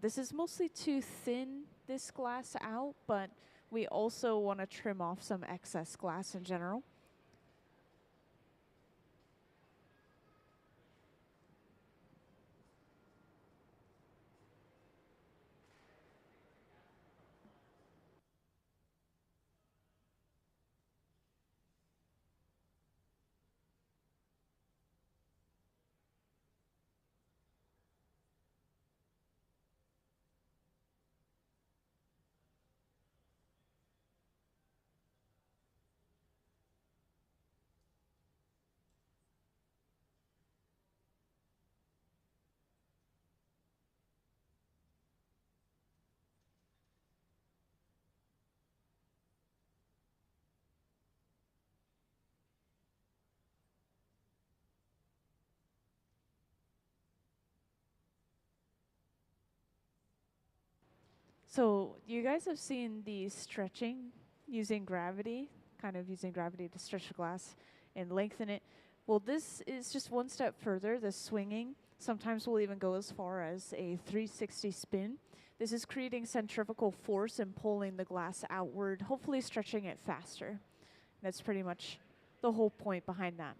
This is mostly to thin this glass out, but we also want to trim off some excess glass in general. So you guys have seen the stretching using gravity, kind of using gravity to stretch the glass and lengthen it. Well, this is just one step further, the swinging. Sometimes we'll even go as far as a 360 spin. This is creating centrifugal force and pulling the glass outward, hopefully stretching it faster. That's pretty much the whole point behind that.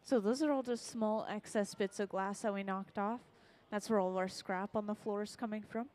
So those are all just small excess bits of glass that we knocked off. That's where all of our scrap on the floor is coming from.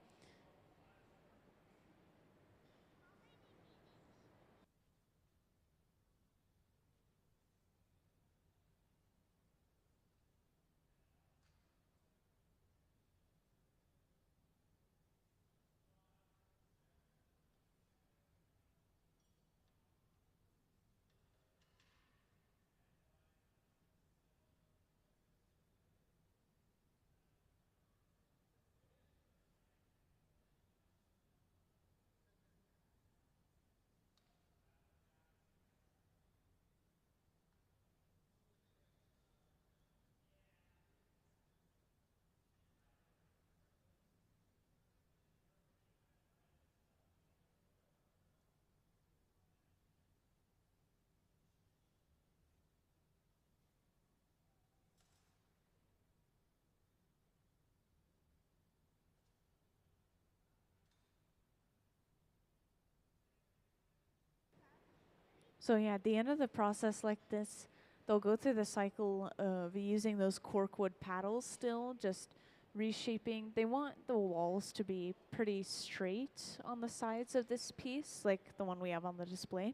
So yeah, at the end of the process like this, they'll go through the cycle of using those corkwood paddles still, just reshaping. They want the walls to be pretty straight on the sides of this piece, like the one we have on the display.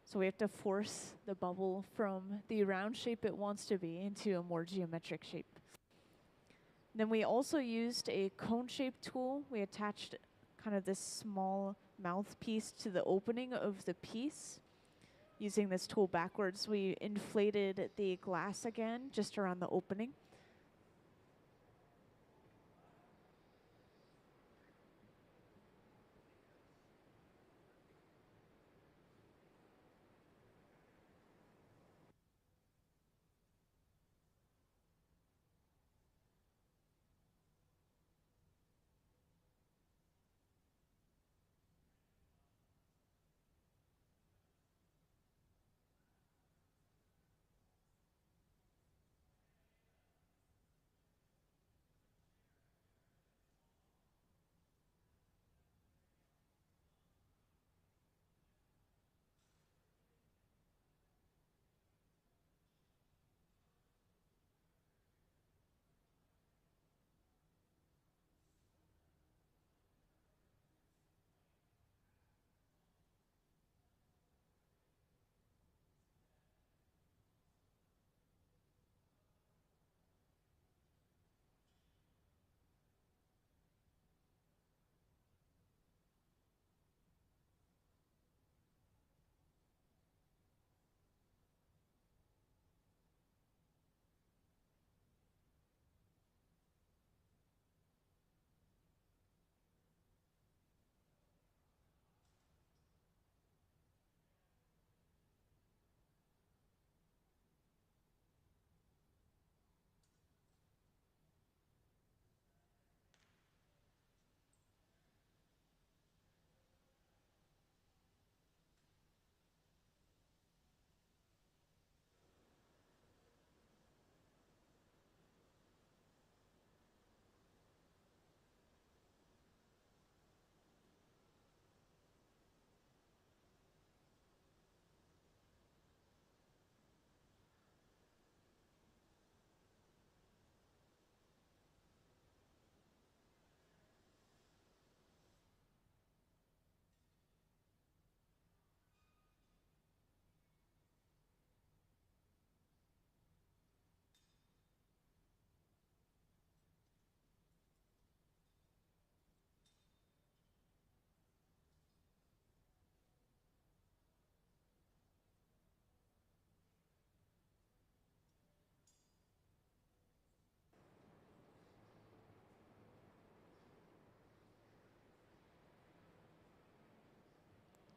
So we have to force the bubble from the round shape it wants to be into a more geometric shape. Then we also used a cone-shaped tool. We attached kind of this small mouthpiece to the opening of the piece. Using this tool backwards, we inflated the glass again just around the opening.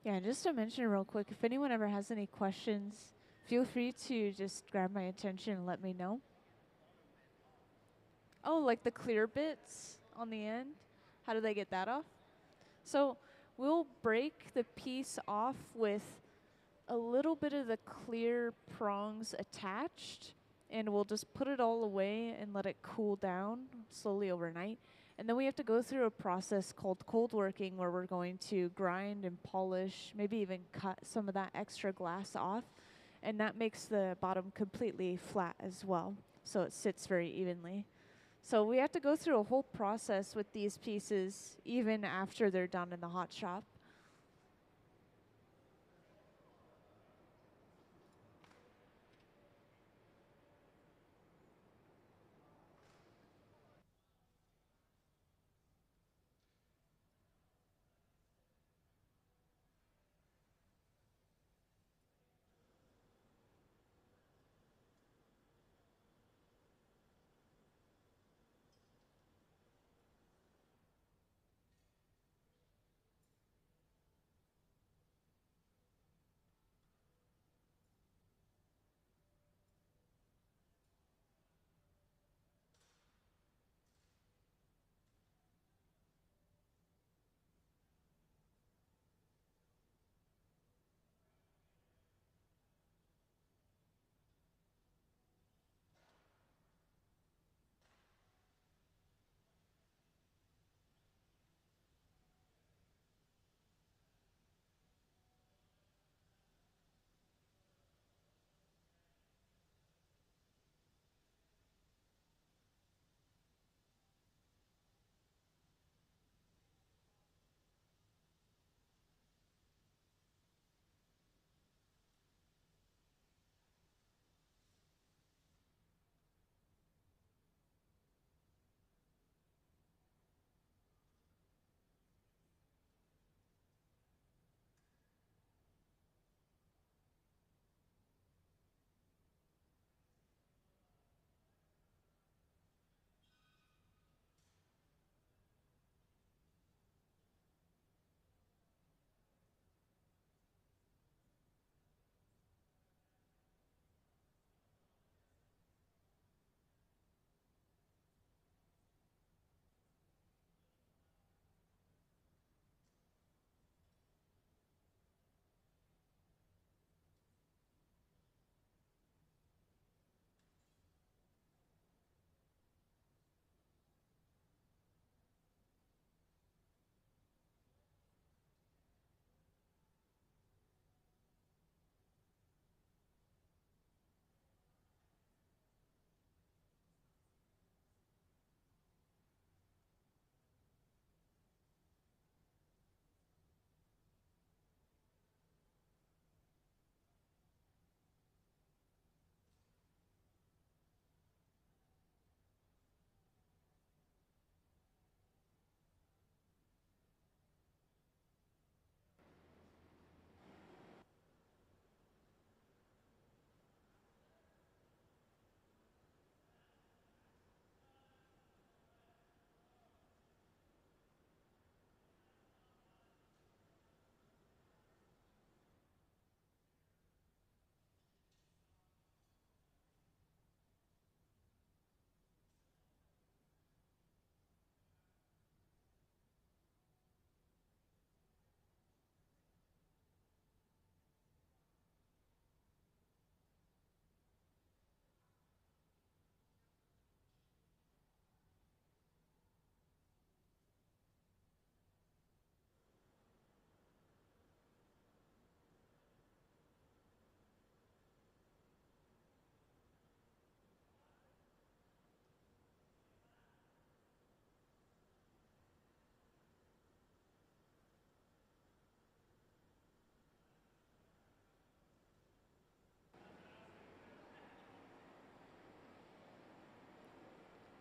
Yeah, just to mention real quick, if anyone ever has any questions, feel free to just grab my attention and let me know. Oh, like the clear bits on the end? How do they get that off? So we'll break the piece off with a little bit of the clear prongs attached, and we'll just put it all away and let it cool down slowly overnight. And then we have to go through a process called cold working, where we're going to grind and polish, maybe even cut some of that extra glass off. And that makes the bottom completely flat as well, so it sits very evenly. So we have to go through a whole process with these pieces even after they're done in the hot shop.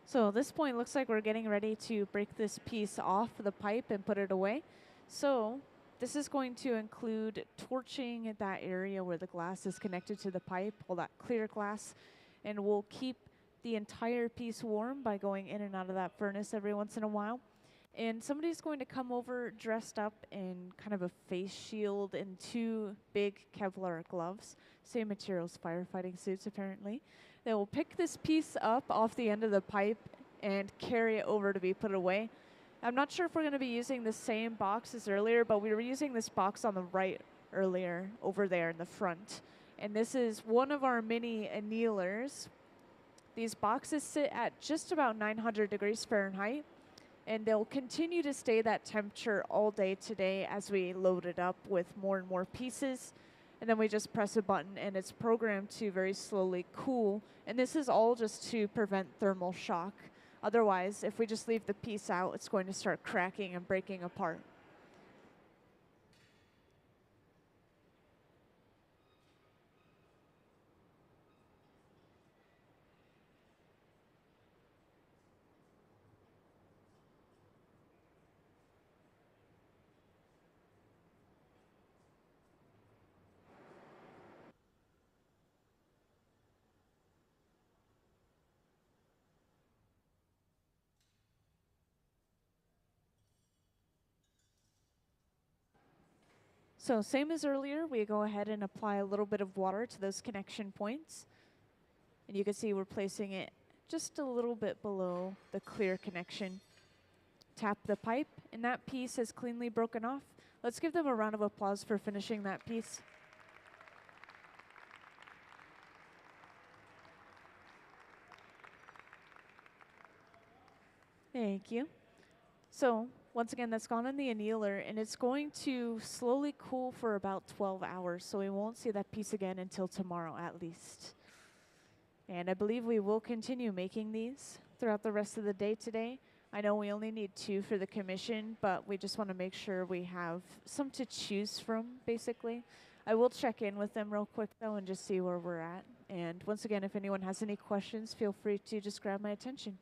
So at this point, looks like we're getting ready to break this piece off the pipe and put it away. So this is going to include torching that area where the glass is connected to the pipe, all that clear glass, and we'll keep the entire piece warm by going in and out of that furnace every once in a while. And somebody's going to come over dressed up in kind of a face shield and two big Kevlar gloves, same materials, firefighting suits apparently. They will pick this piece up off the end of the pipe and carry it over to be put away. I'm not sure if we're going to be using the same box as earlier, but we were using this box on the right earlier over there in the front. And this is one of our mini annealers. These boxes sit at just about 900 degrees Fahrenheit, and they'll continue to stay that temperature all day today as we load it up with more and more pieces. And then we just press a button and it's programmed to very slowly cool. And this is all just to prevent thermal shock. Otherwise, if we just leave the piece out, it's going to start cracking and breaking apart. So same as earlier, we go ahead and apply a little bit of water to those connection points. And you can see we're placing it just a little bit below the clear connection. Tap the pipe, and that piece is cleanly broken off. Let's give them a round of applause for finishing that piece. Thank you. So once again, that's gone in the annealer, and it's going to slowly cool for about 12 hours, so we won't see that piece again until tomorrow at least. And I believe we will continue making these throughout the rest of the day today. I know we only need 2 for the commission, but we just want to make sure we have some to choose from, basically. I will check in with them real quick, though, and just see where we're at. And once again, if anyone has any questions, feel free to just grab my attention.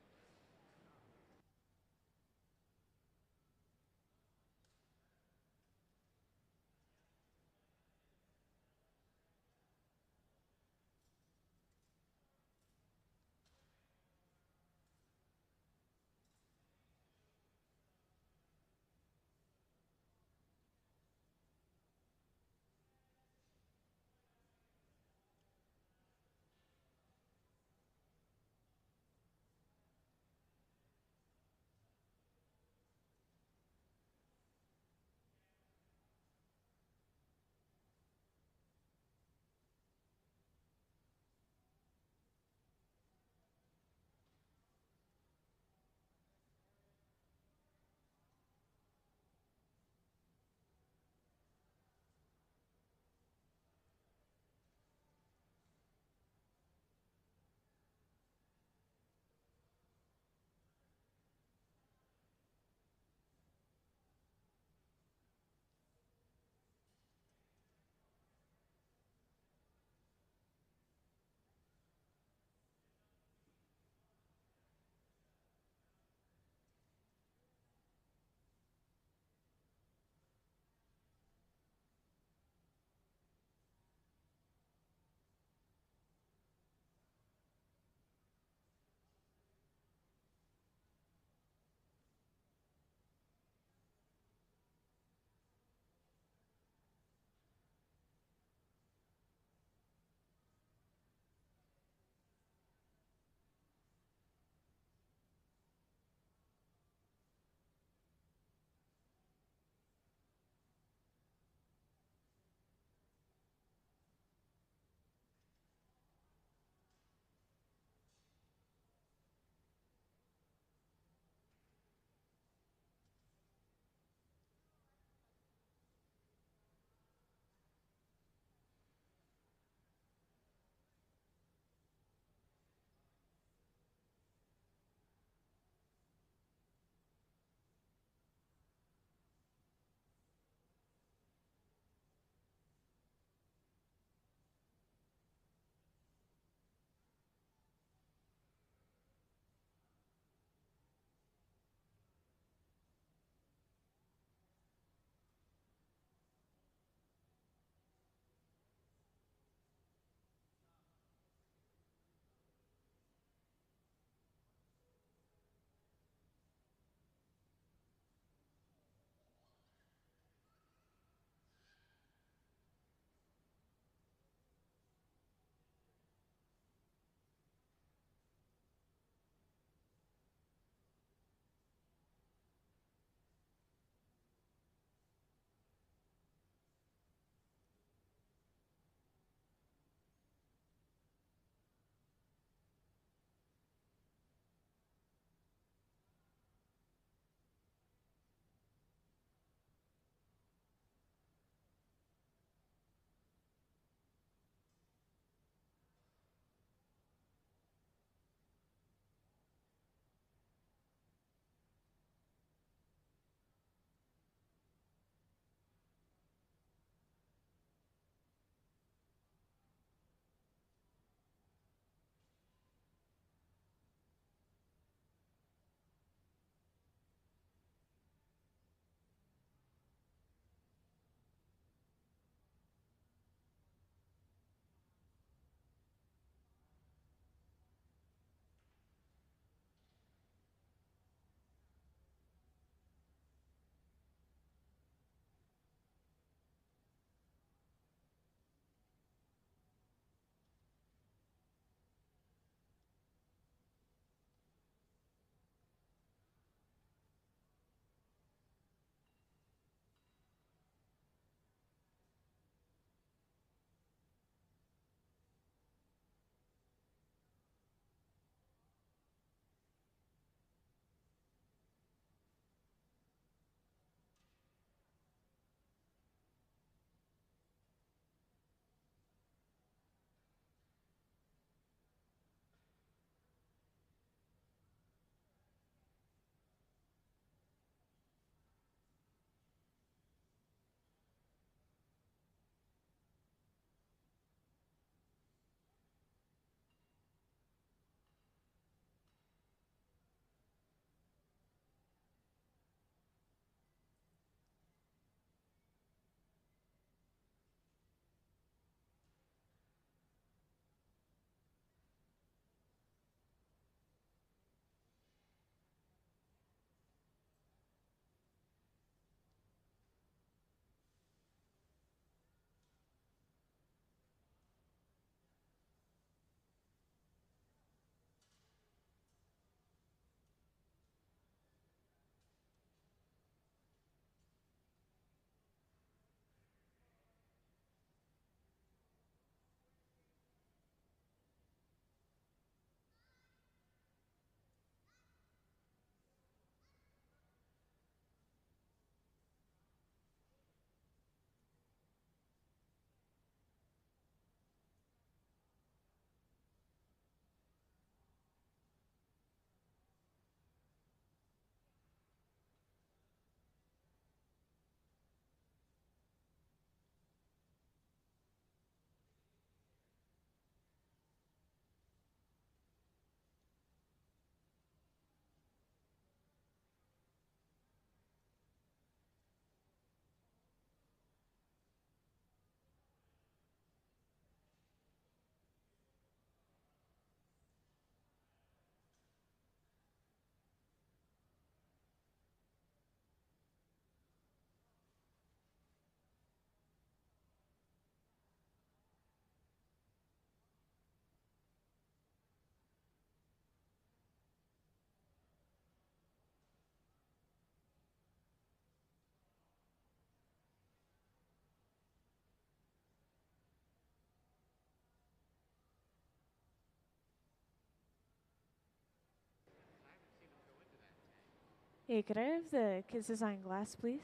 Hey, could I have the Kids Design glass, please?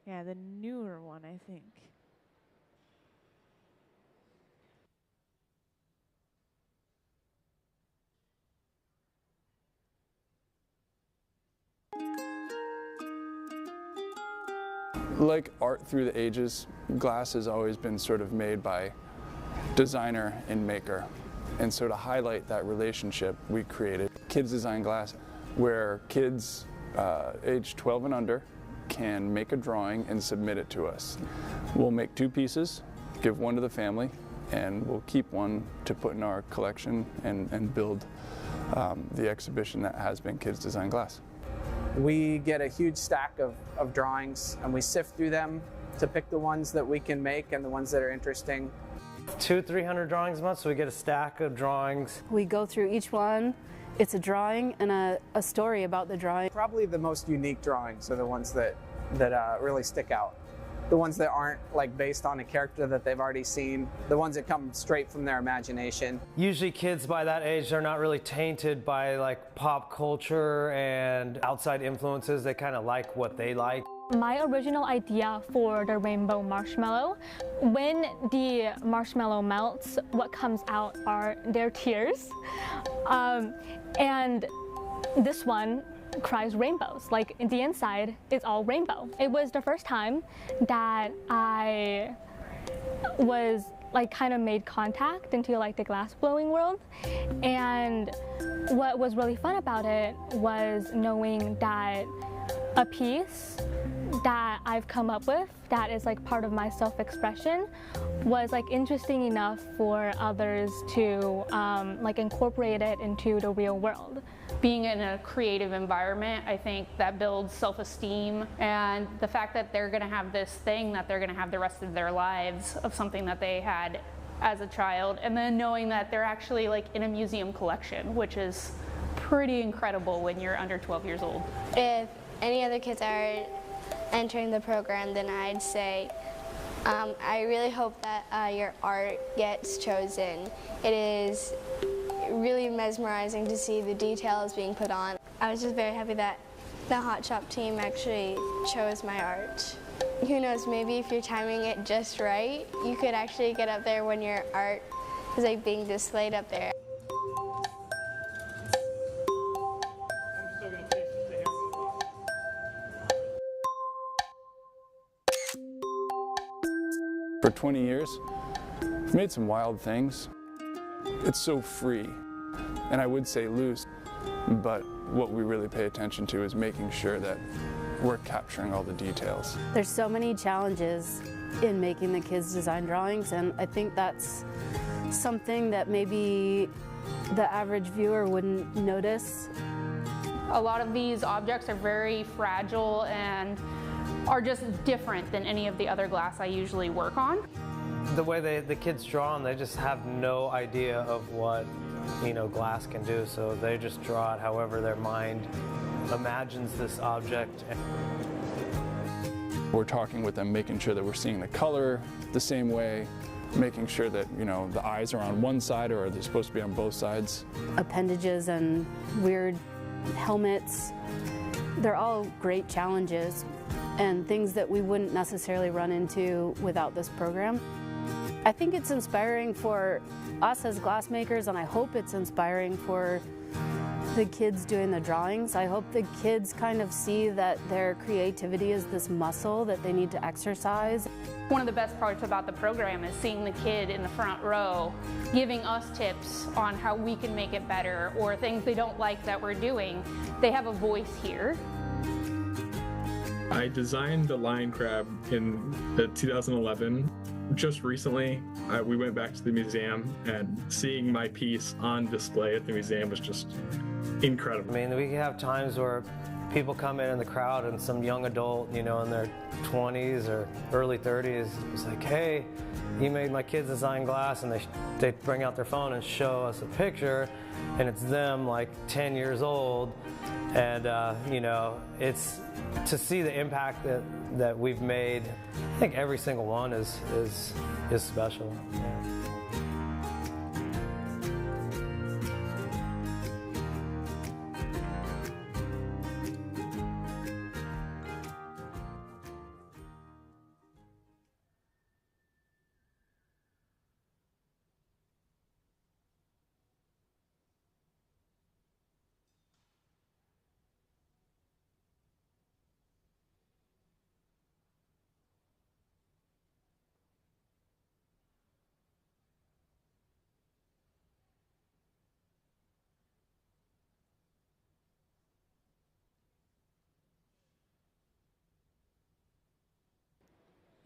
Yeah, the newer one, I think. Like art through the ages, glass has always been sort of made by designer and maker. And so to highlight that relationship, we created Kids Design Glass, where kids age 12 and under can make a drawing and submit it to us. We'll make 2 pieces, give one to the family, and we'll keep one to put in our collection and build the exhibition that has been Kids Design Glass. We get a huge stack of drawings and we sift through them to pick the ones that we can make and the ones that are interesting. 200-300 drawings a month, so we get a stack of drawings. We go through each one. It's a drawing and a story about the drawing. Probably the most unique drawings are the ones that really stick out. The ones that aren't like based on a character that they've already seen, the ones that come straight from their imagination. Usually kids by that age, they're not really tainted by like pop culture and outside influences. They kind of like what they like. My original idea for the rainbow marshmallow, when the marshmallow melts, what comes out are their tears. And this one cries rainbows. Like in the inside, it's all rainbow. It was the first time that I was like kind of made contact into like the glass blowing world. And what was really fun about it was knowing that a piece that I've come up with that is like part of my self-expression was like interesting enough for others to like incorporate it into the real world. Being in a creative environment, I think that builds self-esteem, and the fact that they're going to have this thing that they're going to have the rest of their lives of something that they had as a child, and then knowing that they're actually like in a museum collection, which is pretty incredible when you're under 12 years old. If any other kids are entering the program, then I'd say I really hope that your art gets chosen. It is really mesmerizing to see the details being put on. I was just very happy that the Hot Shop team actually chose my art. Who knows, maybe if you're timing it just right, you could actually get up there when your art is like being displayed up there. For 20 years, we've made some wild things. It's so free, and I would say loose, but what we really pay attention to is making sure that we're capturing all the details. There's so many challenges in making the kids design drawings, and I think that's something that maybe the average viewer wouldn't notice. A lot of these objects are very fragile and are just different than any of the other glass I usually work on. The way the kids draw them, they just have no idea of what, you know, glass can do, so they just draw it however their mind imagines this object. We're talking with them, making sure that we're seeing the color the same way, making sure that, you know, the eyes are on one side or are they supposed to be on both sides. Appendages and weird helmets, they're all great challenges and things that we wouldn't necessarily run into without this program. I think it's inspiring for us as glassmakers, and I hope it's inspiring for the kids doing the drawings. I hope the kids kind of see that their creativity is this muscle that they need to exercise. One of the best parts about the program is seeing the kid in the front row giving us tips on how we can make it better or things they don't like that we're doing. They have a voice here. I designed the lion crab in 2011. Just recently, we went back to the museum, and seeing my piece on display at the museum was just incredible. I mean, we have times where people come in the crowd and some young adult, you know, in their 20s or early 30s, is like, hey, you made my kids design glass, and they bring out their phone and show us a picture, and it's them like 10 years old, and you know, it's to see the impact that we've made. I think every single one is special.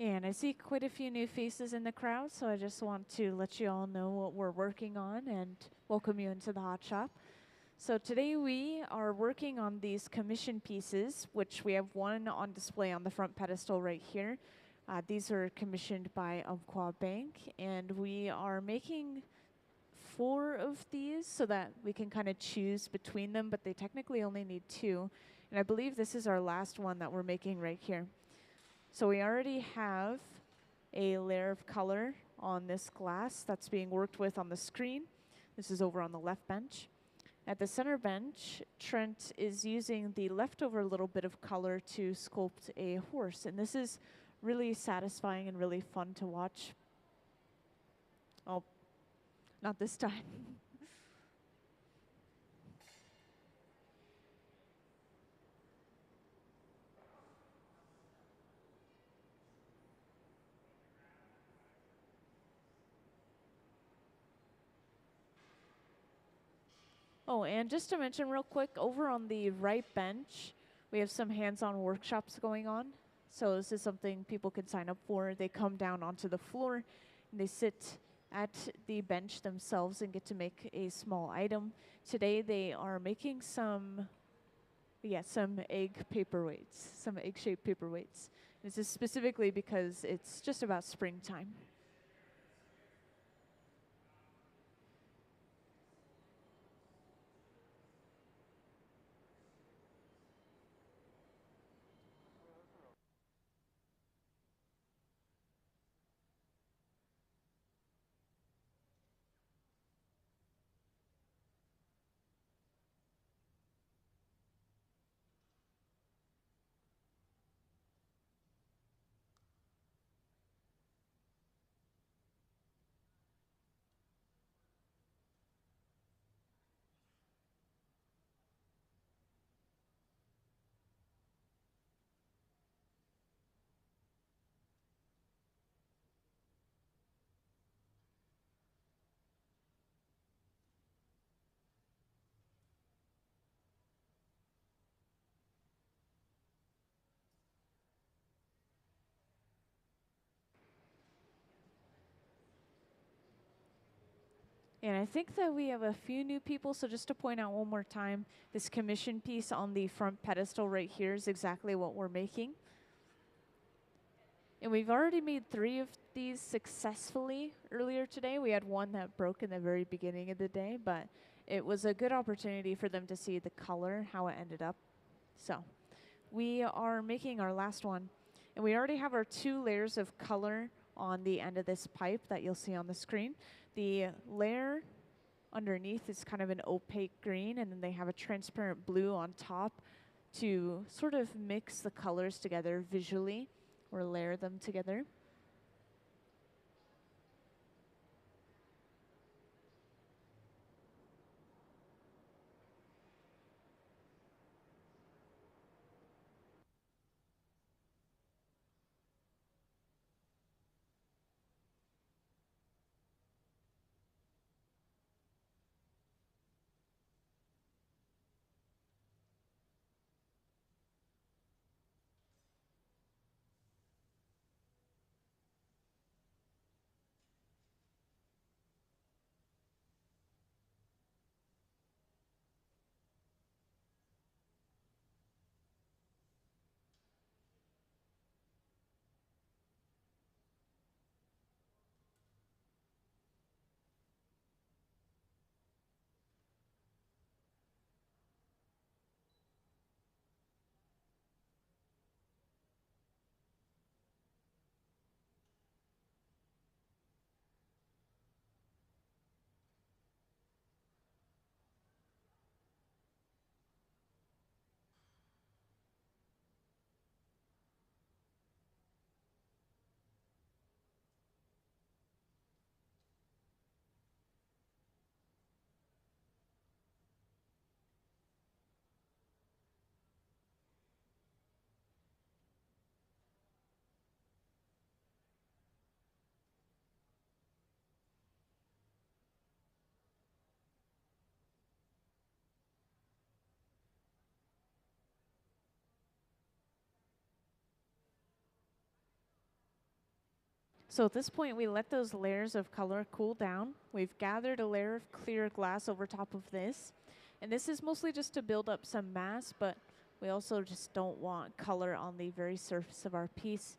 And I see quite a few new faces in the crowd, so I just want to let you all know what we're working on and welcome you into the Hot Shop. So today we are working on these commission pieces, which we have one on display on the front pedestal right here. These are commissioned by Umpqua Bank, and we are making 4 of these so that we can kind of choose between them, but they technically only need 2. And I believe this is our last one that we're making right here. So we already have a layer of color on this glass that's being worked with on the screen. This is over on the left bench. At the center bench, Trent is using the leftover little bit of color to sculpt a horse. And this is really satisfying and really fun to watch. Oh, not this time. Oh, and just to mention real quick, over on the right bench, we have some hands-on workshops going on. So this is something people can sign up for. They come down onto the floor, and they sit at the bench themselves and get to make a small item. Today they are making some egg paperweights, some egg-shaped paperweights. This is specifically because it's just about springtime. And I think that we have a few new people, so just to point out one more time, this commission piece on the front pedestal right here is exactly what we're making. And we've already made 3 of these successfully earlier today. We had one that broke in the very beginning of the day, but it was a good opportunity for them to see the color, how it ended up. So we are making our last one, and we already have our 2 layers of color on the end of this pipe that you'll see on the screen. The layer underneath is kind of an opaque green, and then they have a transparent blue on top to sort of mix the colors together visually or layer them together. So at this point, we let those layers of color cool down. We've gathered a layer of clear glass over top of this. And this is mostly just to build up some mass, but we also just don't want color on the very surface of our piece.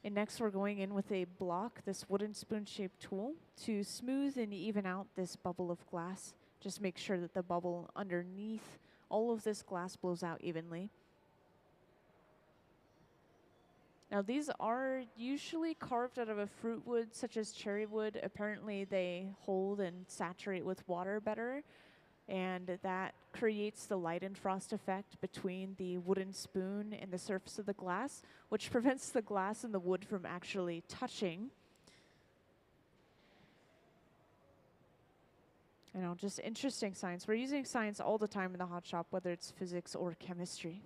And next we're going in with a block, this wooden spoon-shaped tool, to smooth and even out this bubble of glass. Just make sure that the bubble underneath all of this glass blows out evenly. Now these are usually carved out of a fruit wood such as cherry wood. Apparently they hold and saturate with water better, and that creates the light and frost effect between the wooden spoon and the surface of the glass, which prevents the glass and the wood from actually touching. You know, just interesting science. We're using science all the time in the hot shop, whether it's physics or chemistry.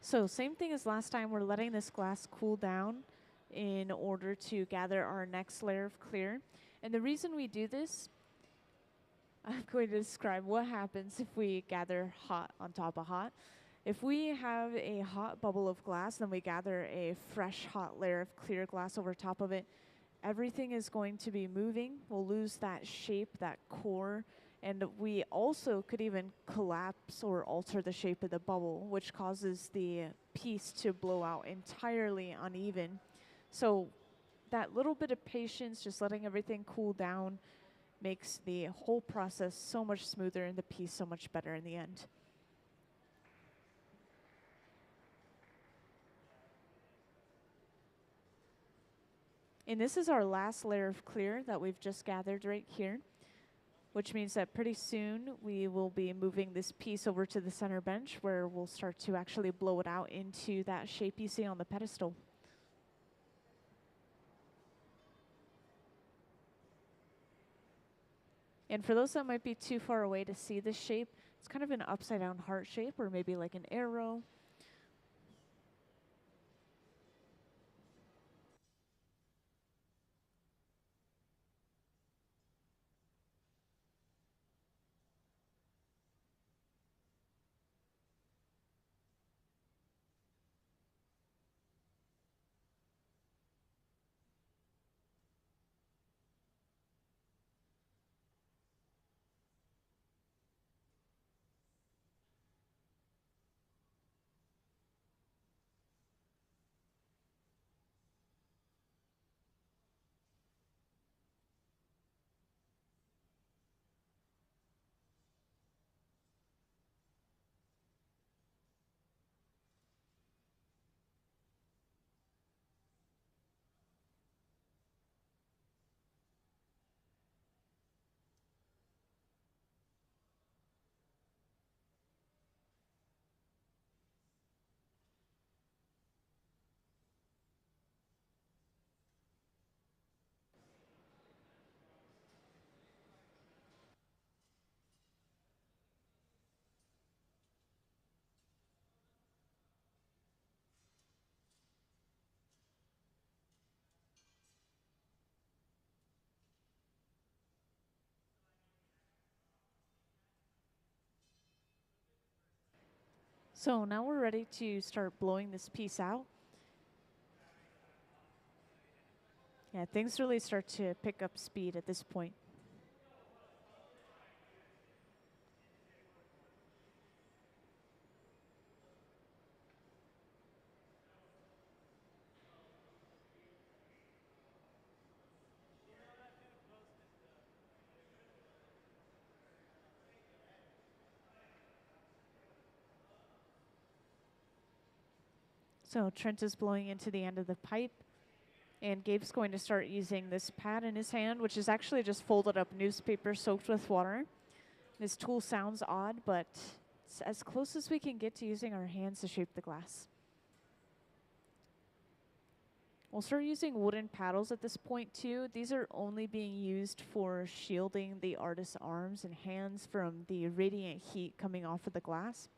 So same thing as last time, we're letting this glass cool down in order to gather our next layer of clear. And the reason we do this, I'm going to describe what happens if we gather hot on top of hot. If we have a hot bubble of glass, then we gather a fresh hot layer of clear glass over top of it, everything is going to be moving. We'll lose that shape, that core, and we also could even collapse or alter the shape of the bubble, which causes the piece to blow out entirely uneven. So that little bit of patience, just letting everything cool down, makes the whole process so much smoother and the piece so much better in the end. And this is our last layer of clear that we've just gathered right here, which means that pretty soon we will be moving this piece over to the center bench where we'll start to actually blow it out into that shape you see on the pedestal. And for those that might be too far away to see this shape, it's kind of an upside down heart shape or maybe like an arrow. So now we're ready to start blowing this piece out. Yeah, things really start to pick up speed at this point. So Trent is blowing into the end of the pipe, and Gabe's going to start using this pad in his hand, which is actually just folded up newspaper soaked with water. This tool sounds odd, but it's as close as we can get to using our hands to shape the glass. We'll start using wooden paddles at this point too. These are only being used for shielding the artist's arms and hands from the radiant heat coming off of the glass.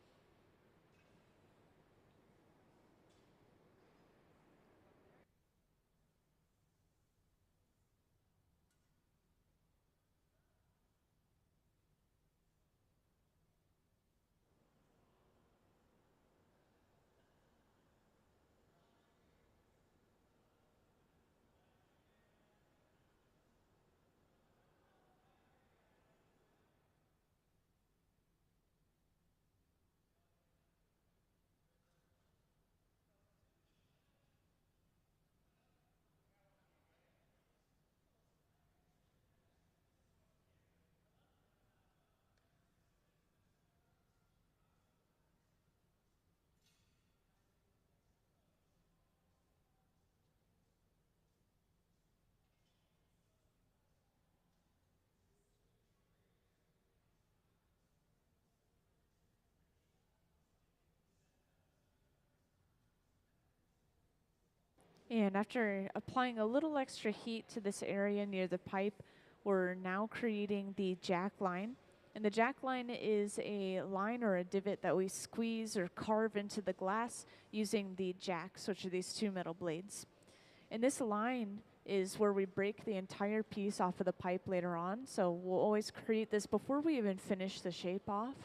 And after applying a little extra heat to this area near the pipe, we're now creating the jack line. And the jack line is a line or a divot that we squeeze or carve into the glass using the jacks, which are these two metal blades. And this line is where we break the entire piece off of the pipe later on. So we'll always create this before we even finish the shape off.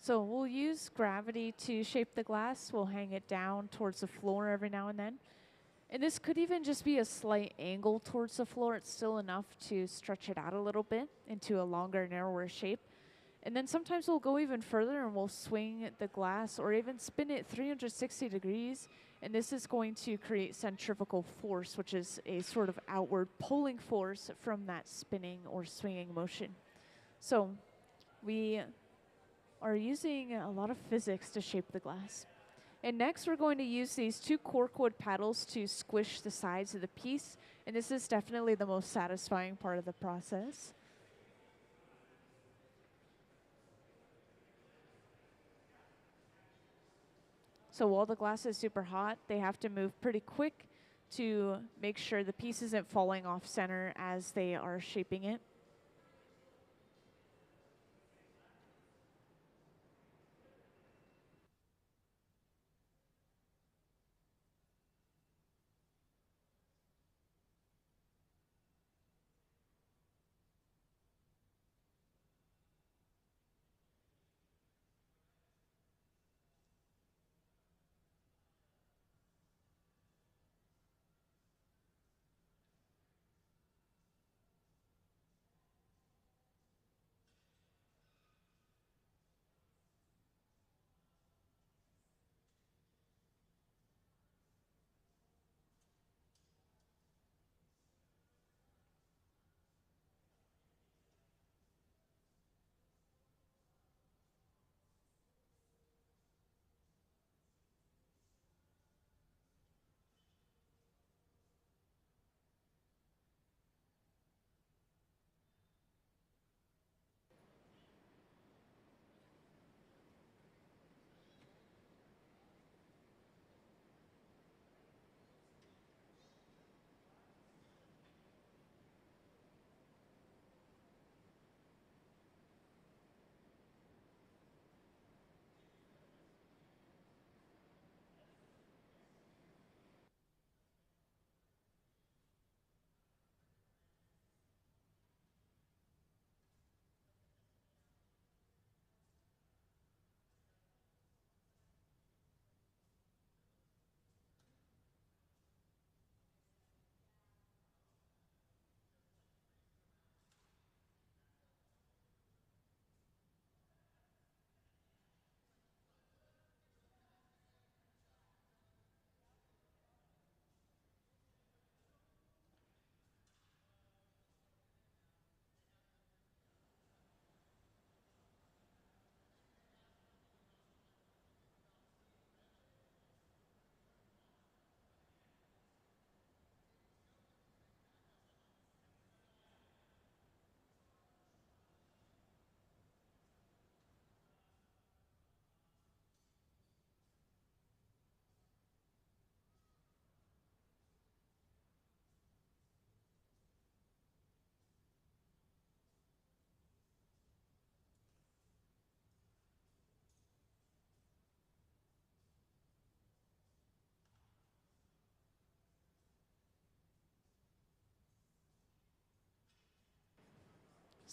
So we'll use gravity to shape the glass. We'll hang it down towards the floor every now and then. And this could even just be a slight angle towards the floor. It's still enough to stretch it out a little bit into a longer, narrower shape. And then sometimes we'll go even further and we'll swing the glass or even spin it 360 degrees. And this is going to create centrifugal force, which is a sort of outward pulling force from that spinning or swinging motion. So we are using a lot of physics to shape the glass. And next we're going to use these two corkwood paddles to squish the sides of the piece. And this is definitely the most satisfying part of the process. So while the glass is super hot, they have to move pretty quick to make sure the piece isn't falling off center as they are shaping it.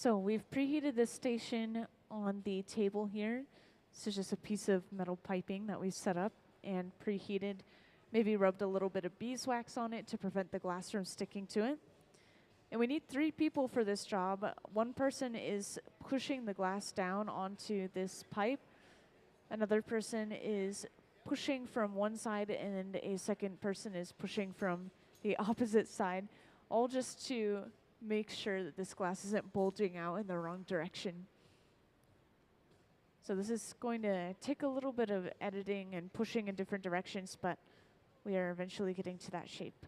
So we've preheated this station on the table here. This is just a piece of metal piping that we've set up and preheated, maybe rubbed a little bit of beeswax on it to prevent the glass from sticking to it. And we need 3 people for this job. One person is pushing the glass down onto this pipe. Another person is pushing from one side, and a second person is pushing from the opposite side, all just to make sure that this glass isn't bulging out in the wrong direction. So this is going to take a little bit of editing and pushing in different directions, but we are eventually getting to that shape.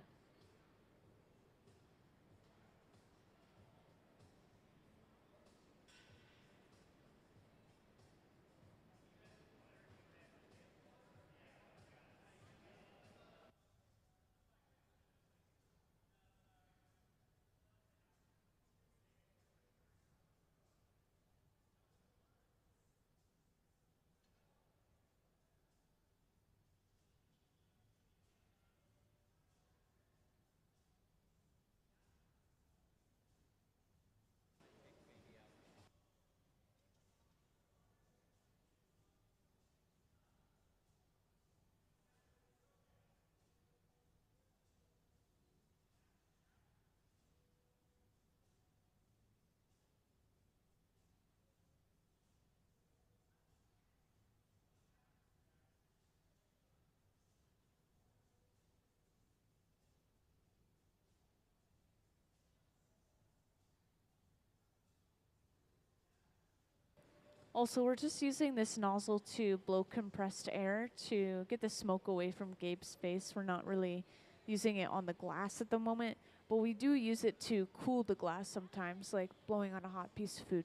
Also, we're just using this nozzle to blow compressed air to get the smoke away from Gabe's face. We're not really using it on the glass at the moment, but we do use it to cool the glass sometimes, like blowing on a hot piece of food.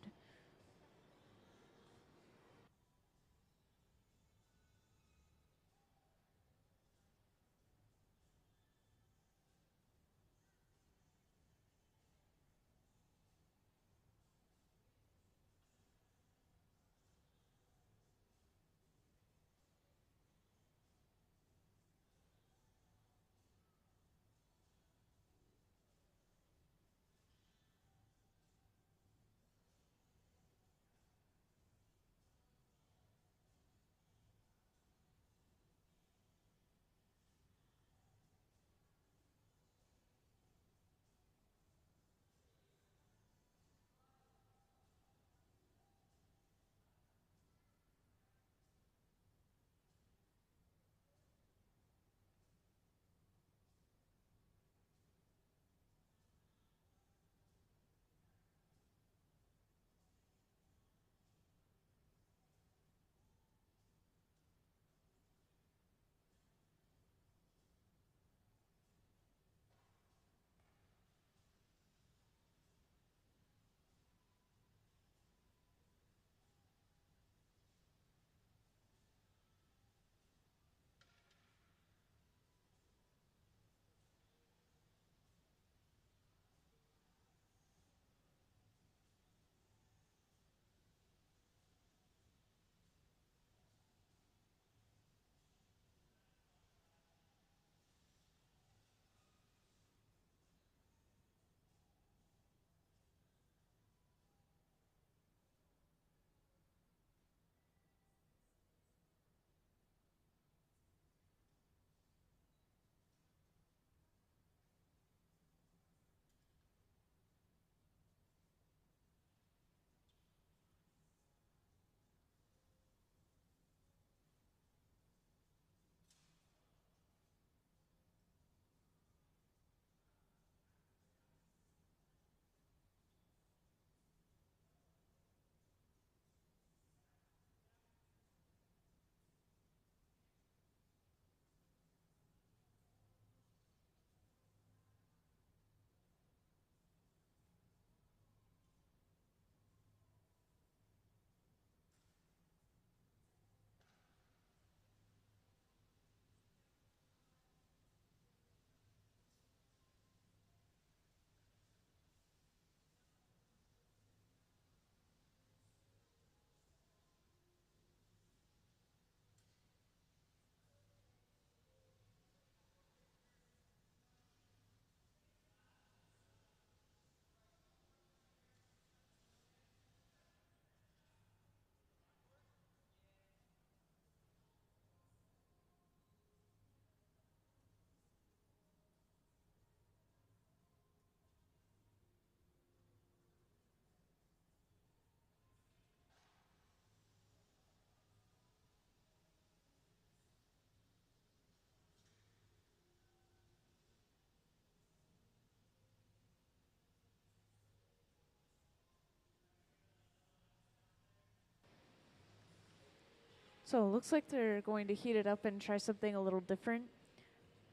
So it looks like they're going to heat it up and try something a little different.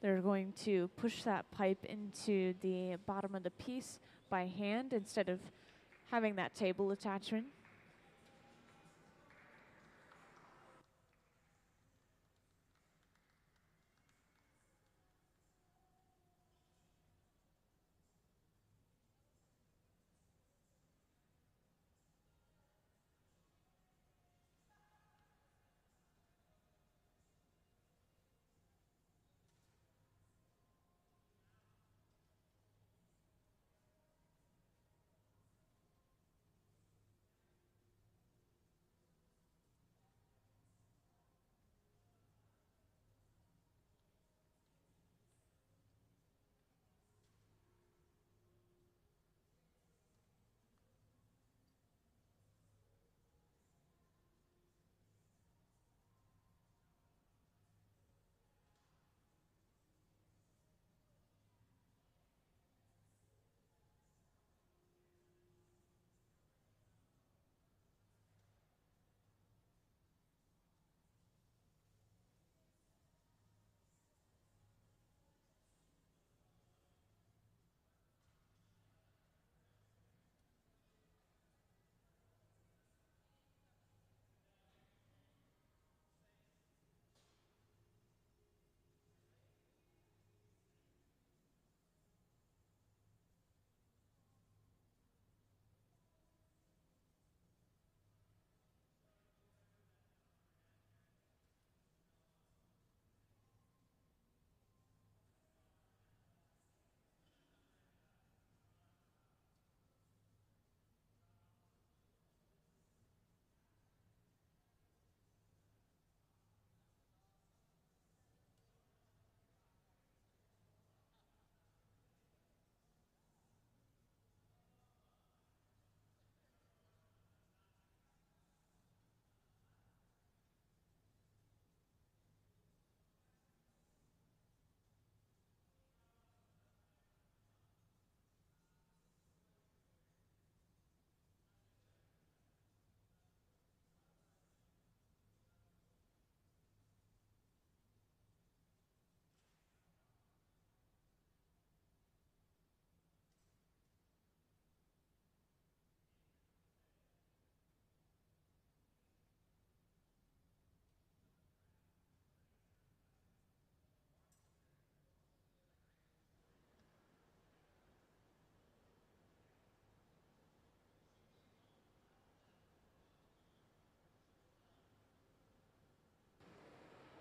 They're going to push that pipe into the bottom of the piece by hand instead of having that table attachment.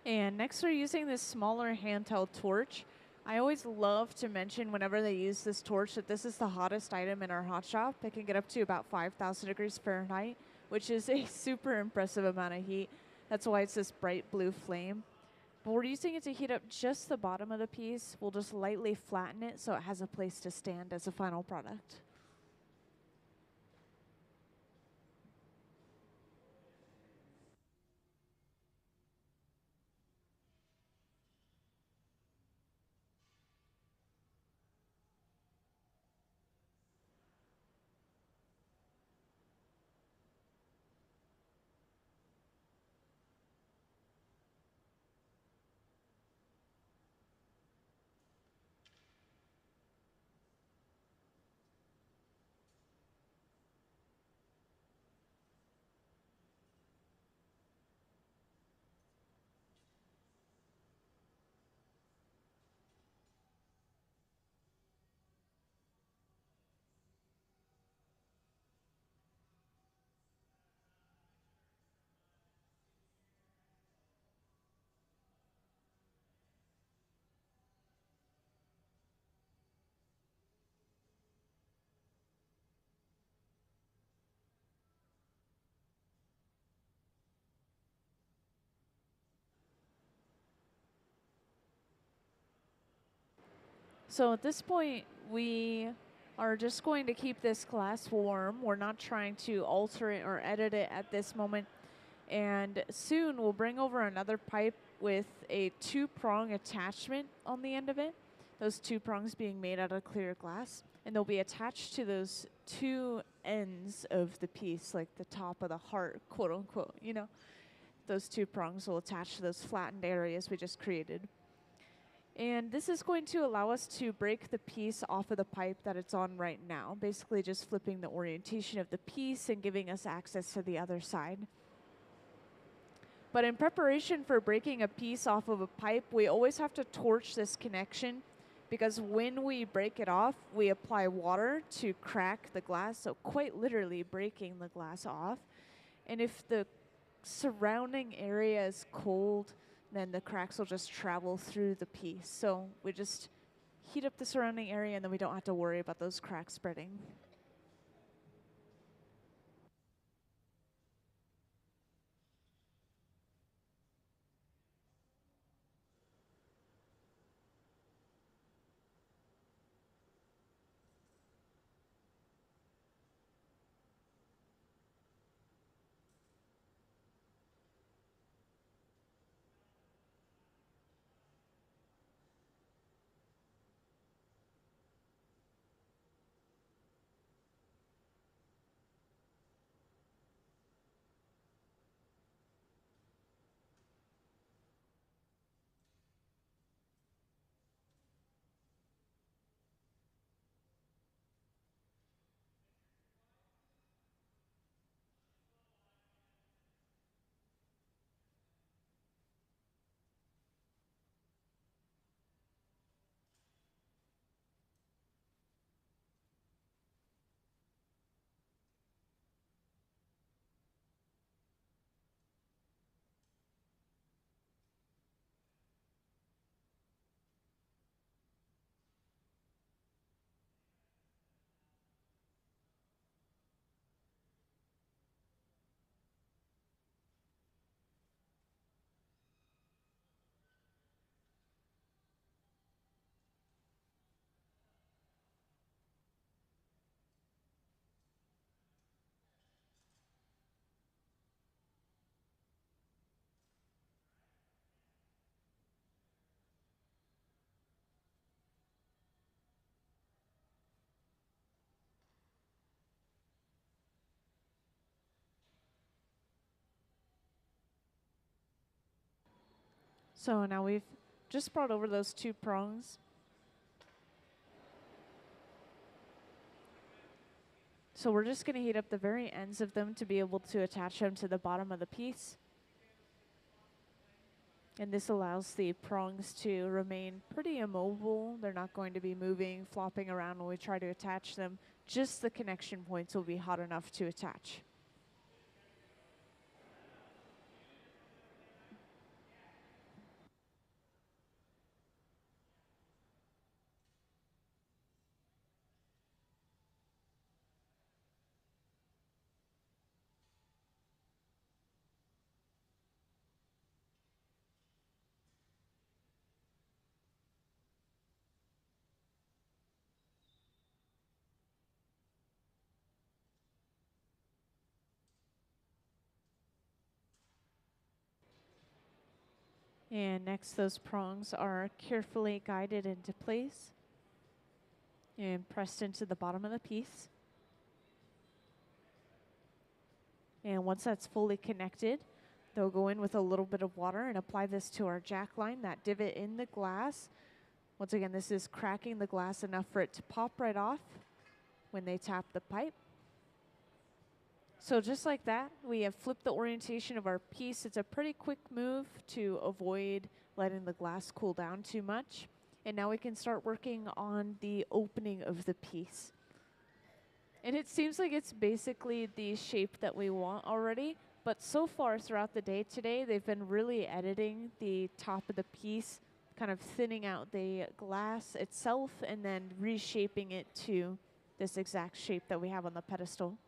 And next we're using this smaller handheld torch. I always love to mention whenever they use this torch that this is the hottest item in our hot shop. It can get up to about 5,000 degrees Fahrenheit, which is a super impressive amount of heat. That's why it's this bright blue flame. But we're using it to heat up just the bottom of the piece. We'll just lightly flatten it so it has a place to stand as a final product. So at this point, we are just going to keep this glass warm. We're not trying to alter it or edit it at this moment. And soon we'll bring over another pipe with a 2-prong attachment on the end of it. Those 2 prongs being made out of clear glass. And they'll be attached to those 2 ends of the piece, like the top of the heart, quote unquote, you know. those two prongs will attach to those flattened areas we just created. And this is going to allow us to break the piece off of the pipe that it's on right now, basically just flipping the orientation of the piece and giving us access to the other side. But in preparation for breaking a piece off of a pipe, we always have to torch this connection, because when we break it off, we apply water to crack the glass, so quite literally breaking the glass off. And if the surrounding area is cold, then the cracks will just travel through the piece. So we just heat up the surrounding area, and then we don't have to worry about those cracks spreading. So now we've just brought over those two prongs. So we're just going to heat up the very ends of them to be able to attach them to the bottom of the piece. And this allows the prongs to remain pretty immobile. They're not going to be moving, flopping around when we try to attach them. Just the connection points will be hot enough to attach. And next, those prongs are carefully guided into place and pressed into the bottom of the piece. And once that's fully connected, they'll go in with a little bit of water and apply this to our jack line, that divot in the glass. Once again, this is cracking the glass enough for it to pop right off when they tap the pipe. So just like that, we have flipped the orientation of our piece. It's a pretty quick move to avoid letting the glass cool down too much. And now we can start working on the opening of the piece. And it seems like it's basically the shape that we want already, but so far throughout the day today, they've been really editing the top of the piece, kind of thinning out the glass itself and then reshaping it to this exact shape that we have on the pedestal.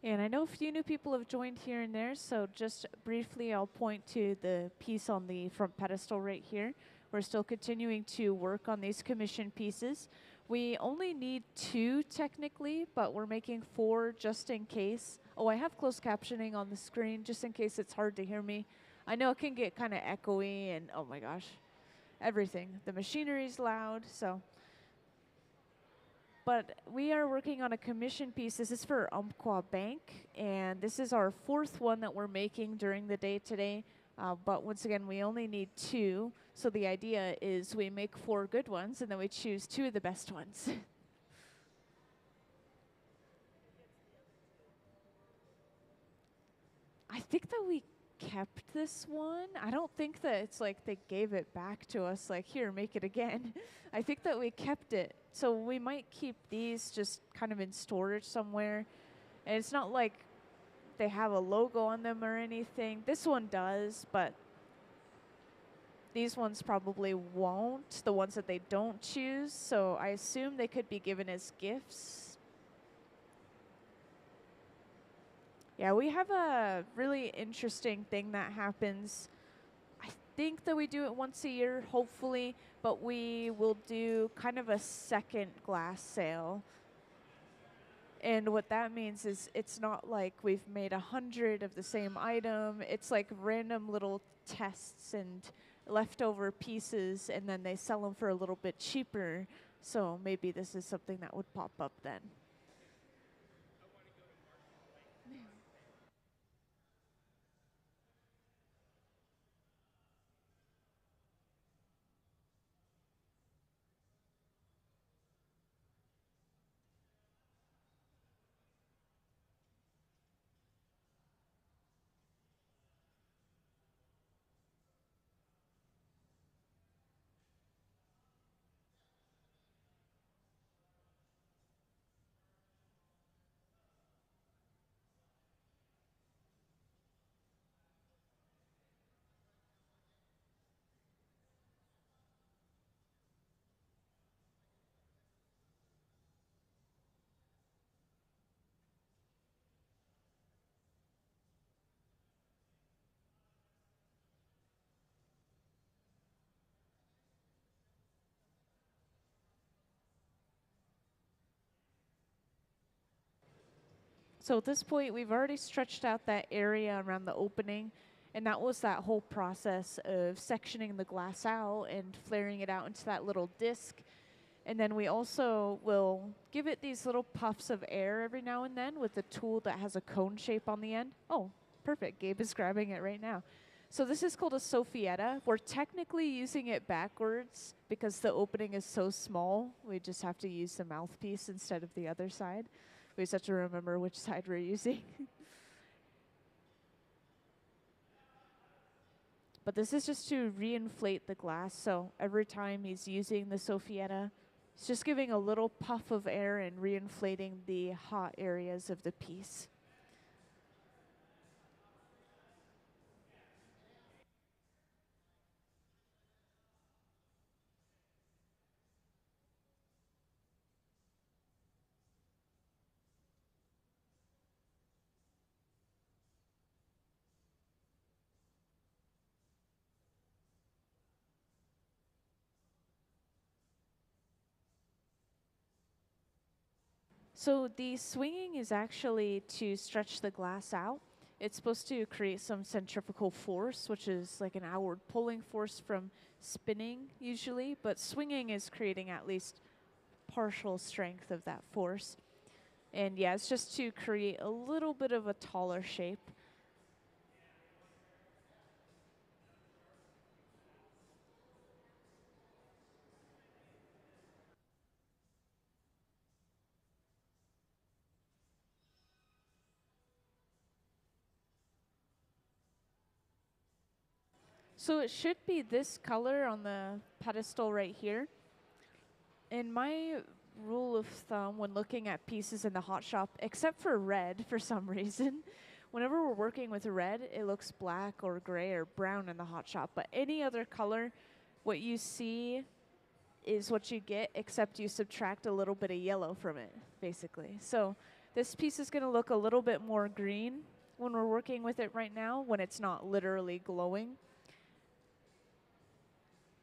And I know a few new people have joined here and there, so just briefly I'll point to the piece on the front pedestal right here. We're still continuing to work on these commission pieces. We only need 2 technically, but we're making 4 just in case. Oh, I have closed captioning on the screen just in case it's hard to hear me. I know it can get kind of echoey and oh my gosh, everything. The machinery's loud, so. But we are working on a commission piece. This is for Umpqua Bank, and this is our 4th one that we're making during the day today. But once again, we only need 2. So the idea is we make 4 good ones, and then we choose 2 of the best ones. I think that we kept this one. I don't think that it's like they gave it back to us, like, here, make it again. I think that we kept it. So we might keep these just kind of in storage somewhere. And it's not like they have a logo on them or anything. This one does, but these ones probably won't, the ones that they don't choose. So I assume they could be given as gifts. Yeah, we have a really interesting thing that happens. I think that we do it once a year, hopefully, but we will do kind of a second glass sale. And what that means is it's not like we've made 100 of the same item. It's like random little tests and leftover pieces, and then they sell them for a little bit cheaper. So maybe this is something that would pop up then. So at this point, we've already stretched out that area around the opening, and that was that whole process of sectioning the glass out and flaring it out into that little disc. And then we also will give it these little puffs of air every now and then with a tool that has a cone shape on the end. Oh, perfect. Gabe is grabbing it right now. So this is called a Sophietta. We're technically using it backwards because the opening is so small. We just have to use the mouthpiece instead of the other side. We just have to remember which side we're using. But this is just to reinflate the glass. So every time he's using the Sophietta, he's just giving a little puff of air and reinflating the hot areas of the piece. So the swinging is actually to stretch the glass out. It's supposed to create some centrifugal force, which is like an outward pulling force from spinning usually, but swinging is creating at least partial strength of that force. And yeah, it's just to create a little bit of a taller shape. So it should be this color on the pedestal right here. In my rule of thumb when looking at pieces in the hot shop, except for red for some reason, whenever we're working with red, it looks black or gray or brown in the hot shop. But any other color, what you see is what you get, except you subtract a little bit of yellow from it, basically. So This piece is going to look a little bit more green when we're working with it right now, when it's not literally glowing,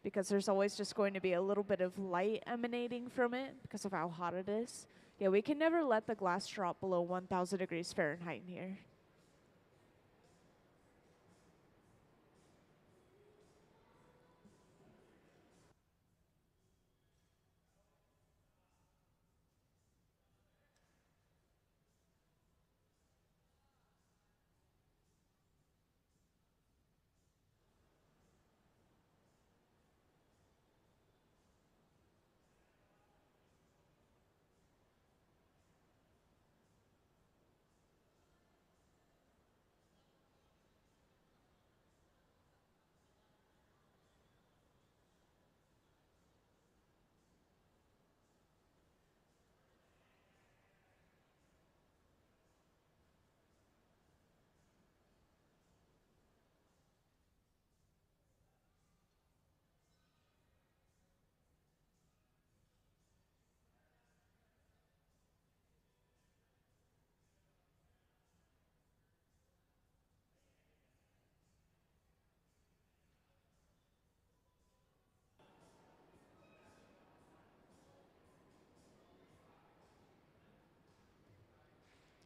because there's always just going to be a little bit of light emanating from it because of how hot it is. Yeah, we can never let the glass drop below 1,000 degrees Fahrenheit in here.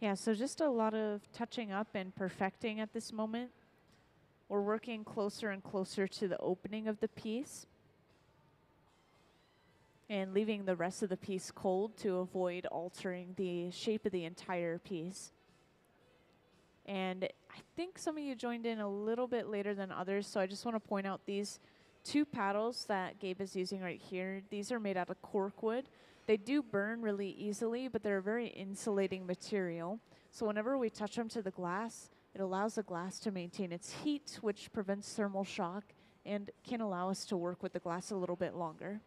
Yeah, so just a lot of touching up and perfecting at this moment. We're working closer and closer to the opening of the piece and leaving the rest of the piece cold to avoid altering the shape of the entire piece. And I think some of you joined in a little bit later than others, so I just want to point out these two paddles that Gabe is using right here. These are made out of cork wood. They do burn really easily, but they're a very insulating material. So whenever we touch them to the glass, it allows the glass to maintain its heat, which prevents thermal shock and can allow us to work with the glass a little bit longer.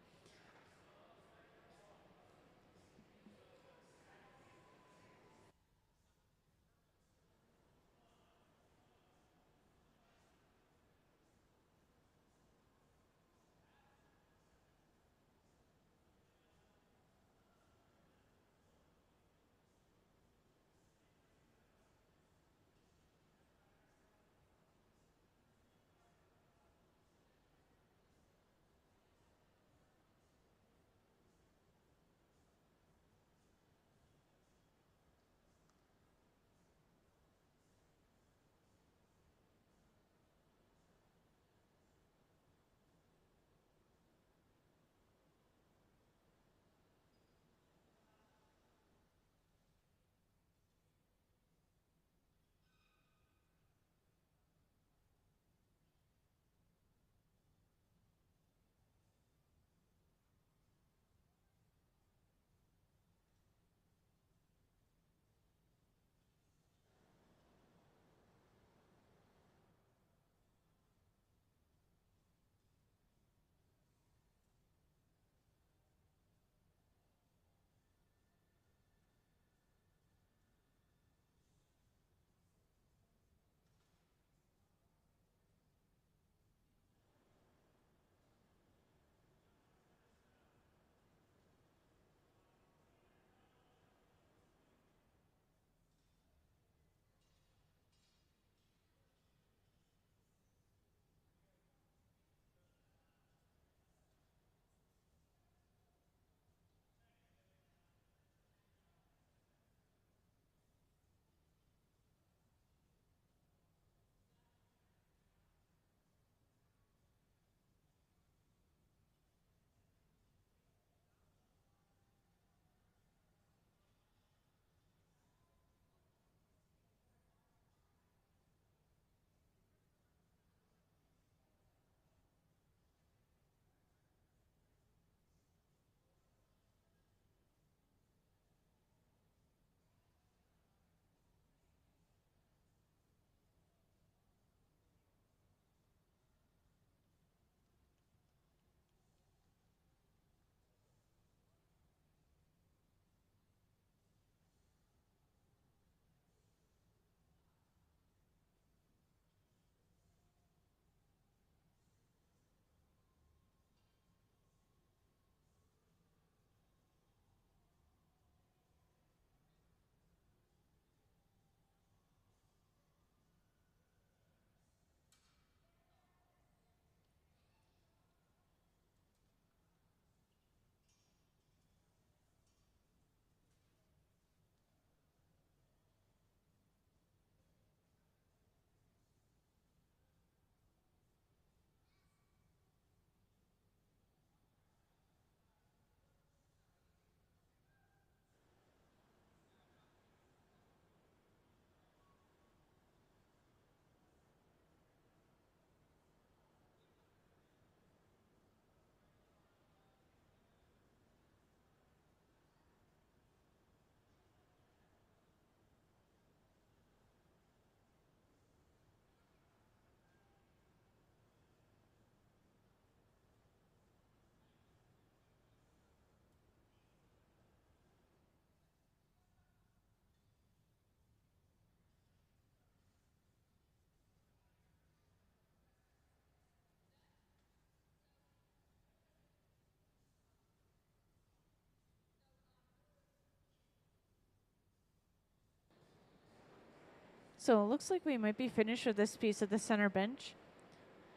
So it looks like we might be finished with this piece at the center bench.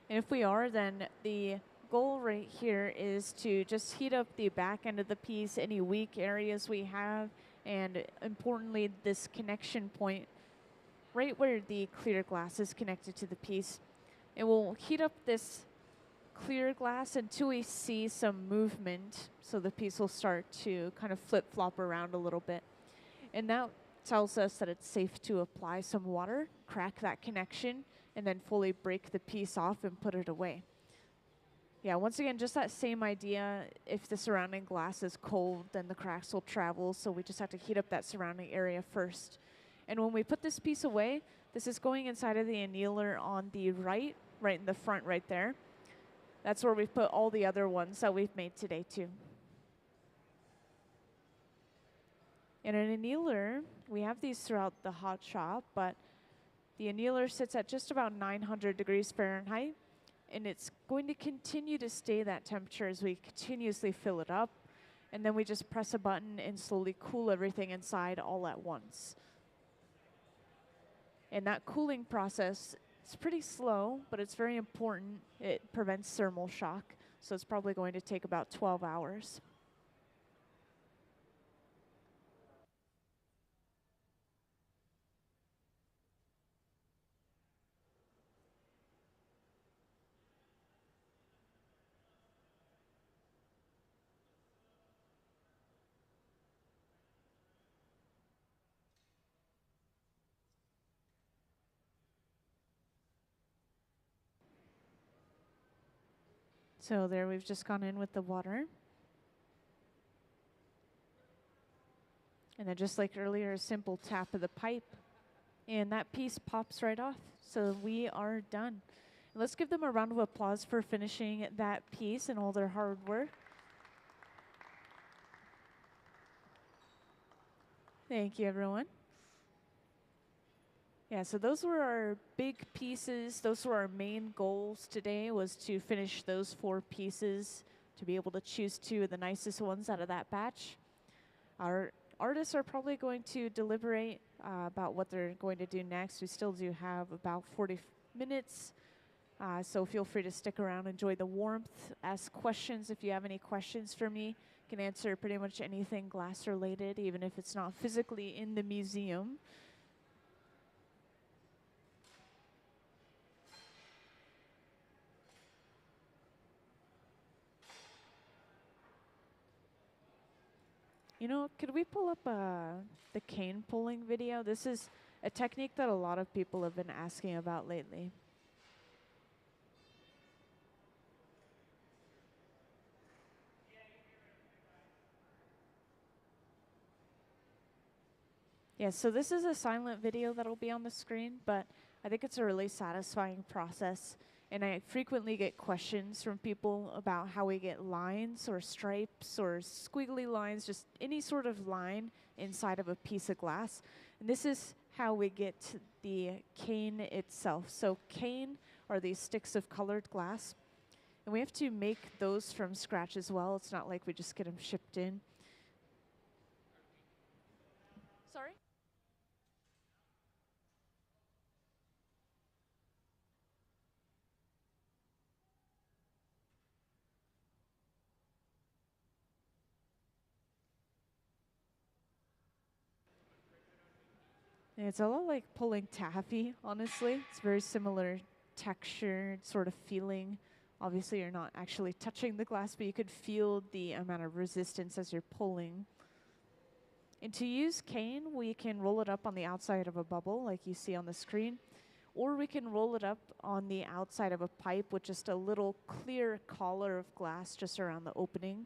And if we are, then the goal right here is to just heat up the back end of the piece, any weak areas we have, and importantly, this connection point right where the clear glass is connected to the piece. And we'll heat up this clear glass until we see some movement, so the piece will start to kind of flip-flop around a little bit. And that tells us that it's safe to apply some water, crack that connection, and then fully break the piece off and put it away. Yeah, once again, just that same idea. If the surrounding glass is cold, then the cracks will travel, so we just have to heat up that surrounding area first. And when we put this piece away, this is going inside of the annealer on the right in the front right there. That's where we've put all the other ones that we've made today too. In an annealer, we have these throughout the hot shop, but the annealer sits at just about 900 degrees Fahrenheit, and it's going to continue to stay that temperature as we continuously fill it up, and then we just press a button and slowly cool everything inside all at once. And that cooling process, it's pretty slow, but it's very important. It prevents thermal shock, so it's probably going to take about 12 hours. So there we've just gone in with the water. And then just like earlier, a simple tap of the pipe. And that piece pops right off. So we are done. Let's give them a round of applause for finishing that piece and all their hard work. Thank you, everyone. Yeah, so those were our big pieces. Those were our main goals today, was to finish those 4 pieces, to be able to choose 2 of the nicest ones out of that batch. Our artists are probably going to deliberate about what they're going to do next. We still do have about 40 minutes, so feel free to stick around, enjoy the warmth, ask questions if you have any questions for me. I can answer pretty much anything glass related, even if it's not physically in the museum. You know, could we pull up the cane pulling video? This is a technique that a lot of people have been asking about lately. Yeah, so this is a silent video that'll be on the screen, but I think it's a really satisfying process. And I frequently get questions from people about how we get lines or stripes or squiggly lines, just any sort of line inside of a piece of glass. And this is how we get the cane itself. So cane are these sticks of colored glass. And we have to make those from scratch as well. It's not like we just get them shipped in. Sorry? It's a lot like pulling taffy, honestly. It's very similar texture, sort of feeling. Obviously, you're not actually touching the glass, but you could feel the amount of resistance as you're pulling. And to use cane, we can roll it up on the outside of a bubble, like you see on the screen, or we can roll it up on the outside of a pipe with just a little clear collar of glass just around the opening.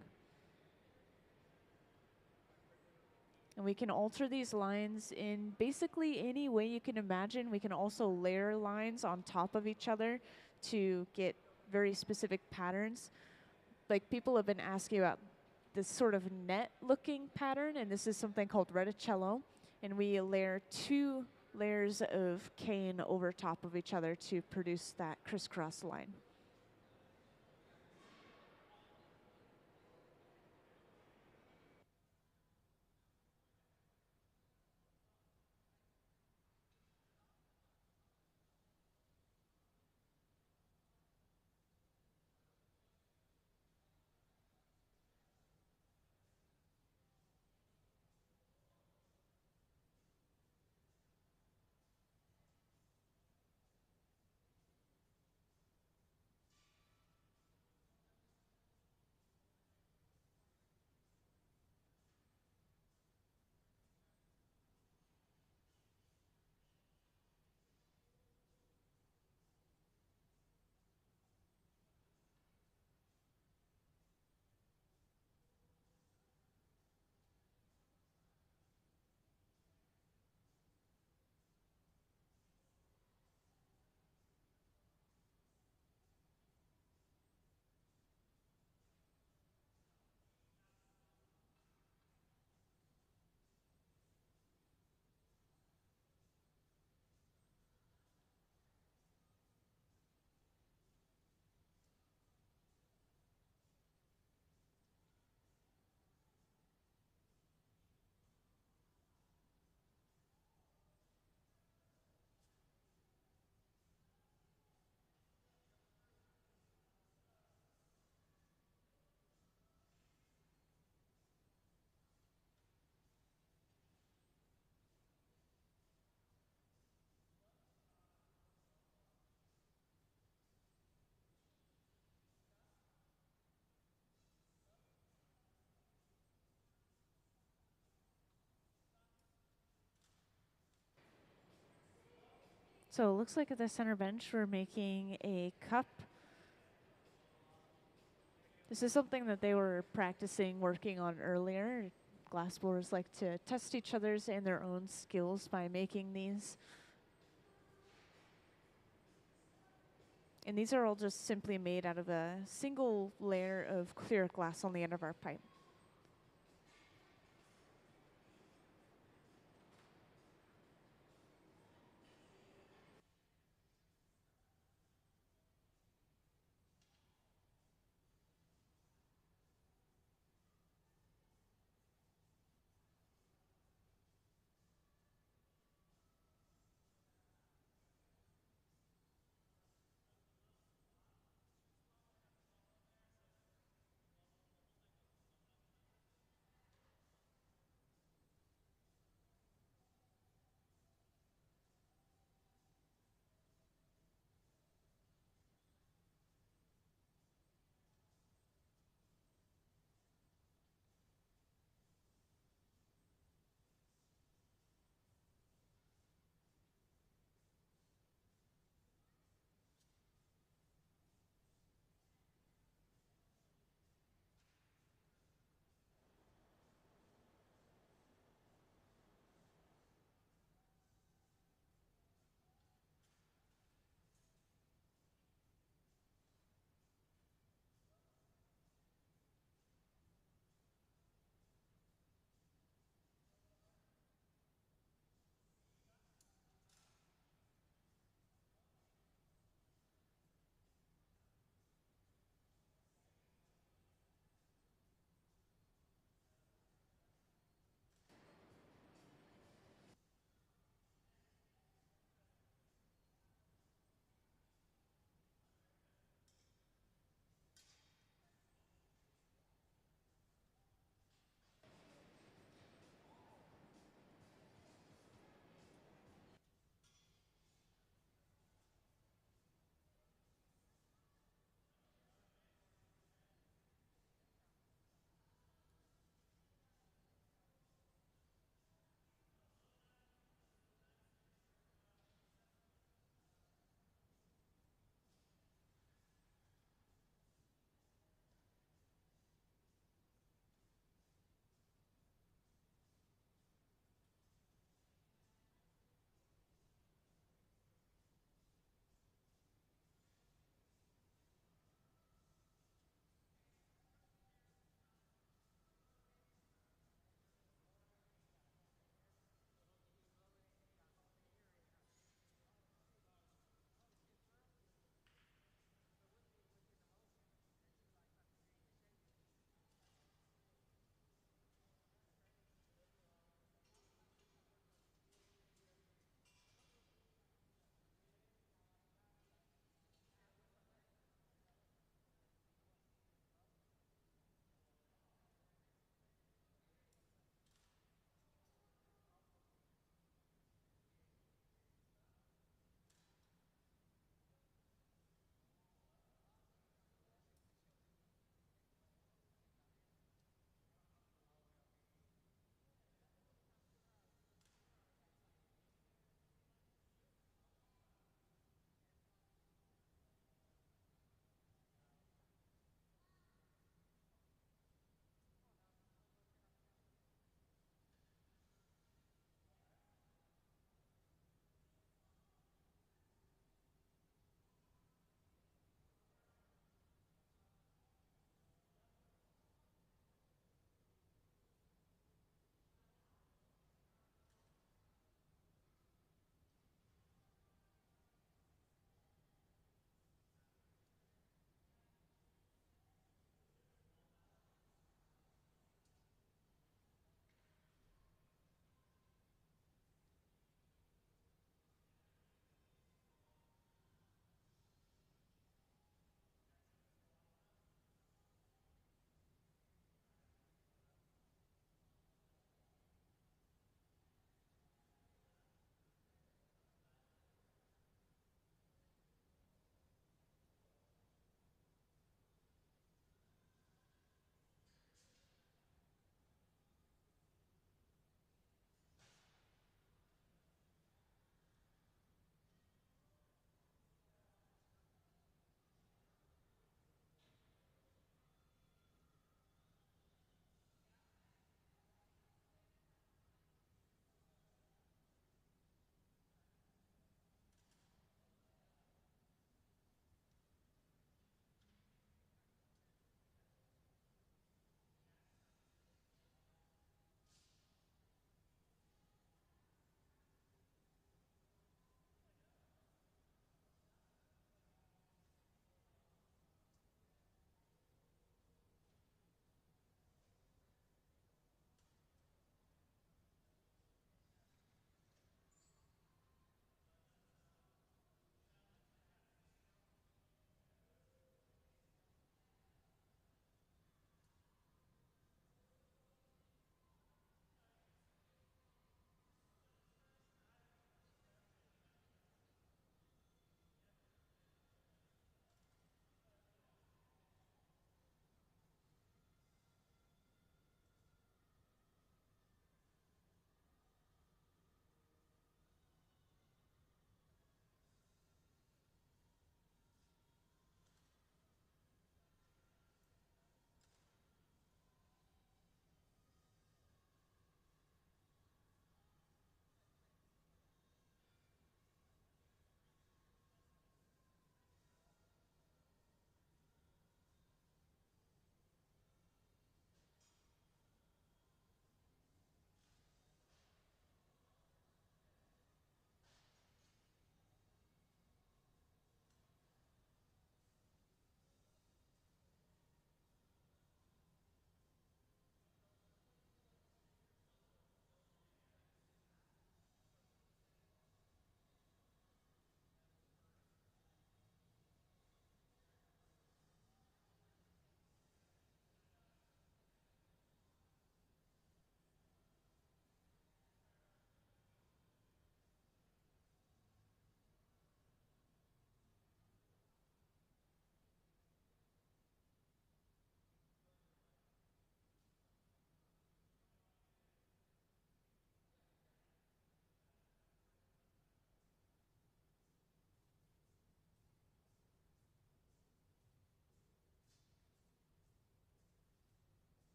And we can alter these lines in basically any way you can imagine. We can also layer lines on top of each other to get very specific patterns. Like, people have been asking about this sort of net-looking pattern, and this is something called reticello. And we layer 2 layers of cane over top of each other to produce that crisscross line. So it looks like at the center bench we're making a cup. This is something that they were practicing working on earlier. Glassblowers like to test each other's and their own skills by making these. And these are all just simply made out of a single layer of clear glass on the end of our pipe.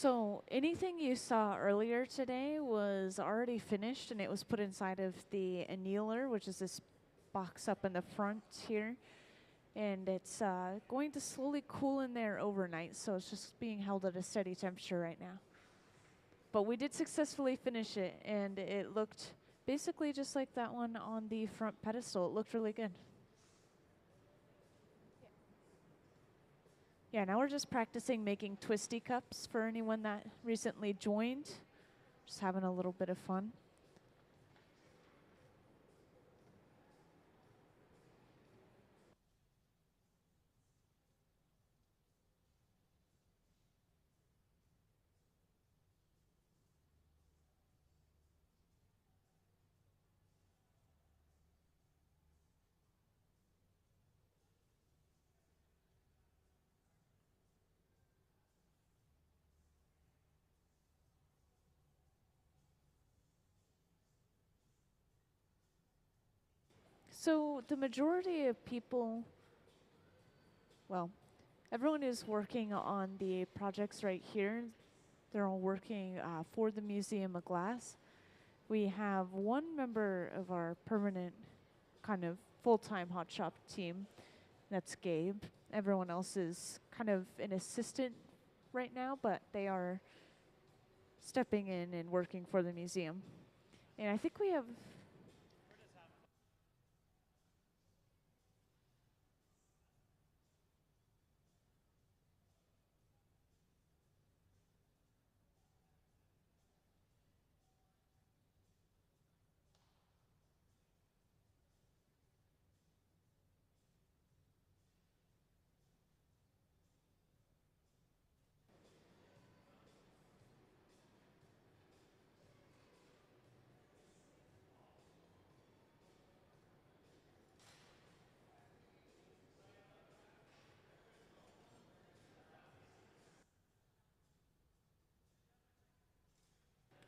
So anything you saw earlier today was already finished, and it was put inside of the annealer, which is this box up in the front here. And it's going to slowly cool in there overnight, so it's just being held at a steady temperature right now. But we did successfully finish it, and it looked basically just like that one on the front pedestal. It looked really good. Yeah, now we're just practicing making twisty cups for anyone that recently joined. Just having a little bit of fun. So the majority of people, well, everyone is working on the projects right here. They're all working for the Museum of Glass. We have one member of our permanent kind of full-time hot shop team. That's Gabe. Everyone else is kind of an assistant right now, but they are stepping in and working for the museum. And I think we have...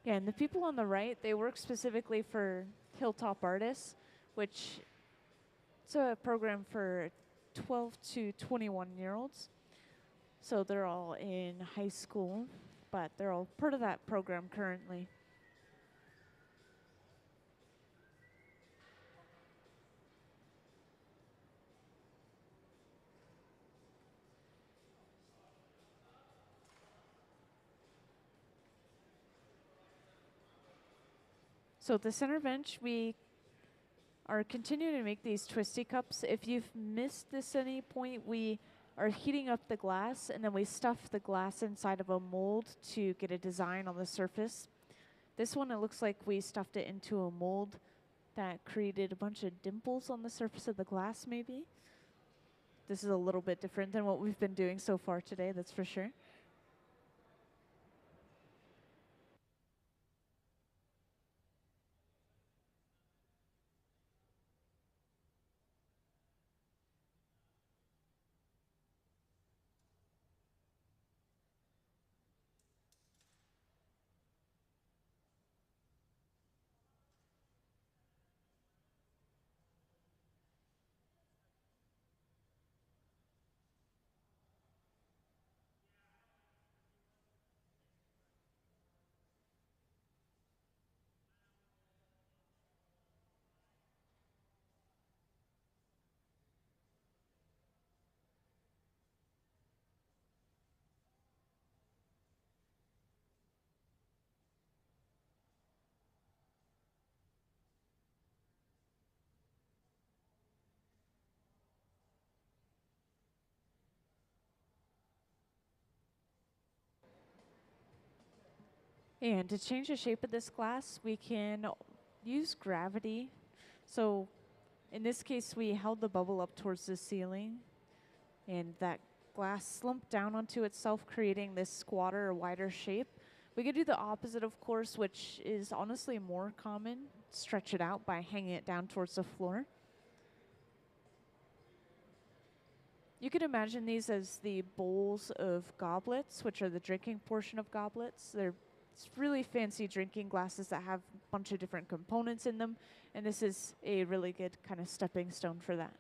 Yeah, and the people on the right, they work specifically for Hilltop Artists, which it's a program for 12 to 21-year-olds. So they're all in high school, but they're all part of that program currently. So at the center bench, we are continuing to make these twisty cups. If you've missed this at any point, we are heating up the glass, and then we stuff the glass inside of a mold to get a design on the surface. This one, it looks like we stuffed it into a mold that created a bunch of dimples on the surface of the glass, maybe. This is a little bit different than what we've been doing so far today, that's for sure. And to change the shape of this glass, we can use gravity. So in this case, we held the bubble up towards the ceiling, and that glass slumped down onto itself, creating this squatter or wider shape. We could do the opposite, of course, which is honestly more common. Stretch it out by hanging it down towards the floor. You could imagine these as the bowls of goblets, which are the drinking portion of goblets. It's really fancy drinking glasses that have a bunch of different components in them, and this is a really good kind of stepping stone for that.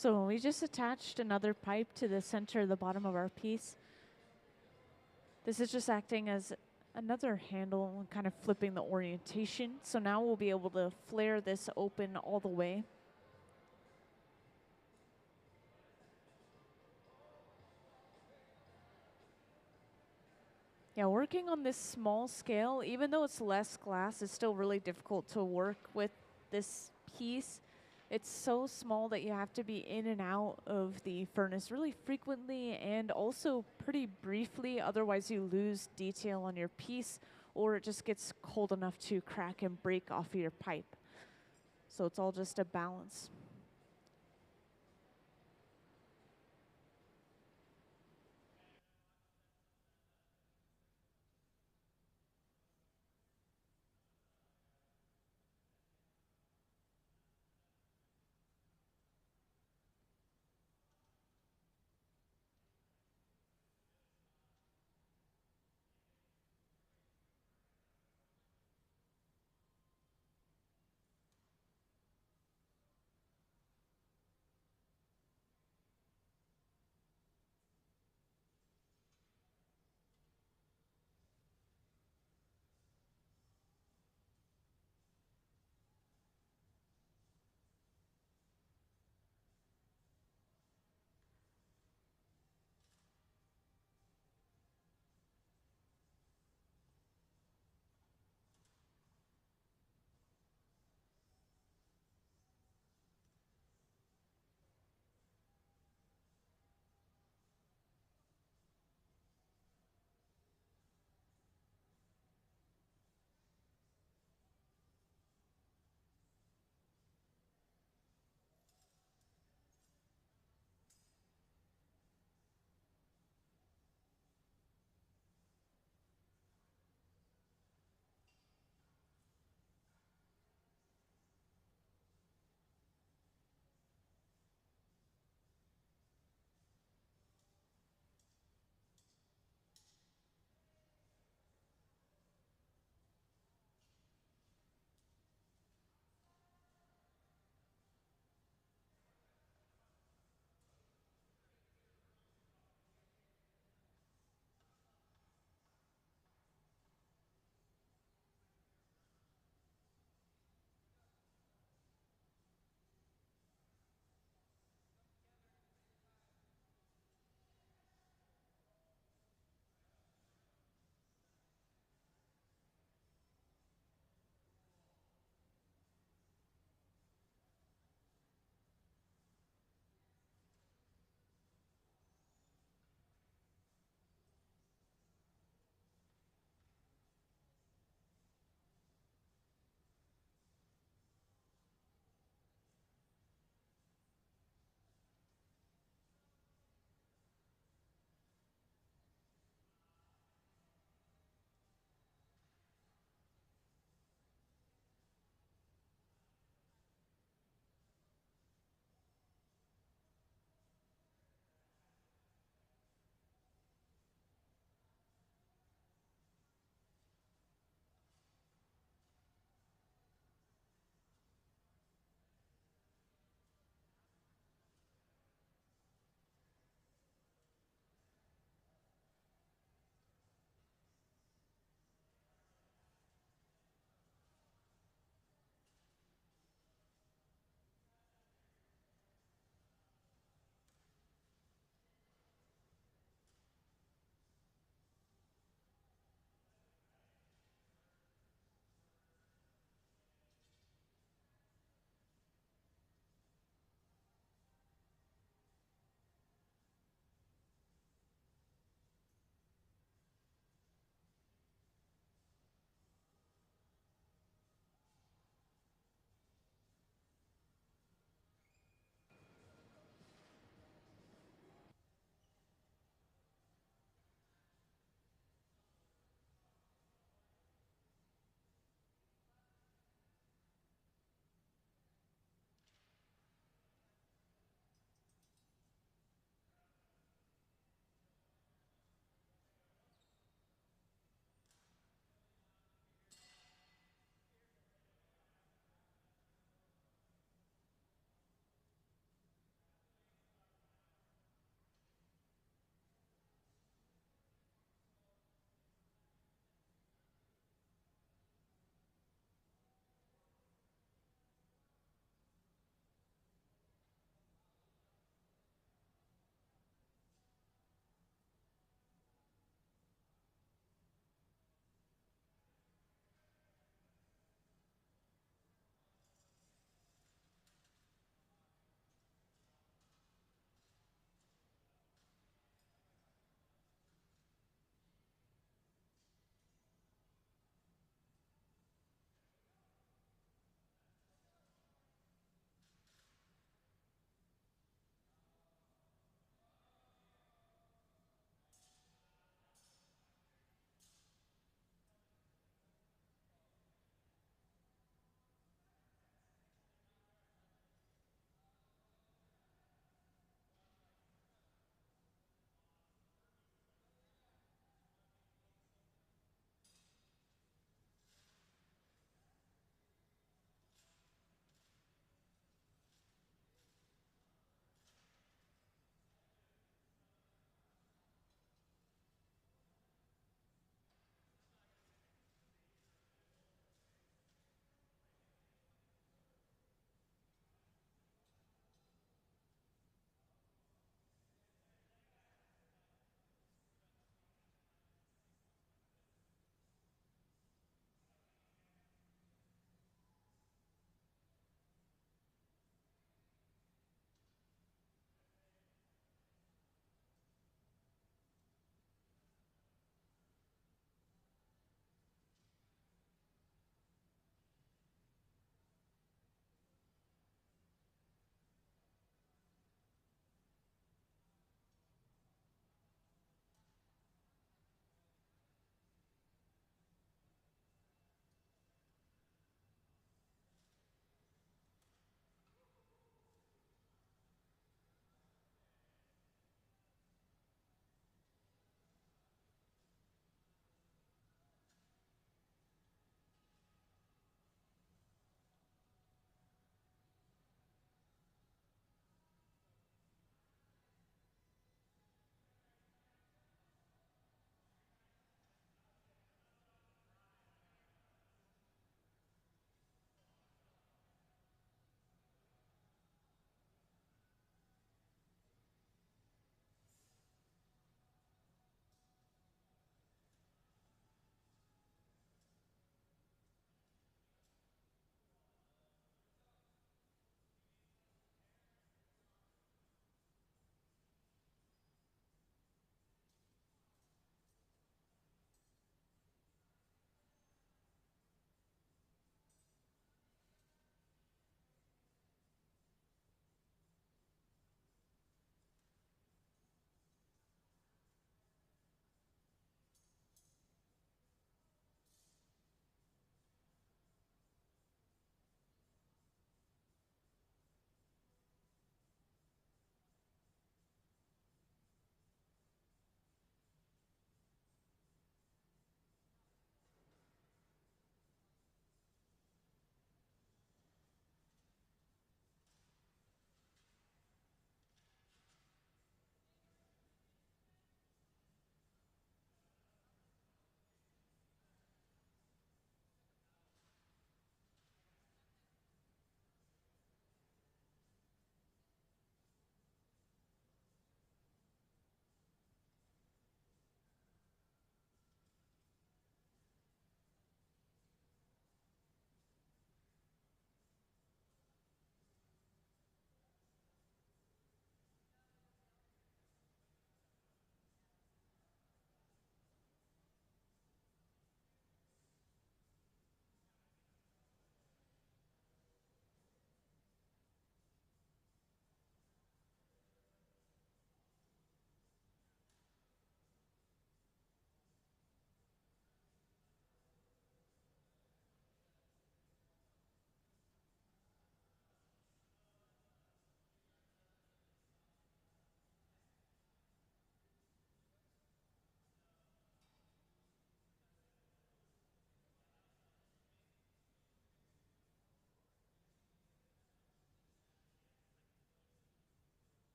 So we just attached another pipe to the center of the bottom of our piece. This is just acting as another handle and kind of flipping the orientation. So now we'll be able to flare this open all the way. Yeah, working on this small scale, even though it's less glass, it's still really difficult to work with this piece. It's so small that you have to be in and out of the furnace really frequently and also pretty briefly, otherwise you lose detail on your piece or it just gets cold enough to crack and break off of your pipe. So it's all just a balance.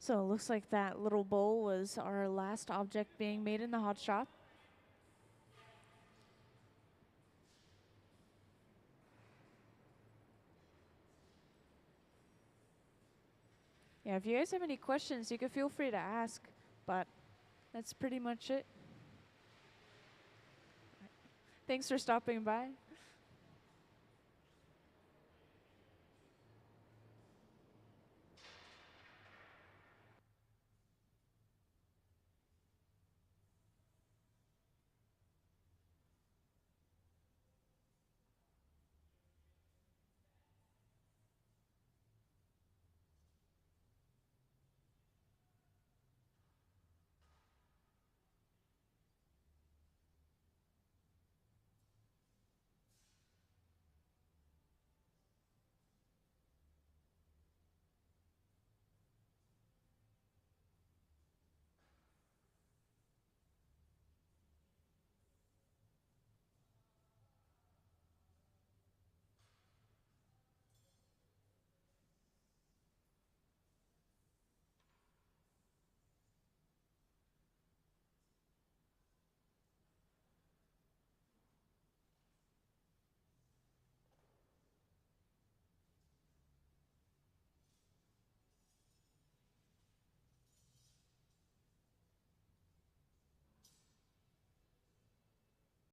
So it looks like that little bowl was our last object being made in the hot shop. Yeah, if you guys have any questions, you can feel free to ask, but that's pretty much it. Thanks for stopping by.